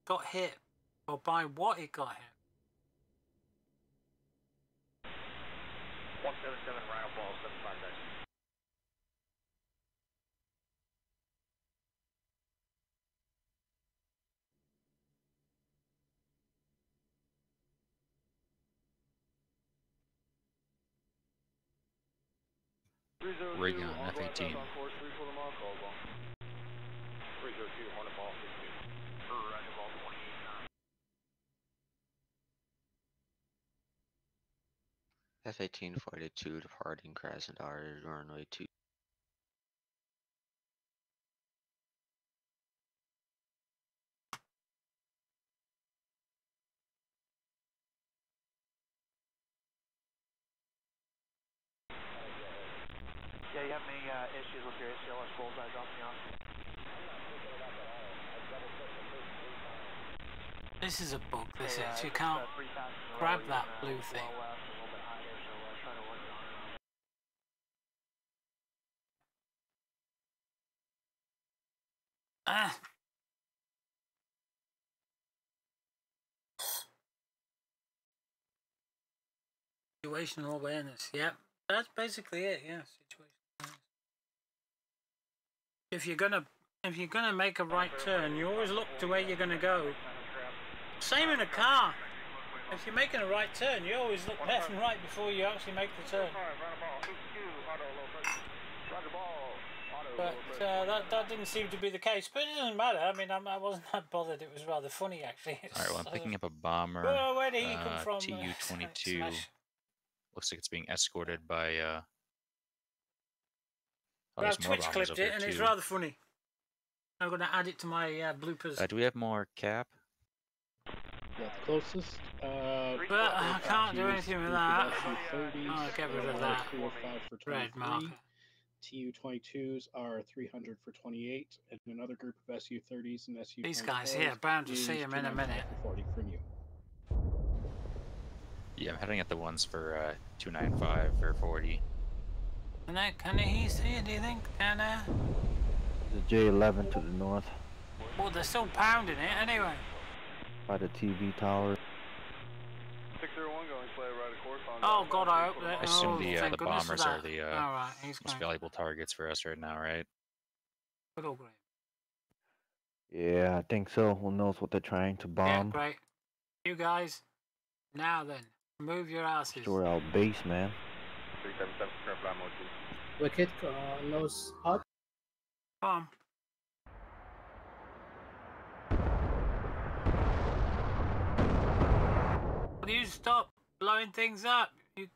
got hit, or by what it got hit. 177 Rhino Ball 75 dash. Rig on F-18. F-18 42 departing Krasnodar, runway 2. Yeah, you have any issues with your ACLS bullseye dropping off? This is a bug, this is. You can't grab that blue thing. Ah! Situational awareness, yep. That's basically it, yeah. Situational awareness. If you're gonna make a right turn, you always look to where you're gonna go. Same in a car. If you're making a right turn, you always look left and right before you actually make the turn. But that didn't seem to be the case. But it doesn't matter. I mean, I wasn't that bothered. It was rather funny, actually. Alright, well, I'm picking up a bomber. Oh, where did he come from? TU-22. Looks like it's being escorted by. Well, Twitch clipped it, and it's rather funny. I'm going to add it to my bloopers. Do we have more cap? Yeah, the closest. But I can't do anything with that. I'll get rid of that. 305 for 23. TU-22s are 300 for 28, and another group of SU-30s and SU-24s. These guys here, bound to see them in a minute. 40 from you. Yeah, I'm heading at the ones for 295 for 40. Can he see it, do you think? Down there? The J11 to the north. Well, they're still pounding it anyway. By the TV tower. 601 going slay right of course on. Oh god, I hope that. I assume the goodness bombers are the right, most valuable targets for us right now, right? Good old great. Yeah, I think so. Who knows what they're trying to bomb? Yeah, great. You guys, now then, move your asses. Destroy our base, man. Wicked, nose out. Bomb. Will you stop blowing things up? You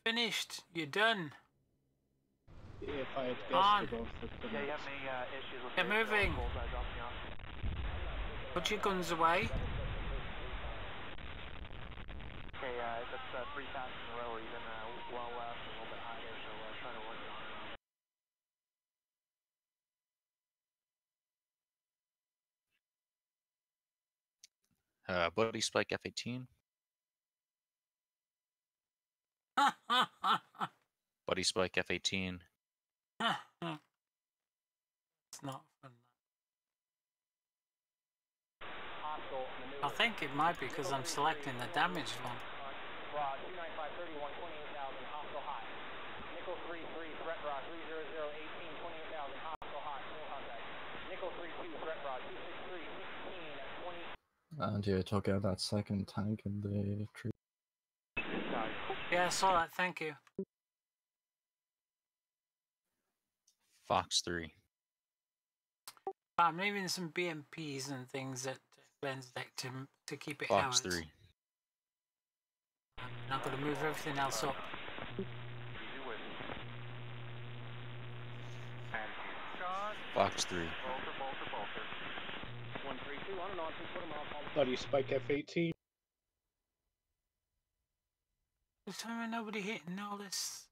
finished. You're done. If I had to guess, on. they're going for Yeah, you have any issues with Get moving. bullseye dropping off? Put your guns away. Okay, that's 3 passes in a row. We're even well left and a little bit higher, so try to work on it. Buddy Spike F-18. Buddy Spike F-18. It's not fun. I think it might be because I'm selecting the damaged one. 295, 31, 28,000, hostile hot. Nickel 33, threat rod, 300, 18, 28,000, hostile hot, no contact. Nickel 32, threat rod, 263, 16, 20. And you're talking about that second tank in the tree. Yeah, I saw that, thank you. Fox 3. I'm leaving some BMPs and things at Glenn's deck to keep it Fox out. 3. I'm going to move everything else up. Fox 3. Buddy Spike F-18. There's time nobody hitting all this.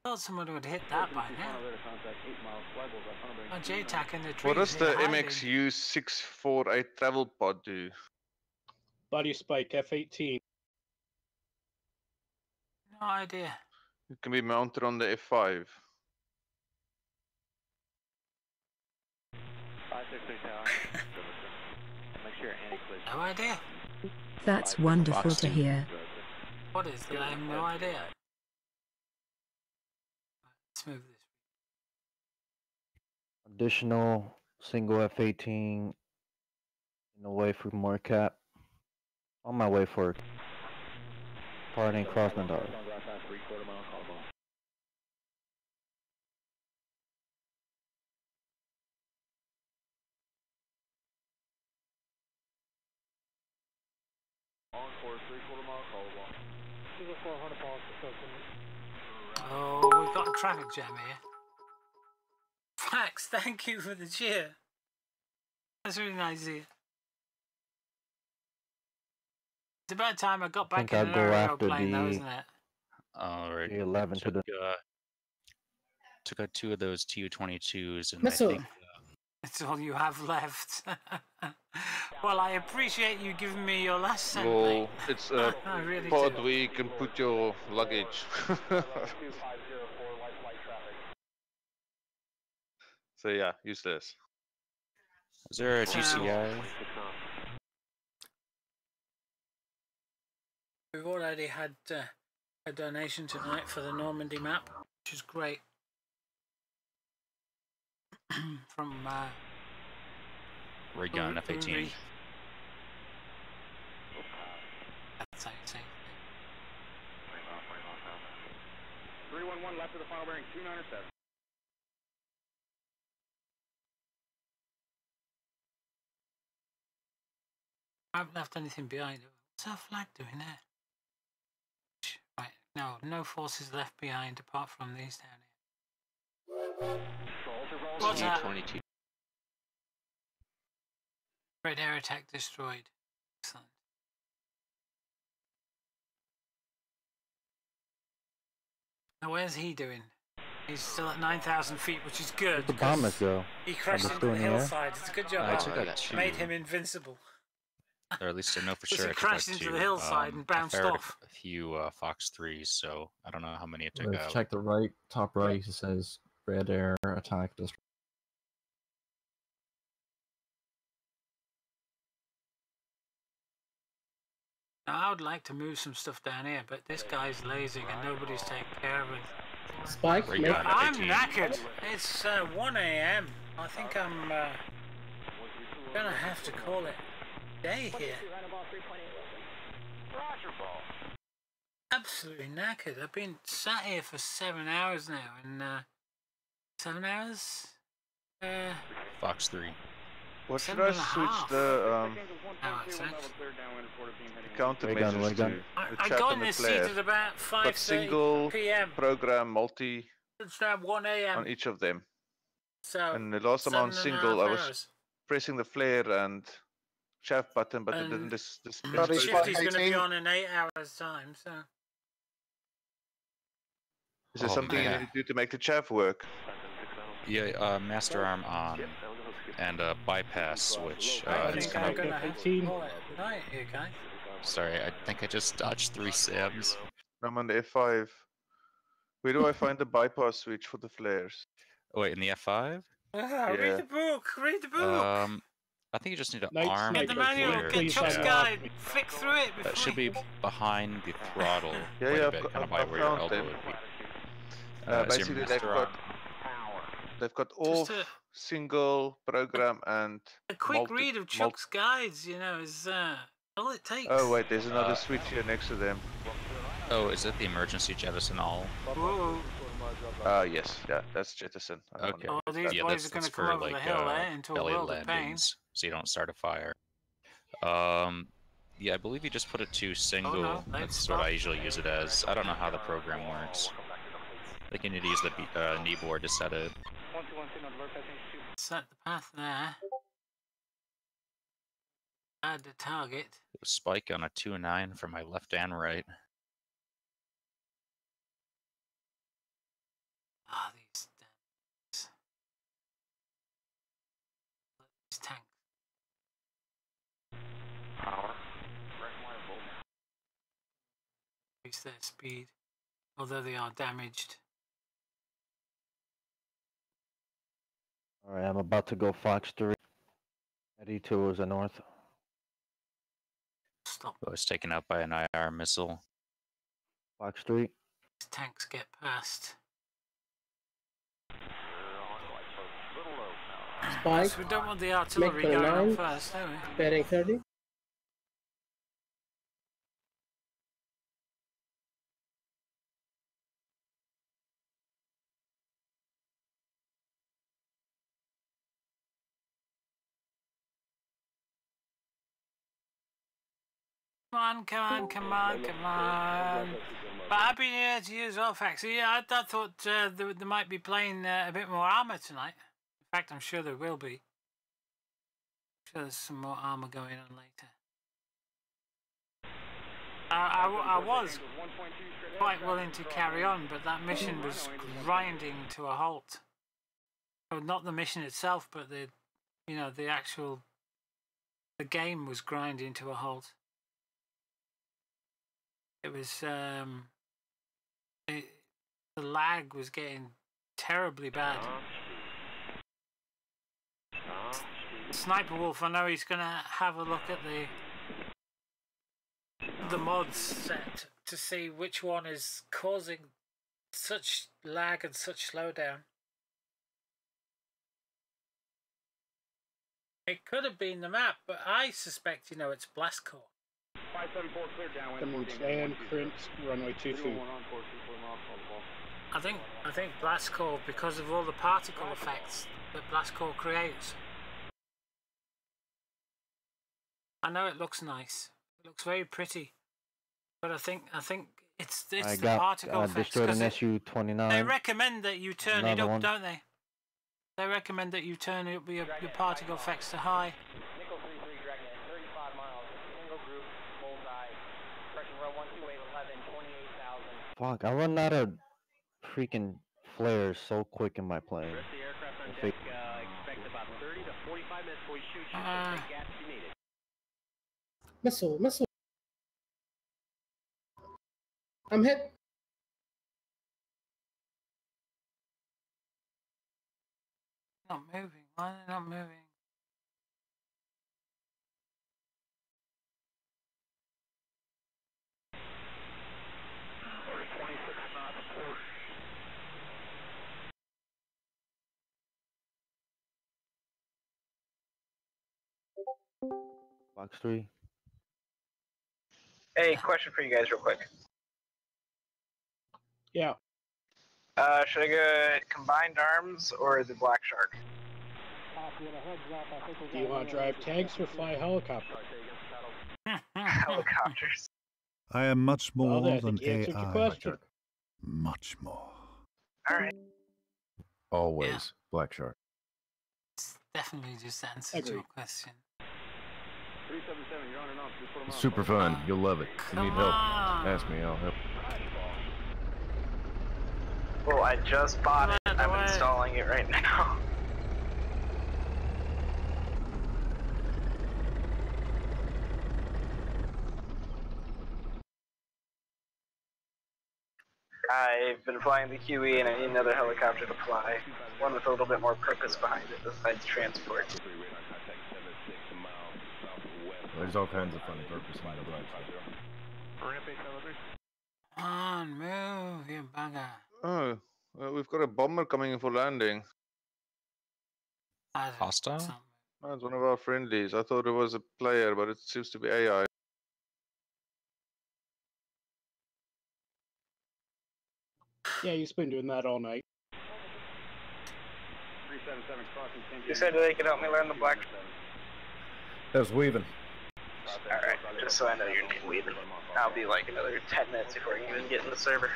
I thought someone would hit that by now. J-tack in the trees. What does the MXU-648 travel pod do? Buddy Spike F-18. No idea. It can be mounted on the F5. 563 tower. Make sure No idea. That's wonderful to hear. What is that? I have no idea. Let's move this. Additional single F-18 in the way for more cap. On my way for parting Krasnodar. On course, 3/4 mile call ball. Oh, we've got a traffic jam here. Fax, thank you for the cheer. That's really nice of you. It's about time I got back in an aeroplane, though, isn't it? Alright. The 11 to the... Took out 2 of those Tu-22s, and Missile. I think... It's all you have left. Well, I appreciate you giving me your last cent, Well, mate. it's I a really pod do. where you can put your luggage. So yeah, use this. Is there a GCI? We've already had a donation tonight for the Normandy map, which is great. From Ray gun F-18. That's how you say it. 311 left of the final bearing 297. I haven't left anything behind. What's our flag doing there? Right, no forces left behind apart from these down here. What's that? 22. Red air attack destroyed. Excellent. Now where's he doing? He's still at 9,000 feet, which is good. The bombers go. He crashed into the hillside. It's a good job. I took out 2. Made him invincible. Or at least I know for Because sure. he I took out crashed into 2. the hillside and bounced I fired off. a few Fox 3s, so I don't know how many it took Let's out. check the right, top right. It says red air attack destroyed. Now, I would like to move some stuff down here, but this guy's lasing and nobody's taking care of it. Spike, I'm knackered. It's 1 a.m. I think I'm gonna have to call it day here. Absolutely knackered. I've been sat here for 7 hours now, and 7 hours? Fox 3. What should I switch the countermeasures to? I got in this seat at about 5:30 p.m. Program, multi. It's now 1 a.m. on each of them. So And the last time on 7.5 single, I was hours. pressing the flare and shaft button, but it didn't. This Shifty's going to be on in 8 hours' time, so. Is there something you need to do to make the chaff work? Yeah, master arm on, and a bypass switch. I think I'm going to have to call it night here, guys. Sorry, I think I just dodged 3 SAMs. I'm on the F5. Where do I find the bypass switch for the flares? Oh, wait, in the F5? Read the book. Read the book. I think you just need to arm Get the manual. Get Chuck's guide. Flick through it. That should be behind the throttle. Yeah, kind of by where your elbow would be. Basically, they've got off, single, program, and a quick read of Chuck's guides. You know, is all it takes. Oh wait, there's another switch here next to them. Oh, is it the emergency jettison all? Whoa. Yes, yeah, that's jettison. Okay. Oh, these boys are going to come over the hill, into a world of pain. So you don't start a fire. Yeah, I believe you just put it to single. Oh, no, that's what I usually use it as. I don't know how the program works. I think you need to use the kneeboard to set it. Set the path there. Add the target. Spike on a 2-9 for my left and right. Ah, these tanks. These tanks. Power. Increase their speed, although they are damaged. Alright, I'm about to go Fox 3. Eddie 2 is the north. Stop. I was taken out by an IR missile. Fox 3. These tanks get past. Spike. So we don't want the artillery going on first, do we? Bearing 30. Come on, come on, come on, come on. But happy New Year to you as well, Fax. Yeah, I thought they might be playing a bit more armor tonight. In fact, I'm sure there will be. I'm sure there's some more armor going on later. I was quite willing to carry on, but that mission was grinding to a halt. Oh, not the mission itself, but the game was grinding to a halt. It was the lag was getting terribly bad. Sniper Wolf, I know he's gonna have a look at the mods set to see which one is causing such lag and such slowdown. It could have been the map, but I suspect it's Blast Core. 574 clear downwind. And Crint, runway 22. I think Blast Core, because of all the particle effects that Blast Core creates. I know it looks nice. It looks very pretty. But I think it's the particle effects. Destroyed an Su-29. They recommend that you turn it up, don't they? They recommend that you turn up your particle effects to high. Nickel 33 Dragnet, 35 miles, single group, bullseye, correction, row 12811, 28,000. Fuck, I run out of freaking flares so quick in my plane. Rest of the aircraft on deck, expect about 30 to 45 minutes before we shoot you, so take gas if you need it. Missile. I'm hit. Not moving. Why are they not moving? Box 3. Hey, question for you guys real quick. Yeah. Should I go combined arms or the Black Shark? Do you want to drive tanks or fly helicopters? Helicopters. I am much more Well, I than think you answered your AI. question. Much more. Alright. Always Black Shark. It's definitely just answered your question. 377, you're on and off. Just put 'em on. Super fun. You'll love it. If you need help, ask me. I'll help. Well, I just bought it. I'm installing it right now. I've been flying the QE and I need another helicopter to fly. One with a little bit more purpose behind it besides transport. There's all kinds of fun and purpose in the Black Shark. Come on, move, you bugger. Oh, well, we've got a bomber coming in for landing. Hostile? That's one of our friendlies. I thought it was a player, but it seems to be AI. Yeah, you've been doing that all night. 377 crossing 10. You said they could help me learn the Black. How's Weaving? Alright, just so I know your name, Weaving. I'll be like another 10 minutes before you even get in the server.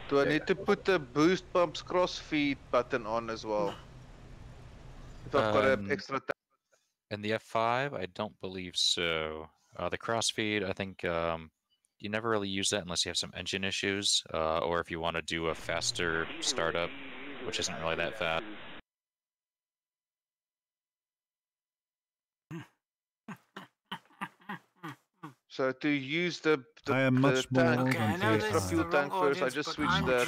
Do I need to put the boost pumps crossfeed button on as well? If I've got an extra tank. In the F5, I don't believe so. The crossfeed, I think you never really use that unless you have some engine issues, or if you want to do a faster startup, which isn't really that fast. So to use the I am much more tank, than the extra fuel tank first, I just switched the...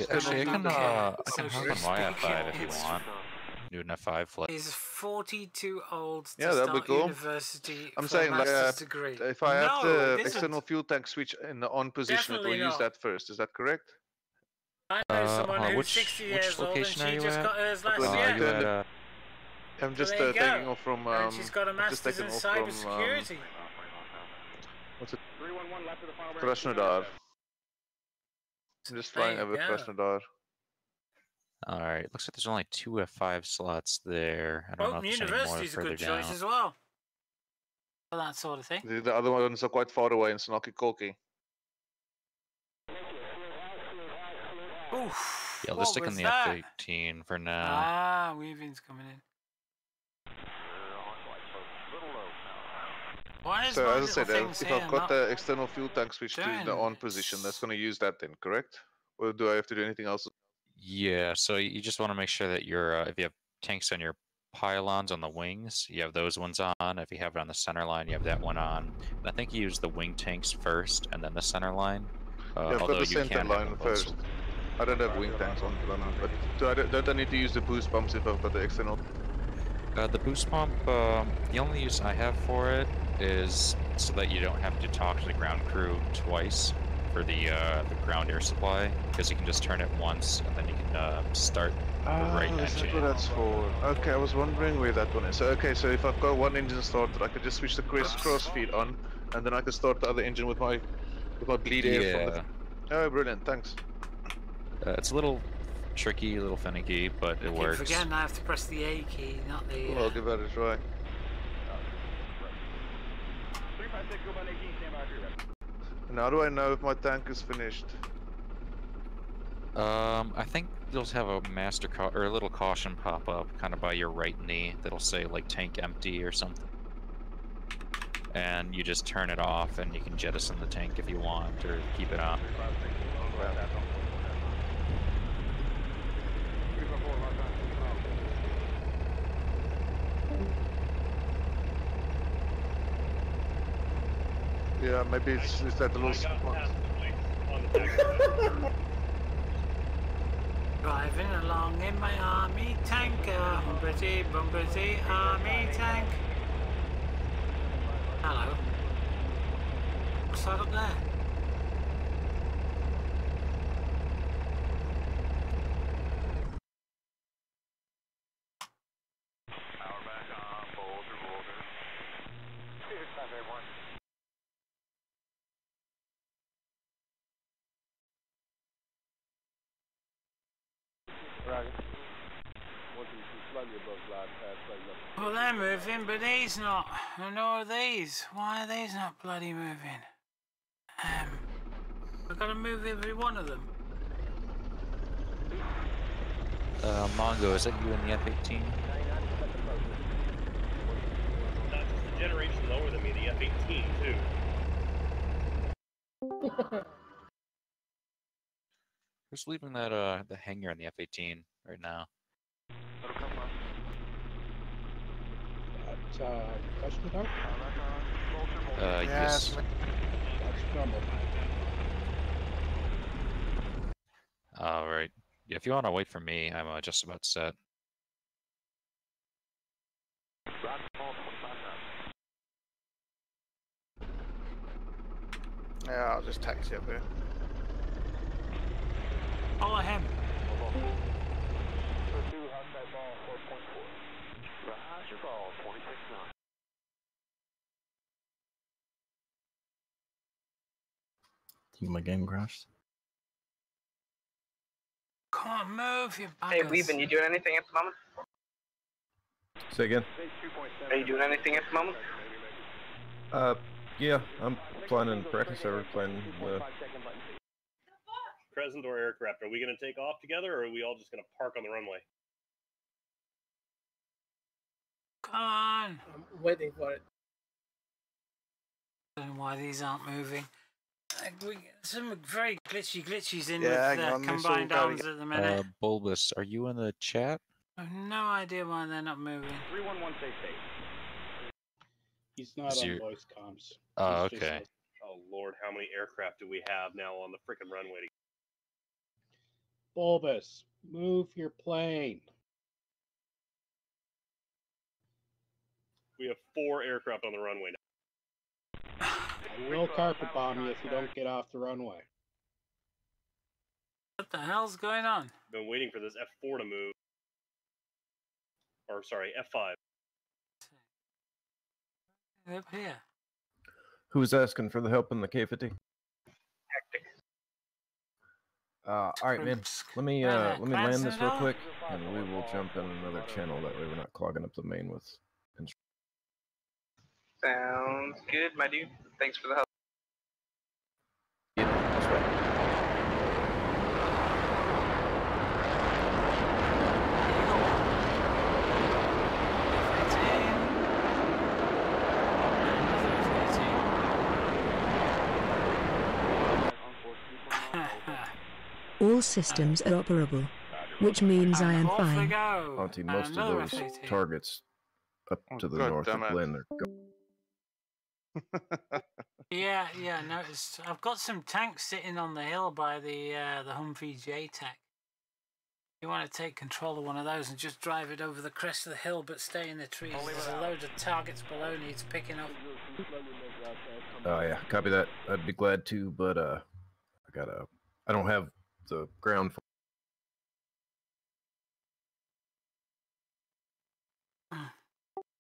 Actually, I can hop on my F5 if you want. Do an F5 flip. Is 42 old to Yeah, that'd be start cool. university I'm for saying, a like, master's degree. if I have No, the it isn't. external fuel tank switch in the on position, it will Definitely use not. that first. Is that correct? I know someone who's 60 years old and she just got hers last year. I'm just there you taking go. off from... And she's got a just master's taken in off from, cybersecurity. what's it? 311 left of the final Krasnodar. I'm just flying There you over go. Krasnodar. Alright, looks like there's only 2 F5 slots there. I don't know if Open there's any more University's a further good down. choice as well. For that sort of thing. The other ones are quite far away in Snarky Corky. Oof. Yeah, What let's stick was on the that? F-18 for now. Ah, weaving's coming in. Why is So my as I little said, things if here I've got not the external fuel tank switched to the doing on position, that's going to use that then, correct? Or do I have to do anything else? Yeah, so you just want to make sure that your if you have tanks on your pylons on the wings, you have those ones on. If you have it on the center line, you have that one on. And I think you use the wing tanks first and then the center line. Yeah, I've got Although the you center can have line them both. first. I don't have wing tanks on, but don't I need to use the boost pumps if I've got the external? The boost pump, the only use I have for it is so that you don't have to talk to the ground crew twice for the ground air supply, because you can just turn it once and then you can start the right Is that engine. what that's for? Okay, I was wondering where that one is. So, okay, so if I've got one engine started, I could just switch the cross feed on, and then I can start the other engine with my bleed air from the. Oh, brilliant! Thanks. It's a little tricky, a little finicky, but it works. Forgetting I have to press the A key, not the. Well, I'll give that a try. And how do I know if my tank is finished? I think you'll have a or a little caution pop up kind of by your right knee that'll say like tank empty or something. And you just turn it off and you can jettison the tank if you want or keep it on. Yeah, maybe it's that little spot. Driving along in my army tanker, bumpity bumpity army tank. Hello. What's that up there? Power back on, Boulder. Here's 581. Roger. 122, slightly above glide path, slightly left. Well, they're moving, but these not. And nor are these. Why are these not bloody moving? I've got to move every one of them. Mongo, is that you in the F-18? Not just a generation lower than me, the F-18 too. Who's leaving that the hangar in the F-18 right now? Question mark? Yes. That's Grumble. All right. Yeah, if you want to wait for me, I'm just about set. Yeah, I'll just taxi up here. Follow him. Roger, ball, 46 knots. I think my game crashed. Come on, move, you buggers. Hey, Weavin, you doing anything at the moment? Say again? Are you doing anything at the moment? Yeah, I'm planning practice over playing the... Crescent or aircraft, are we going to take off together, or are we all just going to park on the runway? Come on. I'm waiting for it. I don't know why these aren't moving. Some very glitchies in Yeah, with combined arms at the minute. Bulbous, are you in the chat? I have no idea why they're not moving. 311, stay safe. He's not So on you're- voice comms. Oh, He's just okay. Oh lord, how many aircraft do we have now on the frickin' runway? Bulbous, move your plane. We have 4 aircraft on the runway now. I will carpet bomb you if you don't get off the runway. What the hell's going on? Been waiting for this F4 to move. Or sorry, F5. Up here. Who's asking for the help in the K-50? Hectic. All right, man. Let me land this real quick, and we will jump in another channel. That way, we're not clogging up the main with. Sounds good, my dude. Thanks for the help. Yeah, that's right. All systems are operable, which means I am Off we fine. go. Auntie, most of Another those FAT. targets up to the God north damn of it. Glen are Yeah, notice. I've got some tanks sitting on the hill by the Humvee J-Tech. You want to take control of one of those and just drive it over the crest of the hill, but stay in the trees. There's a load of targets below needs picking up. Oh yeah, copy that. I'd be glad to, but I don't have the ground for.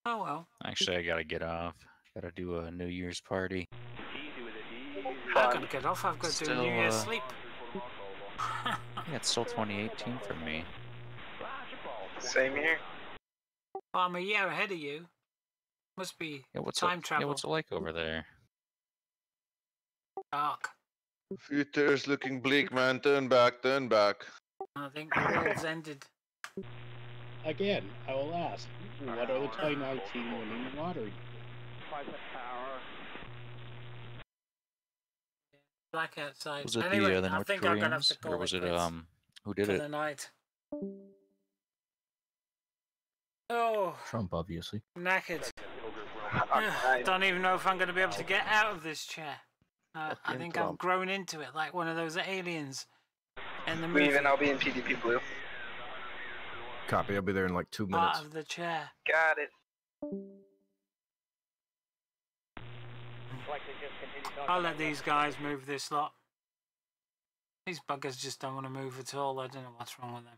Oh well. Actually, I gotta get off. Gotta do a New Year's party. I've got to get off. I've got to do a New Year's sleep. I think it's still 2018 for me. Same here. Well, I'm a year ahead of you. Must be What's time travel. Yeah, what's it like over there? Dark. Future's looking bleak, man. Turn back, turn back. I think the world's ended. Again, I will ask, what are the 2019 winning lottery? Black outside. Was it Anyway, the I North think I'm gonna have to Koreans, call or was it quits who did for it? the night. Oh, Trump, obviously. knackered. Don't even know if I'm going to be able to get out of this chair. I think I've grown into it like one of those aliens in the movie. Leaving, I'll be in PDP Blue. Copy. I'll be there in like 2 minutes. Part of the chair. Got it. I'll let these guys move this lot. These buggers just don't want to move at all. I don't know what's wrong with them.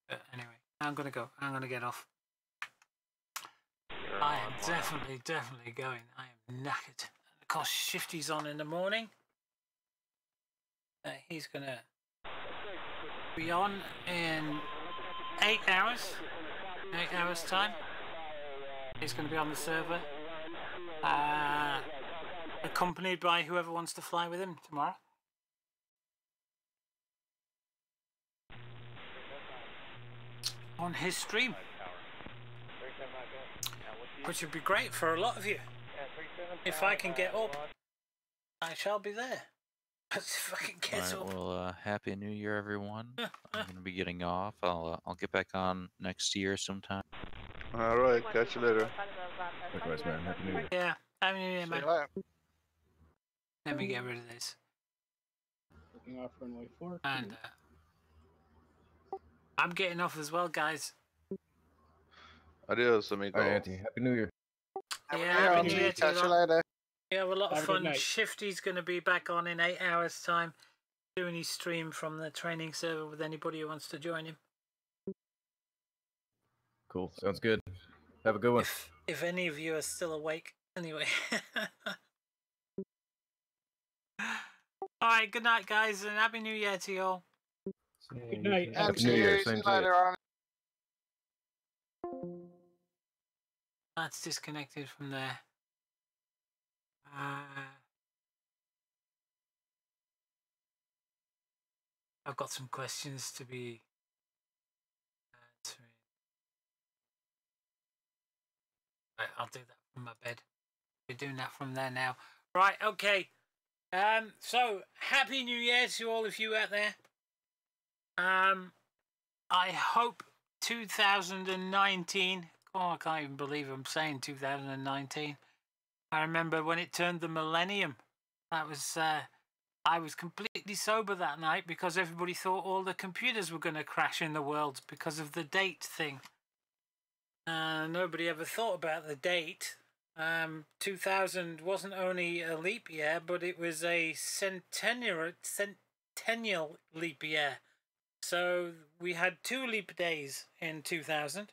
But anyway, I'm going to go. I'm going to get off. I am definitely going. I am knackered. Of course, Shifty's on in the morning. He's going to be on in 8 hours. 8 hours time. He's going to be on the server. Accompanied by whoever wants to fly with him tomorrow. On his stream. Which would be great for a lot of you. If I can get up, I shall be there. But if I can get up. Well, Happy New Year, everyone. I'm gonna be getting off. I'll get back on next year sometime. All right, catch you later. Likewise, man. Happy New Year. Yeah, Happy New Year, man. See you later. Let me get rid of this. Looking off runway 4. And I'm getting off as well, guys. Adios, amigo. Hi, Auntie. Happy New Year. Yeah, Happy New Year to Catch you you lot. later. We have a lot of Have a good fun. night. Shifty's going to be back on in 8 hours' time, doing his stream from the training server with anybody who wants to join him. Cool. Sounds good. Have a good one. If any of you are still awake, anyway. All right, good night, guys, and Happy New Year to you all. Good night. Happy New Year. Same to you. That's disconnected from there. I've got some questions to be answering. Right, I'll do that from my bed. We're doing that from there now. Right, okay. So Happy New Year to all of you out there. I hope 2019. Oh, I can't even believe I'm saying 2019. I remember when it turned the millennium. That was I was completely sober that night because everybody thought all the computers were going to crash in the world because of the date thing. Nobody ever thought about the date. 2000 wasn't only a leap year, but it was a centennial leap year. So we had 2 leap days in 2000.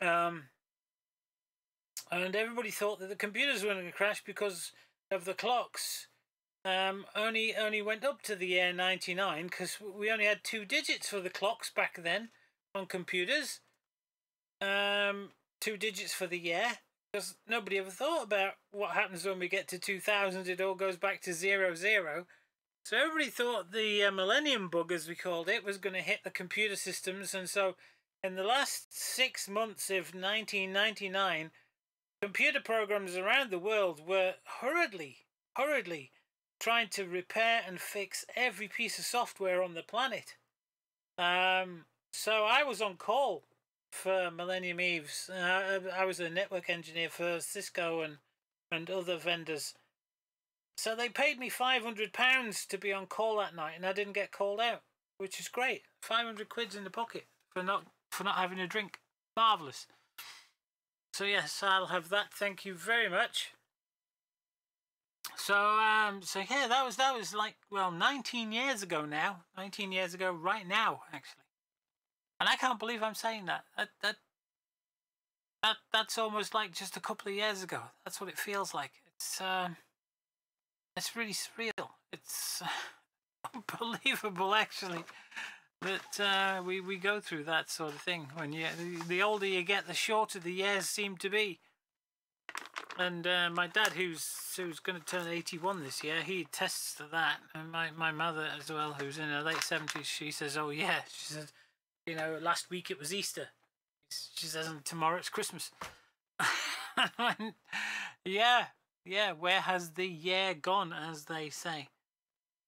And everybody thought that the computers were going to crash because of the clocks. Only went up to the year 99 because we only had 2 digits for the clocks back then on computers. 2 digits for the year, because nobody ever thought about what happens when we get to 2000. It all goes back to 00. So everybody thought the millennium bug, as we called it, was going to hit the computer systems. And so in the last 6 months of 1999, computer programs around the world were hurriedly trying to repair and fix every piece of software on the planet. So I was on call for Millennium Eves. I was a network engineer for Cisco and other vendors. So they paid me £500 to be on call that night, and I didn't get called out, which is great. 500 quid in the pocket for not having a drink. Marvellous. So yes, I'll have that. Thank you very much. So yeah, that was like, well, 19 years ago now. 19 years ago right now, actually. And I can't believe I'm saying that. That's almost like just a couple of years ago. That's what it feels like. It's really surreal. It's unbelievable, actually, that we go through that sort of thing. When the older you get, the shorter the years seem to be. And my dad, who's going to turn 81 this year, he attests to that. And my mother as well, who's in her late 70s, she says, "Oh yeah," she says, "you know, last week it was Easter." She says, "And tomorrow it's Christmas." Yeah, where has the year gone, as they say?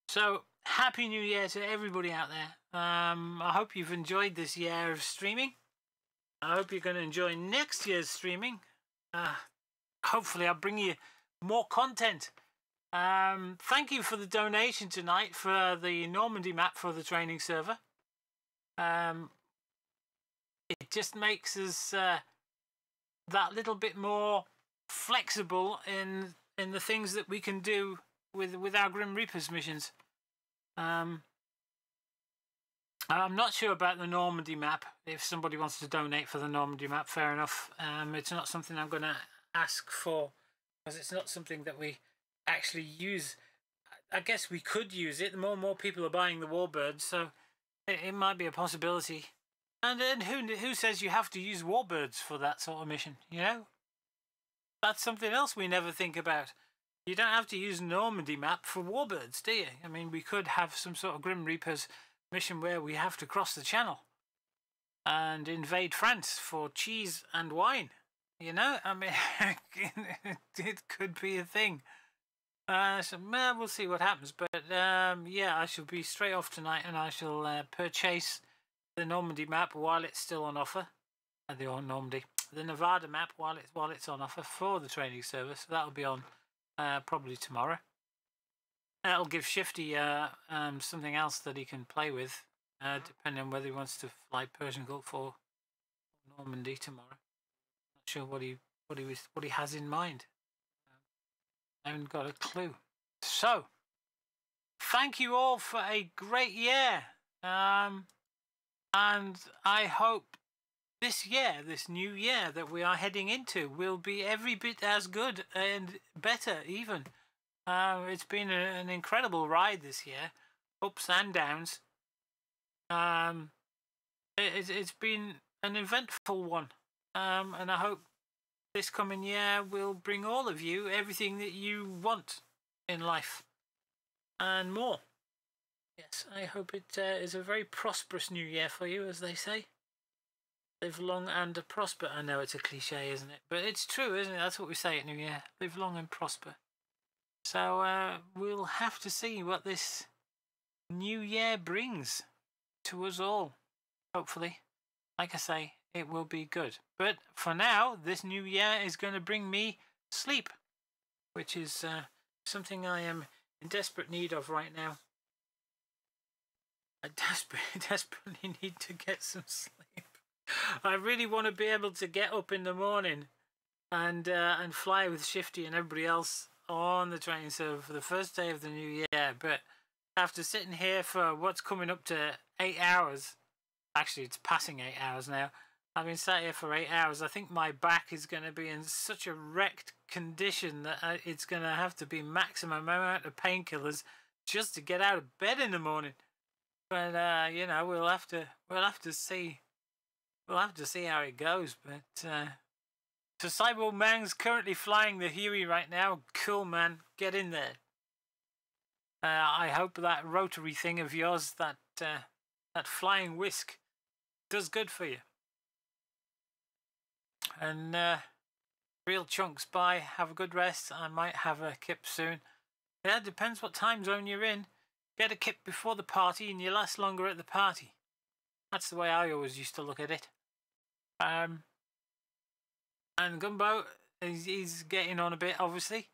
So, Happy New Year to everybody out there. I hope you've enjoyed this year of streaming. I hope you're going to enjoy next year's streaming. Hopefully I'll bring you more content. Thank you for the donation tonight for the Normandy map for the training server. It just makes us that little bit more flexible in the things that we can do with our Grim Reapers missions. I'm not sure about the Normandy map. If somebody wants to donate for the Normandy map, fair enough. It's not something I'm going to ask for, because it's not something that we actually use. I guess we could use it. The more and more people are buying the Warbirds, so it might be a possibility. And who says you have to use Warbirds for that sort of mission, you know? That's something else we never think about. You don't have to use Normandy map for Warbirds, do you? I mean, we could have some sort of Grim Reapers mission where we have to cross the channel and invade France for cheese and wine. You know, I mean, it could be a thing. So we'll see what happens. But yeah, I shall be straight off tonight, and I shall purchase the Normandy map while it's still on offer. The Nevada map while it's on offer for the training service. So that'll be on probably tomorrow. That'll give Shifty something else that he can play with, depending on whether he wants to fly Persian Gulf or Normandy tomorrow. Not sure what he has in mind. I haven't got a clue. So, thank you all for a great year, and I hope this new year that we are heading into, will be every bit as good and better even. It's been an incredible ride this year, ups and downs. It's been an eventful one, and I hope this coming year will bring all of you everything that you want in life and more. Yes, I hope it is a very prosperous new year for you, as they say. Live long and prosper. I know it's a cliche, isn't it? But it's true, isn't it? That's what we say at New Year. Live long and prosper. So we'll have to see what this new year brings to us all. Hopefully, like I say, it will be good. But for now, this new year is going to bring me sleep, which is something I am in desperate need of right now. I desperately need to get some sleep. I really want to be able to get up in the morning and fly with Shifty and everybody else on the training server for the first day of the new year. But after sitting here for what's coming up to 8 hours, actually it's passing 8 hours now, I've been sat here for 8 hours. I think my back is going to be in such a wrecked condition that it's going to have to be maximum amount of painkillers just to get out of bed in the morning. But you know, we'll have to see. We'll have to see how it goes. But so Cyborg Mang's currently flying the Huey right now. Cool, man. Get in there. I hope that rotary thing of yours, that flying whisk, does good for you. And Real Chunks, bye. Have a good rest. I might have a kip soon. Yeah, depends what time zone you're in. Get a kit before the party and you last longer at the party. That's the way I always used to look at it. And Gumbo, he's getting on a bit, obviously,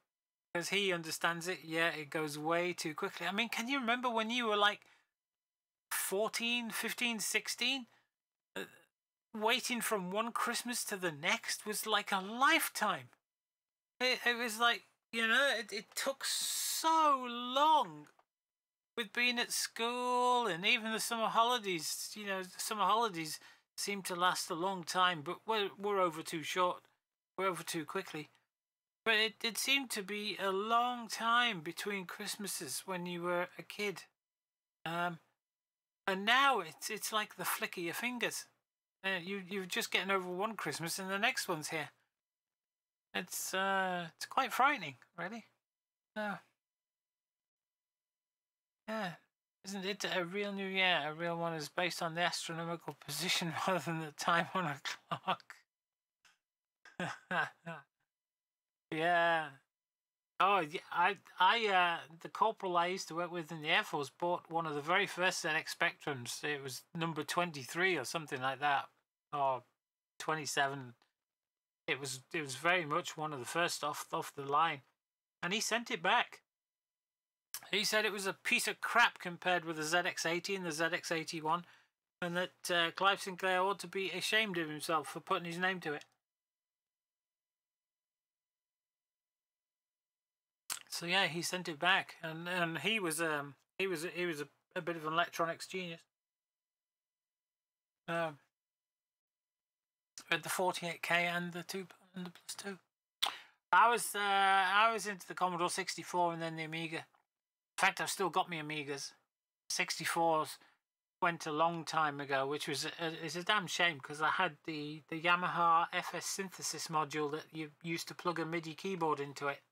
because he understands it. Yeah, it goes way too quickly. I mean, can you remember when you were like 14, 15, 16? Waiting from one Christmas to the next was like a lifetime. It was like, you know, it took so long with being at school and even the summer holidays. You know, the summer holidays seem to last a long time, but we're over too short. We're over too quickly. But it seemed to be a long time between Christmases when you were a kid. And now it's like the flick of your fingers. You're just getting over one Christmas and the next one's here. It's quite frightening, really. Yeah, isn't it a real new year? A real one is based on the astronomical position rather than the time on a clock. Yeah. Oh, yeah. The corporal I used to work with in the Air Force bought one of the very first ZX Spectrums. It was number 23 or something like that, or 27. It was very much one of the first off the line, and he sent it back. He said it was a piece of crap compared with the ZX80 and the ZX81, and that Clive Sinclair ought to be ashamed of himself for putting his name to it. So yeah, he sent it back, and he was a bit of an electronics genius. With the 48K and the plus 2. I was into the Commodore 64 and then the Amiga. In fact, I've still got my Amigas. 64s went a long time ago, which is a damn shame because I had the Yamaha FS synthesis module that you used to plug a MIDI keyboard into it.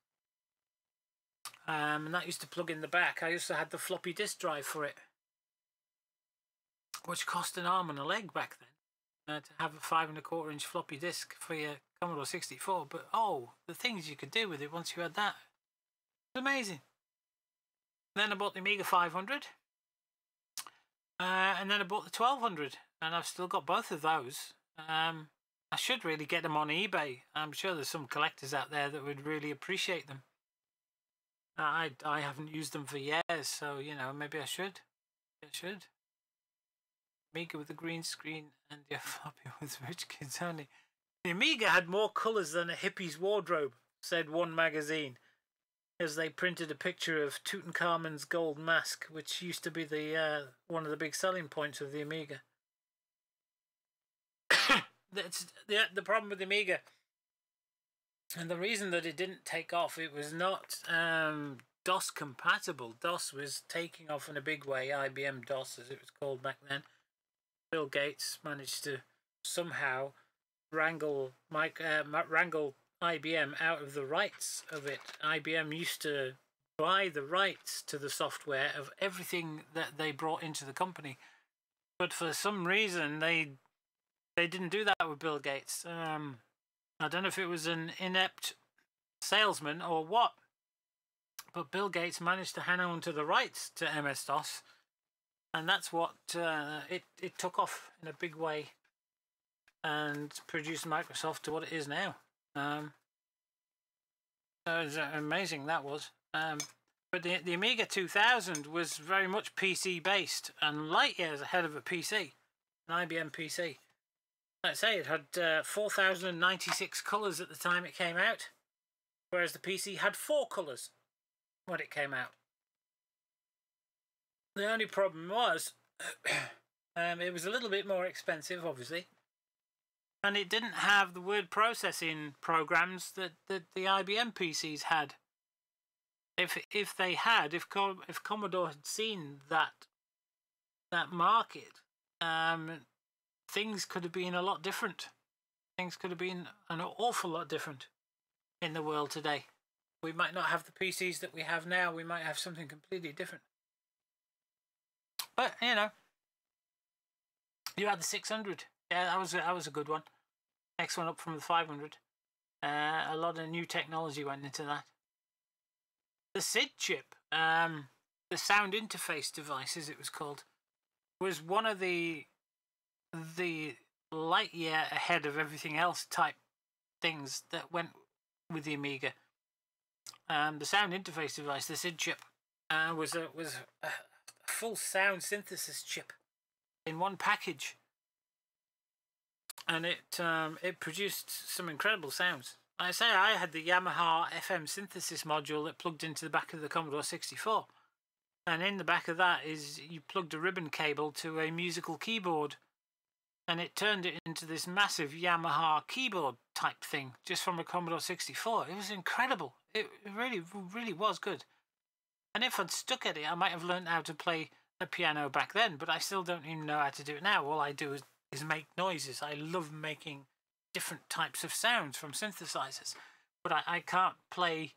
And that used to plug in the back. I also had the floppy disk drive for it, which cost an arm and a leg back then, to have a 5 1/4 inch floppy disk for your Commodore 64. But oh, the things you could do with it once you had that, it was amazing. Then I bought the Amiga 500, and then I bought the 1200, and I've still got both of those. I should really get them on eBay. I'm sure there's some collectors out there that would really appreciate them. I haven't used them for years, so you know, maybe I should. Amiga with the green screen and your floppy with rich kids only. The Amiga had more colours than a hippie's wardrobe, said one magazine, as they printed a picture of Tutankhamun's gold mask, which used to be the one of the big selling points of the Amiga. That's the problem with the Amiga. And the reason that it didn't take off, it was not DOS compatible. DOS was taking off in a big way. IBM DOS, as it was called back then. Bill Gates managed to somehow wrangle IBM out of the rights of it. IBM used to buy the rights to the software of everything that they brought into the company. But for some reason, they didn't do that with Bill Gates. I don't know if it was an inept salesman or what, but Bill Gates managed to hang on to the rights to MS-DOS, and that's what it took off in a big way and produced Microsoft to what it is now. So it was amazing, that was. But the Amiga 2000 was very much PC based and light years ahead of a PC, an IBM PC. Let's say it had 4,096 colours at the time it came out, whereas the PC had 4 colours when it came out. The only problem was it was a little bit more expensive, obviously, and it didn't have the word processing programs that the IBM PCs had. If they had, if Commodore had seen that market, things could have been a lot different. Things could have been an awful lot different in the world today. We might not have the PCs that we have now. We might have something completely different. But, you know, you had the 600. Yeah, that was a good one. Next one up from the 500. A lot of new technology went into that. the SID chip, the sound interface device, as it was called, was one of the light year ahead of everything else type things that went with the Amiga. The sound interface device, the SID chip, was a full sound synthesis chip in one package, and it produced some incredible sounds. Like I say, I had the Yamaha FM synthesis module that plugged into the back of the Commodore 64, and in the back of that is you plugged a ribbon cable to a musical keyboard, and it turned it into this massive Yamaha keyboard type thing just from a Commodore 64. It was incredible. It really, really was good. And if I'd stuck at it, I might have learned how to play the piano back then, but I still don't even know how to do it now. All I do is make noises. I love making different types of sounds from synthesizers, but I can't play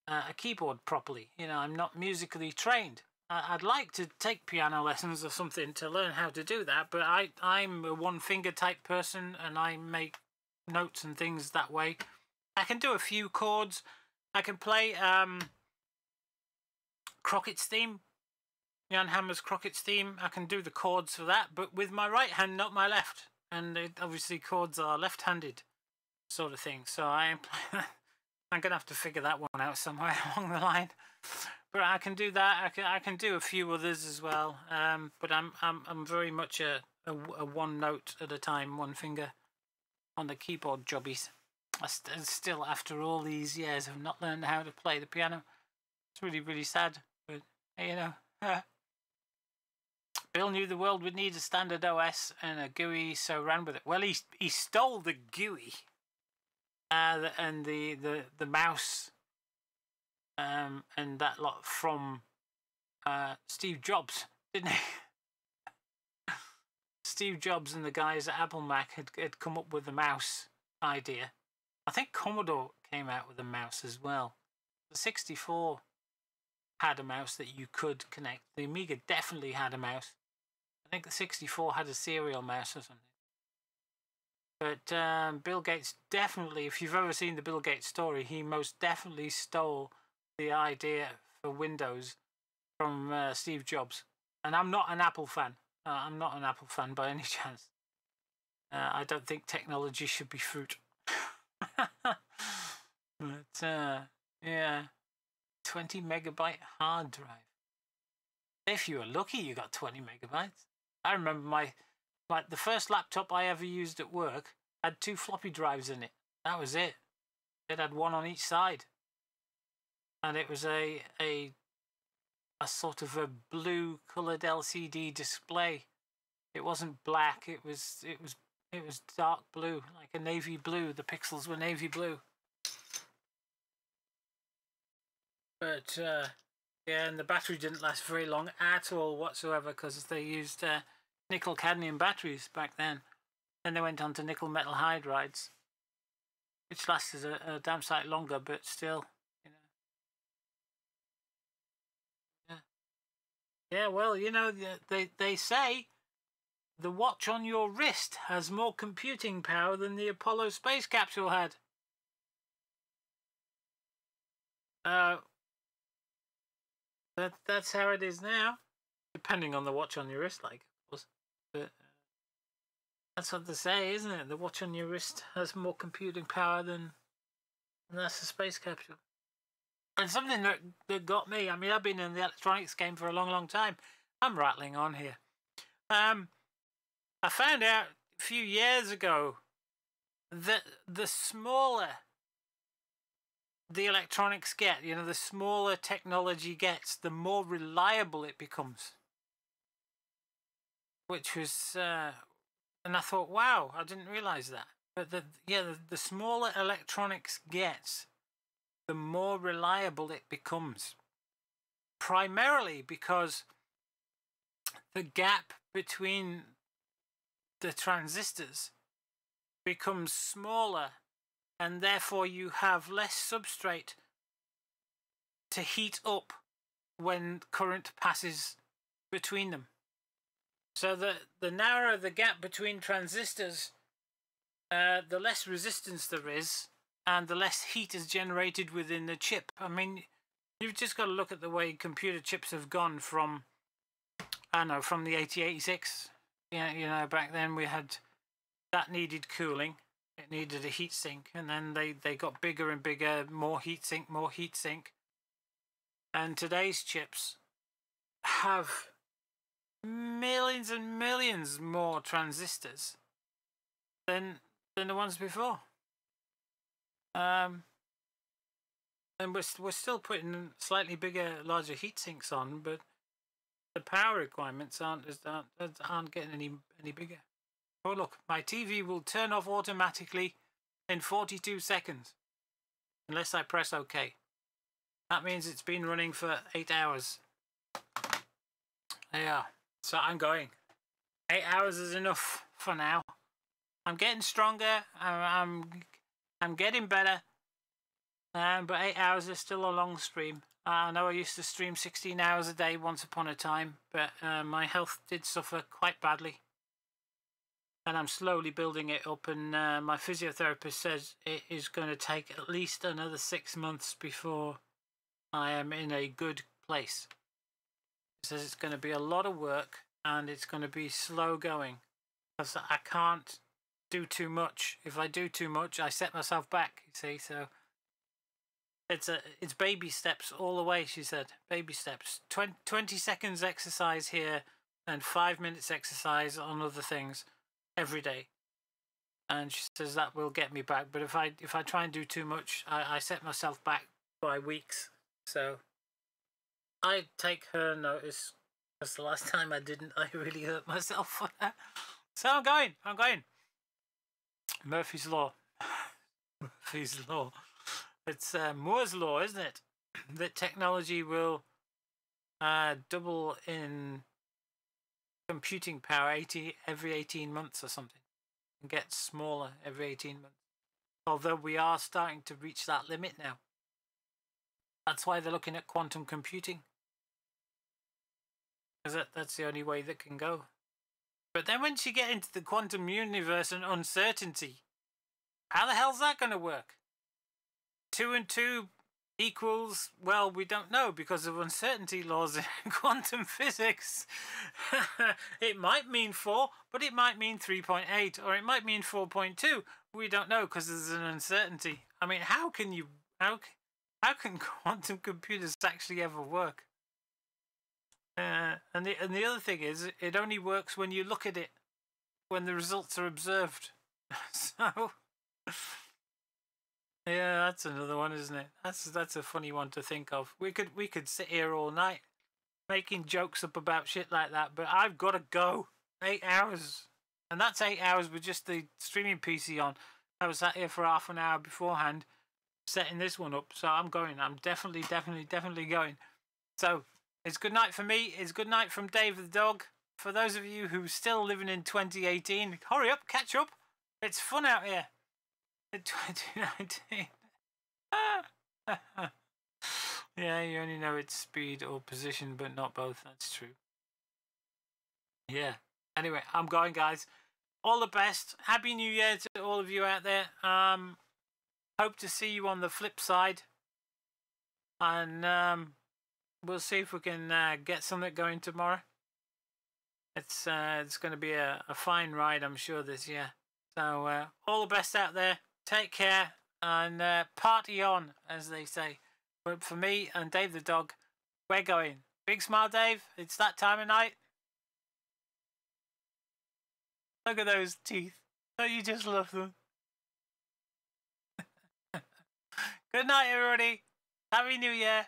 a keyboard properly. You know, I'm not musically trained. I'd like to take piano lessons or something to learn how to do that, but I'm a one-finger type person, and I make notes and things that way. I can do a few chords. I can play Crockett's theme, Jan Hammer's Crockett's theme. I can do the chords for that, but with my right hand, not my left. And obviously chords are left-handed sort of thing. So I'm going to have to figure that one out somewhere along the line. But I can do that. I can do a few others as well. But I'm very much a one note at a time, one finger on the keyboard jobbies. I still, after all these years, have not learned how to play the piano. It's really, really sad. But you know, Bill knew the world would need a standard OS and a GUI, so ran with it. Well, he stole the GUI and the mouse and that lot from Steve Jobs, didn't he? Steve Jobs and the guys at Apple Mac had come up with the mouse idea. I think Commodore came out with a mouse as well. The 64 had a mouse that you could connect. The Amiga definitely had a mouse. I think the 64 had a serial mouse or something. But Bill Gates definitely, if you've ever seen the Bill Gates story, he most definitely stole the idea for Windows from Steve Jobs. And I'm not an Apple fan. I'm not an Apple fan by any chance. I don't think technology should be fruit. But yeah, 20 megabyte hard drive. If you were lucky, you got 20 megabytes. I remember the first laptop I ever used at work had 2 floppy drives in it. That was it. It had one on each side, and it was a sort of a blue coloured LCD display. It wasn't black. It was dark blue, like a navy blue. The pixels were navy blue. But yeah, and the battery didn't last very long at all whatsoever, because they used nickel cadmium batteries back then. Then they went on to nickel metal hydrides, which lasted a damn sight longer, but still, you know. Yeah, well, you know, they say the watch on your wrist has more computing power than the Apollo space capsule had. That's how it is now, depending on the watch on your wrist, like, of course. But that's what they say, isn't it? The watch on your wrist has more computing power than that's a space capsule. And something that got me, I mean, I've been in the electronics game for a long, long time. I'm rattling on here. I found out a few years ago that the smaller the electronics get, you know, the smaller technology gets, the more reliable it becomes. Which was, and I thought, wow, I didn't realize that. But the smaller electronics gets, the more reliable it becomes. Primarily because the gap between the transistors becomes smaller, and therefore you have less substrate to heat up when current passes between them. So the narrower the gap between transistors, the less resistance there is, and the less heat is generated within the chip. I mean, You've just got to look at the way computer chips have gone from, I know, from the 8086. Yeah, you know, back then we had that needed cooling. It needed a heat sink, and then they got bigger and bigger, more heat sink, more heat sink. And today's chips have millions and millions more transistors than the ones before. And we're still putting slightly bigger, larger heat sinks on, but the power requirements aren't getting any bigger. Oh look, my TV will turn off automatically in 42 seconds, unless I press OK. That means it's been running for 8 hours. Yeah, so I'm going. 8 hours is enough for now. I'm getting stronger. I'm getting better. But 8 hours is still a long stream. I know I used to stream 16 hours a day once upon a time, but my health did suffer quite badly. And I'm slowly building it up, and my physiotherapist says it is going to take at least another 6 months before I am in a good place. He says it's going to be a lot of work, and it's going to be slow going, because I can't do too much. If I do too much, I set myself back, you see, so it's baby steps all the way, she said. Baby steps. 20 seconds exercise here and 5 minutes exercise on other things every day. And she says that will get me back. But if I try and do too much, I set myself back by weeks. So I take her notice, because the last time I didn't, I really hurt myself for that. So I'm going. Murphy's Law. Murphy's Law. It's Moore's Law, isn't it? That technology will double in computing power every 18 months or something, and get smaller every 18 months. Although we are starting to reach that limit now. That's why they're looking at quantum computing, because that's the only way that can go. But then once you get into the quantum universe and uncertainty, how the hell's that going to work? 2 and 2 equals, well, we don't know because of uncertainty laws in quantum physics. It might mean 4, but it might mean 3.8, or it might mean 4.2. We don't know because there's an uncertainty. I mean, how can can quantum computers actually ever work? And the other thing is, it only works when you look at it, when the results are observed. So yeah, that's another one, isn't it? That's a funny one to think of. We could sit here all night making jokes up about shit like that, but I've got to go. 8 hours, and that's 8 hours with just the streaming PC on. I was sat here for half an hour beforehand setting this one up, so I'm going. I'm definitely going. So it's good night for me. It's good night from Dave the dog. For those of you who are still living in 2018, hurry up, catch up. It's fun out here. In 2019. Yeah, you only know its speed or position, but not both. That's true. Yeah. Anyway, I'm going, guys. All the best. Happy New Year to all of you out there. Hope to see you on the flip side. And we'll see if we can get something going tomorrow. It's going to be a fine ride, I'm sure, this year. So all the best out there. Take care and party on, as they say. But for me and Dave the dog, we're going. Big smile, Dave. It's that time of night. Look at those teeth. Don't you just love them? Good night, everybody. Happy New Year.